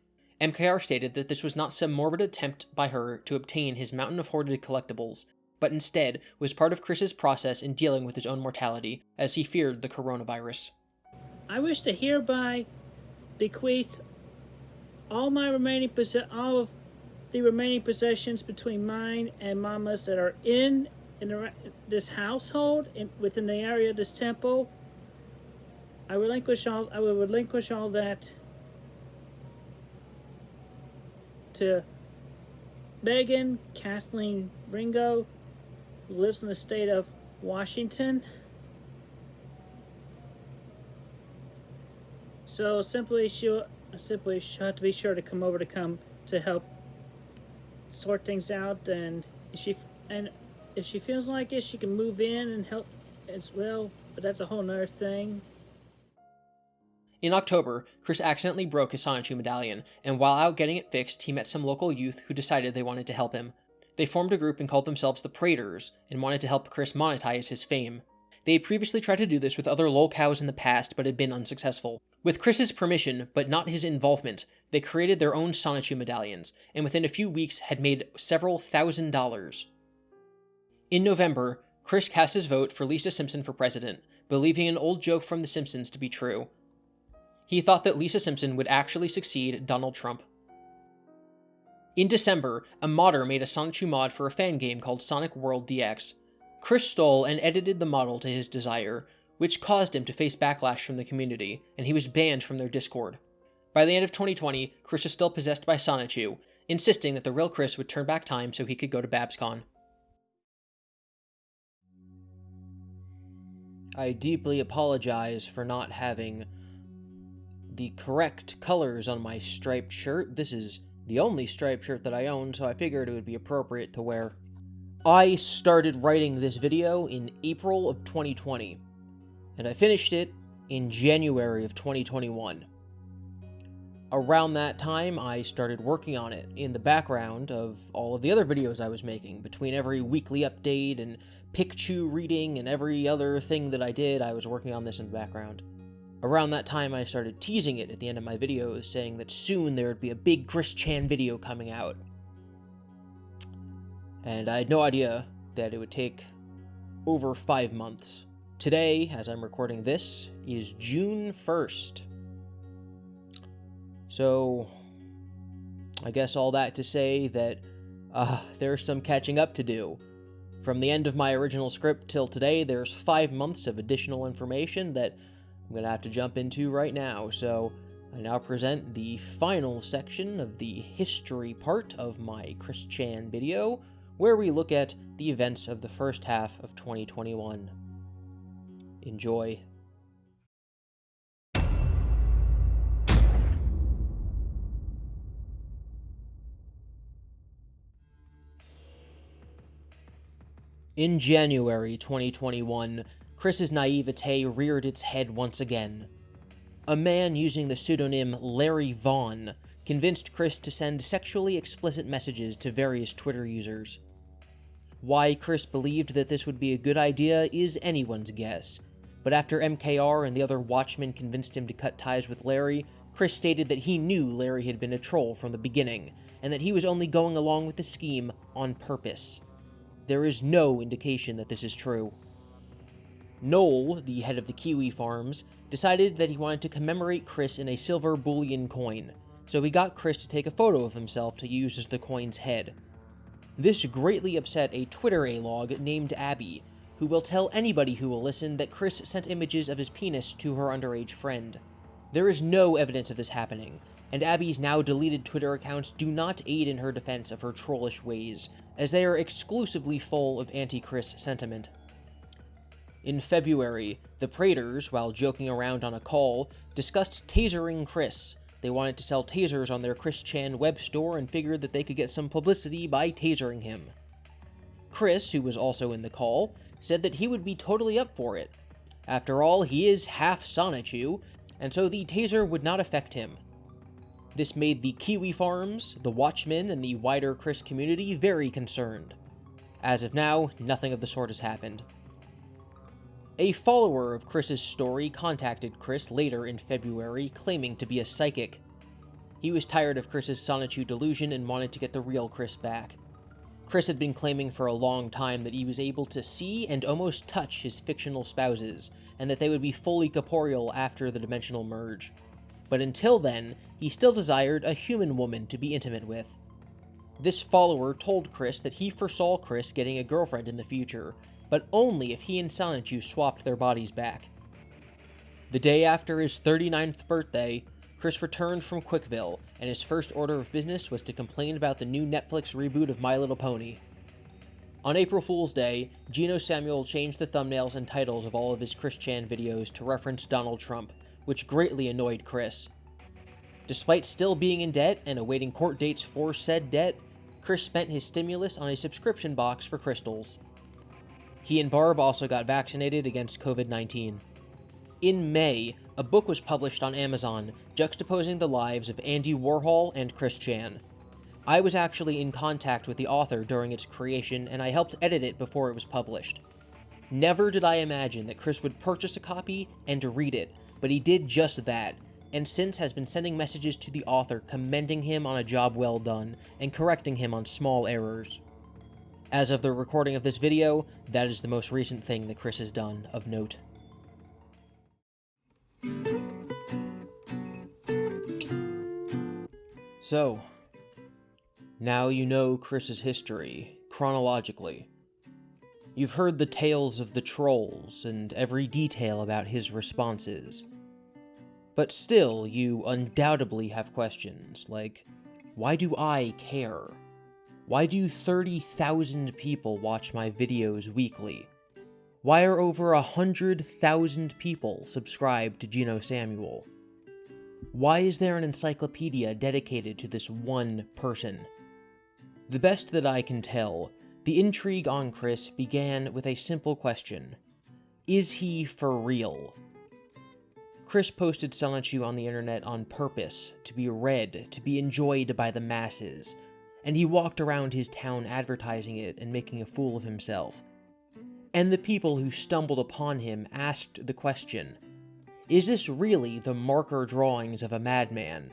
MKR stated that this was not some morbid attempt by her to obtain his mountain of hoarded collectibles, but instead was part of Chris's process in dealing with his own mortality, as he feared the coronavirus. I wish to hereby bequeath all of the remaining possessions between mine and Mama's that are in this household, within the area of this temple. I will relinquish all that to Megan Kathleen Ringo, who lives in the state of Washington. So she'll have to be sure to come over to help sort things out, and if she feels like it, she can move in and help as well, but that's a whole nother thing. In October, Chris accidentally broke his Sonichu medallion, and while out getting it fixed, he met some local youth who decided they wanted to help him. They formed a group and called themselves the Praetors, and wanted to help Chris monetize his fame. They had previously tried to do this with other lolcows in the past, but had been unsuccessful. With Chris's permission, but not his involvement, they created their own Sonichu medallions, and within a few weeks had made several $1,000s. In November, Chris cast his vote for Lisa Simpson for president, believing an old joke from The Simpsons to be true. He thought that Lisa Simpson would actually succeed Donald Trump. In December, a modder made a Sonichu mod for a fan game called Sonic World DX. Chris stole and edited the model to his desire, which caused him to face backlash from the community, and he was banned from their Discord. By the end of 2020, Chris was still possessed by Sonichu, insisting that the real Chris would turn back time so he could go to BabsCon. I deeply apologize for not having the correct colors on my striped shirt. This is the only striped shirt that I own, so I figured it would be appropriate to wear. I started writing this video in April of 2020, and I finished it in January of 2021. Around that time, I started working on it in the background of all of the other videos I was making. Between every weekly update and Pikachu reading and every other thing that I did, I was working on this in the background. Around that time, I started teasing it at the end of my videos, saying that soon there would be a big Chris Chan video coming out. And I had no idea that it would take over 5 months. Today, as I'm recording this, is June 1st. So, I guess all that to say that there's some catching up to do. From the end of my original script till today, there's 5 months of additional information that I'm going to have to jump into right now. So, I now present the final section of the history part of my Chris Chan video, where we look at the events of the first half of 2021. Enjoy. In January 2021, Chris's naivete reared its head once again. A man using the pseudonym Larry Vaughn convinced Chris to send sexually explicit messages to various Twitter users. Why Chris believed that this would be a good idea is anyone's guess, but after MKR and the other Watchmen convinced him to cut ties with Larry, Chris stated that he knew Larry had been a troll from the beginning, and that he was only going along with the scheme on purpose. There is no indication that this is true. Noel, the head of the Kiwi Farms, decided that he wanted to commemorate Chris in a silver bullion coin, so he got Chris to take a photo of himself to use as the coin's head. This greatly upset a Twitter A-log named Abby, who will tell anybody who will listen that Chris sent images of his penis to her underage friend. There is no evidence of this happening, and Abby's now deleted Twitter accounts do not aid in her defense of her trollish ways, as they are exclusively full of anti-Chris sentiment. In February, the Praters, while joking around on a call, discussed tasering Chris. They wanted to sell tasers on their Chris Chan web store and figured that they could get some publicity by tasering him. Chris, who was also in the call, said that he would be totally up for it. After all, he is half Sonichu, and so the taser would not affect him. This made the Kiwi Farms, the Watchmen, and the wider Chris community very concerned. As of now, nothing of the sort has happened. A follower of Chris's story contacted Chris later in February, claiming to be a psychic. He was tired of Chris's Sonichu delusion and wanted to get the real Chris back. Chris had been claiming for a long time that he was able to see and almost touch his fictional spouses, and that they would be fully corporeal after the dimensional merge. But until then, he still desired a human woman to be intimate with. This follower told Chris that he foresaw Chris getting a girlfriend in the future, but only if he and Sonichu swapped their bodies back. The day after his 39th birthday, Chris returned from CWCville, and his first order of business was to complain about the new Netflix reboot of My Little Pony. On April Fool's Day, Gino Samuel changed the thumbnails and titles of all of his Chris Chan videos to reference Donald Trump, which greatly annoyed Chris. Despite still being in debt and awaiting court dates for said debt, Chris spent his stimulus on a subscription box for crystals. He and Barb also got vaccinated against COVID-19. In May, a book was published on Amazon, juxtaposing the lives of Andy Warhol and Chris Chan. I was actually in contact with the author during its creation, and I helped edit it before it was published. Never did I imagine that Chris would purchase a copy and read it, but he did just that, and since has been sending messages to the author commending him on a job well done, and correcting him on small errors. As of the recording of this video, that is the most recent thing that Chris has done of note. So, now you know Chris's history, chronologically. You've heard the tales of the trolls, and every detail about his responses. But still, you undoubtedly have questions, like, why do I care? Why do 30,000 people watch my videos weekly? Why are over 100,000 people subscribed to Gino Samuel? Why is there an encyclopedia dedicated to this one person? The best that I can tell, the intrigue on Chris began with a simple question. Is he for real? Chris posted Sonichu on the internet on purpose, to be read, to be enjoyed by the masses, and he walked around his town advertising it and making a fool of himself. And the people who stumbled upon him asked the question, Is this really the marker drawings of a madman?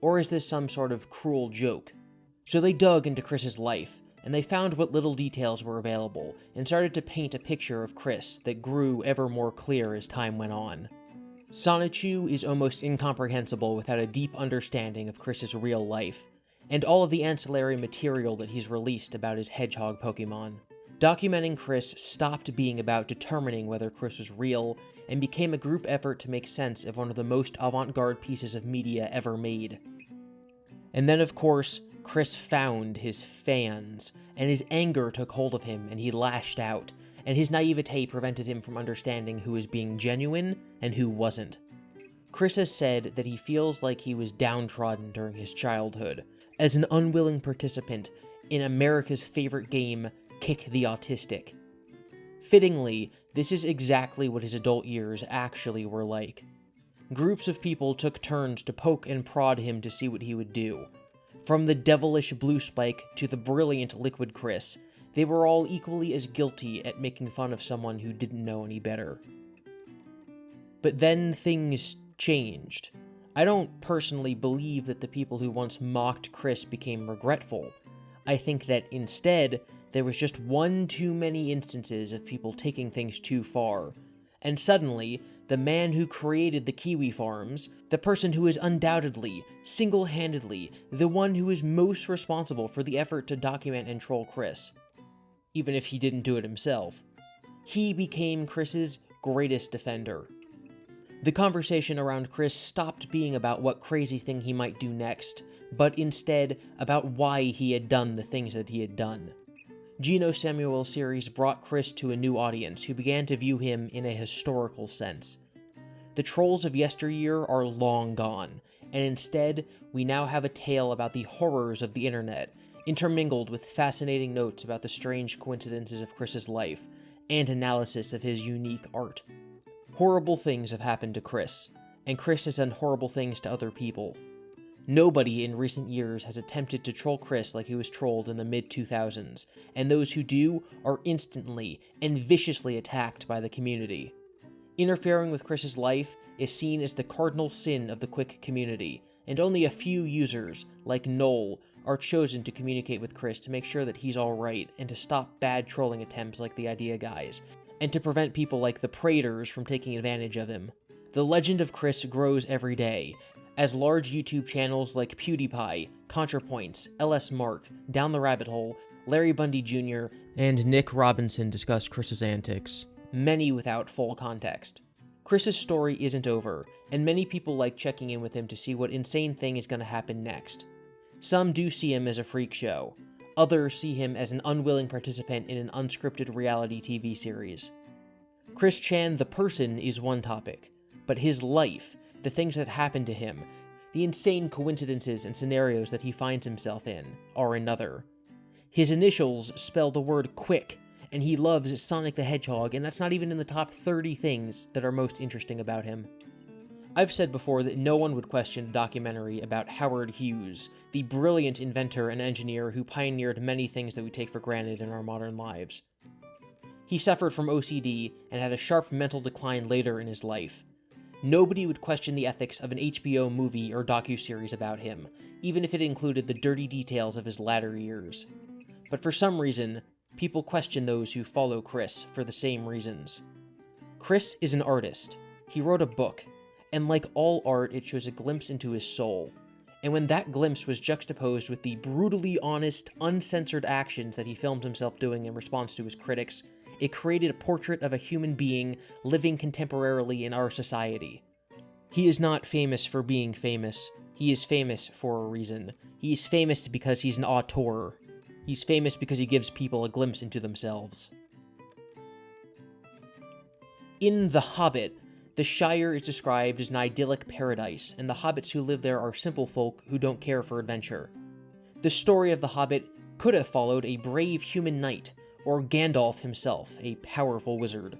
Or is this some sort of cruel joke? So they dug into Chris's life, and they found what little details were available, and started to paint a picture of Chris that grew ever more clear as time went on. Sonichu is almost incomprehensible without a deep understanding of Chris's real life, and all of the ancillary material that he's released about his hedgehog Pokemon. Documenting Chris stopped being about determining whether Chris was real, and became a group effort to make sense of one of the most avant-garde pieces of media ever made. And then, of course, Chris found his fans, and his anger took hold of him, and he lashed out, and his naivete prevented him from understanding who was being genuine and who wasn't. Chris has said that he feels like he was downtrodden during his childhood, as an unwilling participant in America's favorite game, Kick the Autistic. Fittingly, this is exactly what his adult years actually were like. Groups of people took turns to poke and prod him to see what he would do. From the devilish Blue Spike to the brilliant Liquid Chris, they were all equally as guilty at making fun of someone who didn't know any better. But then things changed. I don't personally believe that the people who once mocked Chris became regretful. I think that instead, there was just one too many instances of people taking things too far, and suddenly, the man who created the Kiwi farms, the person who is undoubtedly, single-handedly, the one who is most responsible for the effort to document and troll Chris, even if he didn't do it himself, he became Chris's greatest defender. The conversation around Chris stopped being about what crazy thing he might do next, but instead about why he had done the things that he had done. Geno Samuel's series brought Chris to a new audience who began to view him in a historical sense. The trolls of yesteryear are long gone, and instead, we now have a tale about the horrors of the internet, intermingled with fascinating notes about the strange coincidences of Chris's life, and analysis of his unique art. Horrible things have happened to Chris, and Chris has done horrible things to other people. Nobody in recent years has attempted to troll Chris like he was trolled in the mid-2000s, and those who do are instantly and viciously attacked by the community. Interfering with Chris's life is seen as the cardinal sin of the Quick community, and only a few users, like Noel, are chosen to communicate with Chris to make sure that he's alright, and to stop bad trolling attempts like the Idea Guys, and to prevent people like the Praters from taking advantage of him. The legend of Chris grows every day, as large YouTube channels like PewDiePie, ContraPoints, LS Mark, Down the Rabbit Hole, Larry Bundy Jr., and Nick Robinson discuss Chris's antics, many without full context. Chris's story isn't over, and many people like checking in with him to see what insane thing is going to happen next. Some do see him as a freak show. Others see him as an unwilling participant in an unscripted reality TV series. Chris Chan the person is one topic, but his life, the things that happen to him, the insane coincidences and scenarios that he finds himself in, are another. His initials spell the word quick, and he loves Sonic the Hedgehog, and that's not even in the top 30 things that are most interesting about him. I've said before that no one would question a documentary about Howard Hughes, the brilliant inventor and engineer who pioneered many things that we take for granted in our modern lives. He suffered from OCD and had a sharp mental decline later in his life. Nobody would question the ethics of an HBO movie or docuseries about him, even if it included the dirty details of his latter years. But for some reason, people question those who follow Chris for the same reasons. Chris is an artist. He wrote a book, and like all art, it shows a glimpse into his soul. And when that glimpse was juxtaposed with the brutally honest, uncensored actions that he filmed himself doing in response to his critics, it created a portrait of a human being living contemporarily in our society. He is not famous for being famous. He is famous for a reason. He is famous because he's an auteur. He's famous because he gives people a glimpse into themselves. In The Hobbit, the Shire is described as an idyllic paradise, and the hobbits who live there are simple folk who don't care for adventure. The story of The Hobbit could have followed a brave human knight, or Gandalf himself, a powerful wizard.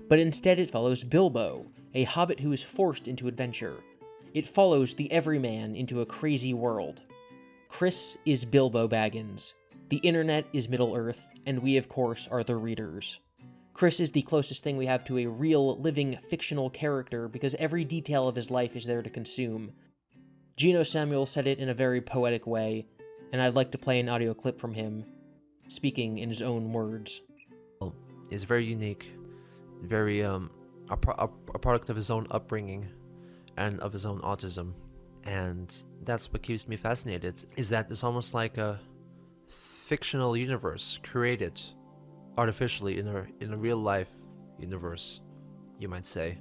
But instead it follows Bilbo, a hobbit who is forced into adventure. It follows the everyman into a crazy world. Chris is Bilbo Baggins. The internet is Middle-earth, and we of course are the readers. Chris is the closest thing we have to a real, living, fictional character because every detail of his life is there to consume. Gino Samuel said it in a very poetic way, and I'd like to play an audio clip from him, speaking in his own words. Is very unique, very a product of his own upbringing and of his own autism, and that's what keeps me fascinated, is that it's almost like a fictional universe created artificially in a real life universe, you might say.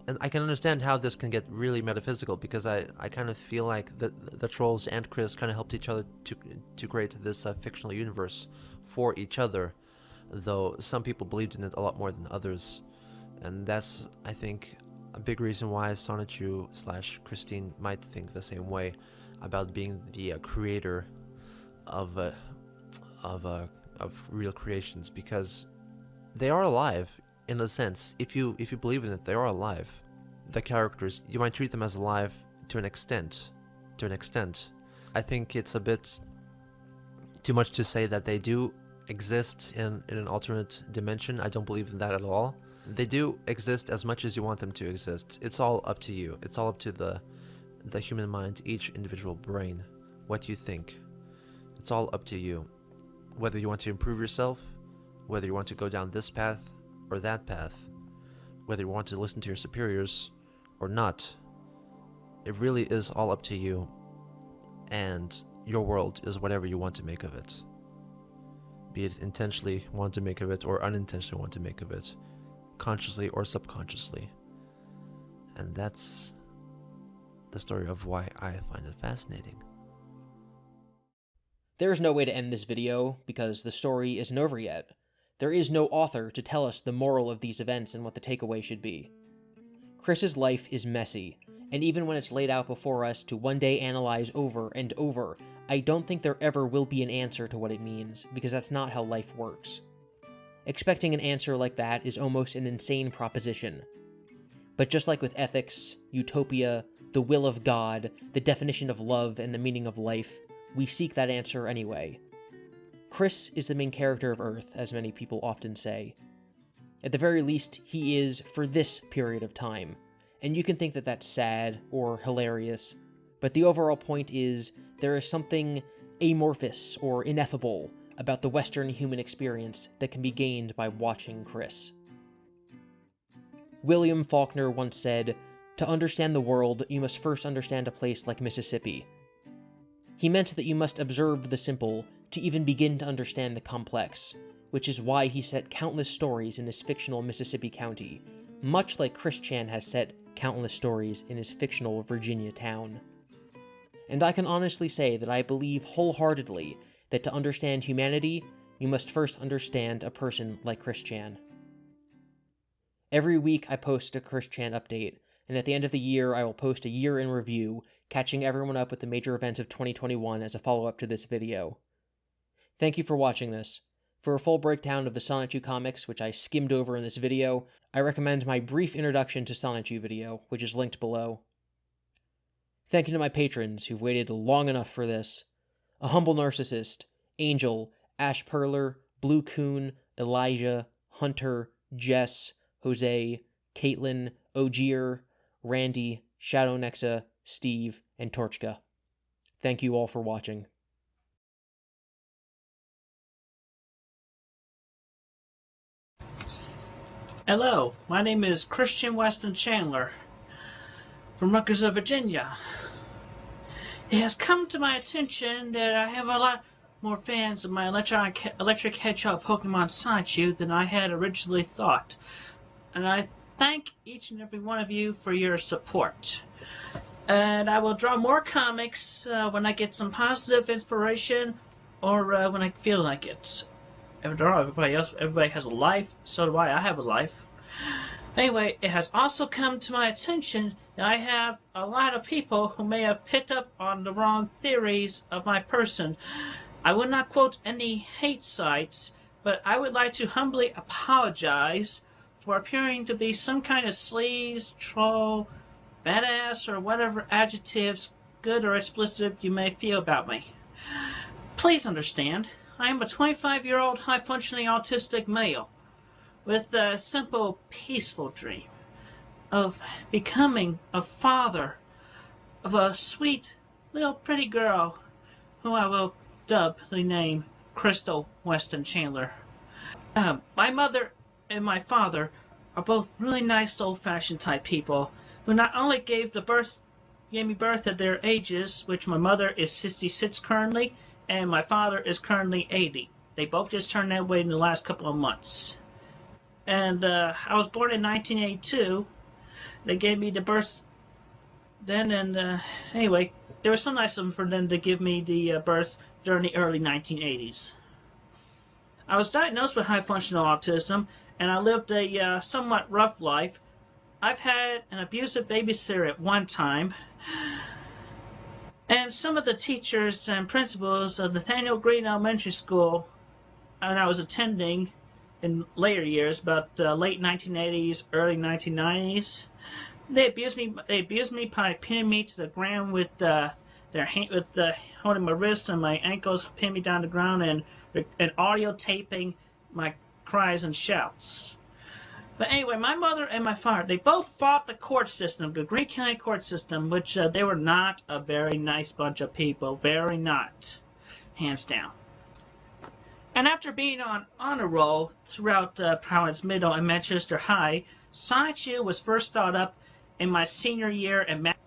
And I can understand how this can get really metaphysical, because I kind of feel like the trolls and Chris kind of helped each other to create this fictional universe for each other, though some people believed in it a lot more than others. And that's, I think, a big reason why Sonichu / Christine might think the same way about being the creator of real creations, because they are alive in a sense. If you believe in it, they are alive. The characters, you might treat them as alive to an extent. I think it's a bit too much to say that they do exist in an alternate dimension. I don't believe in that at all. They do exist as much as you want them to exist. It's all up to you. It's all up to the human mind, each individual brain, what you think. It's all up to you. Whether you want to improve yourself, whether you want to go down this path or that path, whether you want to listen to your superiors or not, it really is all up to you, and your world is whatever you want to make of it. Be it intentionally want to make of it or unintentionally want to make of it, consciously or subconsciously. And that's the story of why I find it fascinating. There's no way to end this video, because the story isn't over yet. There is no author to tell us the moral of these events and what the takeaway should be. Chris's life is messy, and even when it's laid out before us to one day analyze over and over, I don't think there ever will be an answer to what it means, because that's not how life works. Expecting an answer like that is almost an insane proposition. But just like with ethics, utopia, the will of God, the definition of love, and the meaning of life, we seek that answer anyway. Chris is the main character of Earth, as many people often say. At the very least, he is for this period of time, and you can think that that's sad or hilarious, but the overall point is there is something amorphous or ineffable about the Western human experience that can be gained by watching Chris. William Faulkner once said, "To understand the world, you must first understand a place like Mississippi." He meant that you must observe the simple to even begin to understand the complex, which is why he set countless stories in his fictional Mississippi county, much like Chris Chan has set countless stories in his fictional Virginia town. And I can honestly say that I believe wholeheartedly that to understand humanity, you must first understand a person like Chris Chan. Every week I post a Chris Chan update, and at the end of the year I will post a year in review, catching everyone up with the major events of 2021 as a follow-up to this video. Thank you for watching this. For a full breakdown of the Sonichu comics, which I skimmed over in this video, I recommend my brief introduction to Sonichu video, which is linked below. Thank you to my patrons who've waited long enough for this. A Humble Narcissist, Angel, Ash Perler, Blue Coon, Elijah, Hunter, Jess, Jose, Caitlin, Ogier, Randy, Shadow Nexa, Steve, and Torchka. Thank you all for watching. Hello, my name is Christian Weston Chandler from Rutgers, Virginia. It has come to my attention that I have a lot more fans of my electric hedgehog Pokemon Sonichu than I had originally thought. And I thank each and every one of you for your support. And I will draw more comics when I get some positive inspiration or when I feel like it. After all, everybody has a life, so do I. I have a life. Anyway, it has also come to my attention that I have a lot of people who may have picked up on the wrong theories of my person. I will not quote any hate sites, but I would like to humbly apologize for appearing to be some kind of sleaze, troll, badass, or whatever adjectives, good or explicit, you may feel about me. Please understand, I am a 25-year-old high-functioning autistic male. with a simple, peaceful dream of becoming a father of a sweet little pretty girl who I will dub the name Crystal Weston Chandler. My mother and my father are both really nice old-fashioned type people who not only gave me birth at their ages, which my mother is 66 currently, and my father is currently 80. They both just turned that way in the last couple of months. And I was born in 1982. They gave me the birth then, and anyway, they were so nice of them for them to give me the birth during the early 1980s. I was diagnosed with high-functional autism, and I lived a somewhat rough life. I've had an abusive babysitter at one time, and some of the teachers and principals of Nathaniel Green Elementary School, and I was attending in later years, about late 1980s, early 1990s, they abused me by pinning me to the ground with holding my wrists and my ankles, pinning me down to the ground, and audio taping my cries and shouts. But anyway, my mother and my father, they both fought the court system, the Greene County court system, which they were not a very nice bunch of people. Very not. Hands down. And after being on honor roll throughout Providence Middle and Manchester High, Sonichu was first thought up in my senior year at math,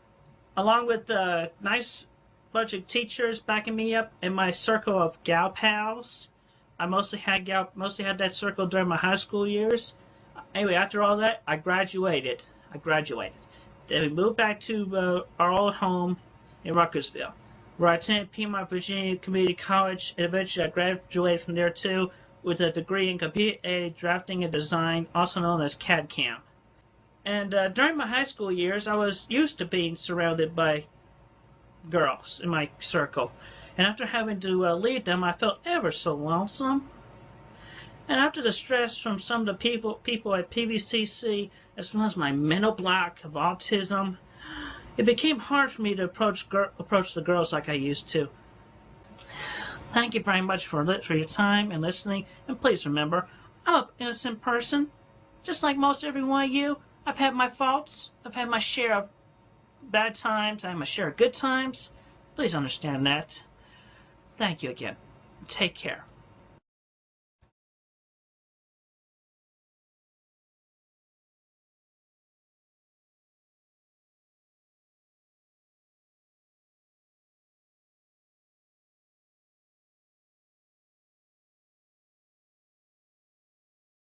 along with a nice bunch of teachers backing me up in my circle of gal pals. I mostly had that circle during my high school years. Anyway, after all that, I graduated. Then we moved back to our old home in Ruckersville, where I attended Piedmont, Virginia Community College, and eventually I graduated from there too with a degree in computer-aided drafting and design, also known as CAD/CAM. And during my high school years, I was used to being surrounded by girls in my circle, and after having to leave them, I felt ever so lonesome. And after the stress from some of the people at PVCC, as well as my mental block of autism, it became hard for me to approach the girls like I used to. Thank you very much for your time and listening, and please remember, I'm an innocent person. Just like most every one of you, I've had my faults. I've had my share of bad times. I have my share of good times. Please understand that. Thank you again. Take care.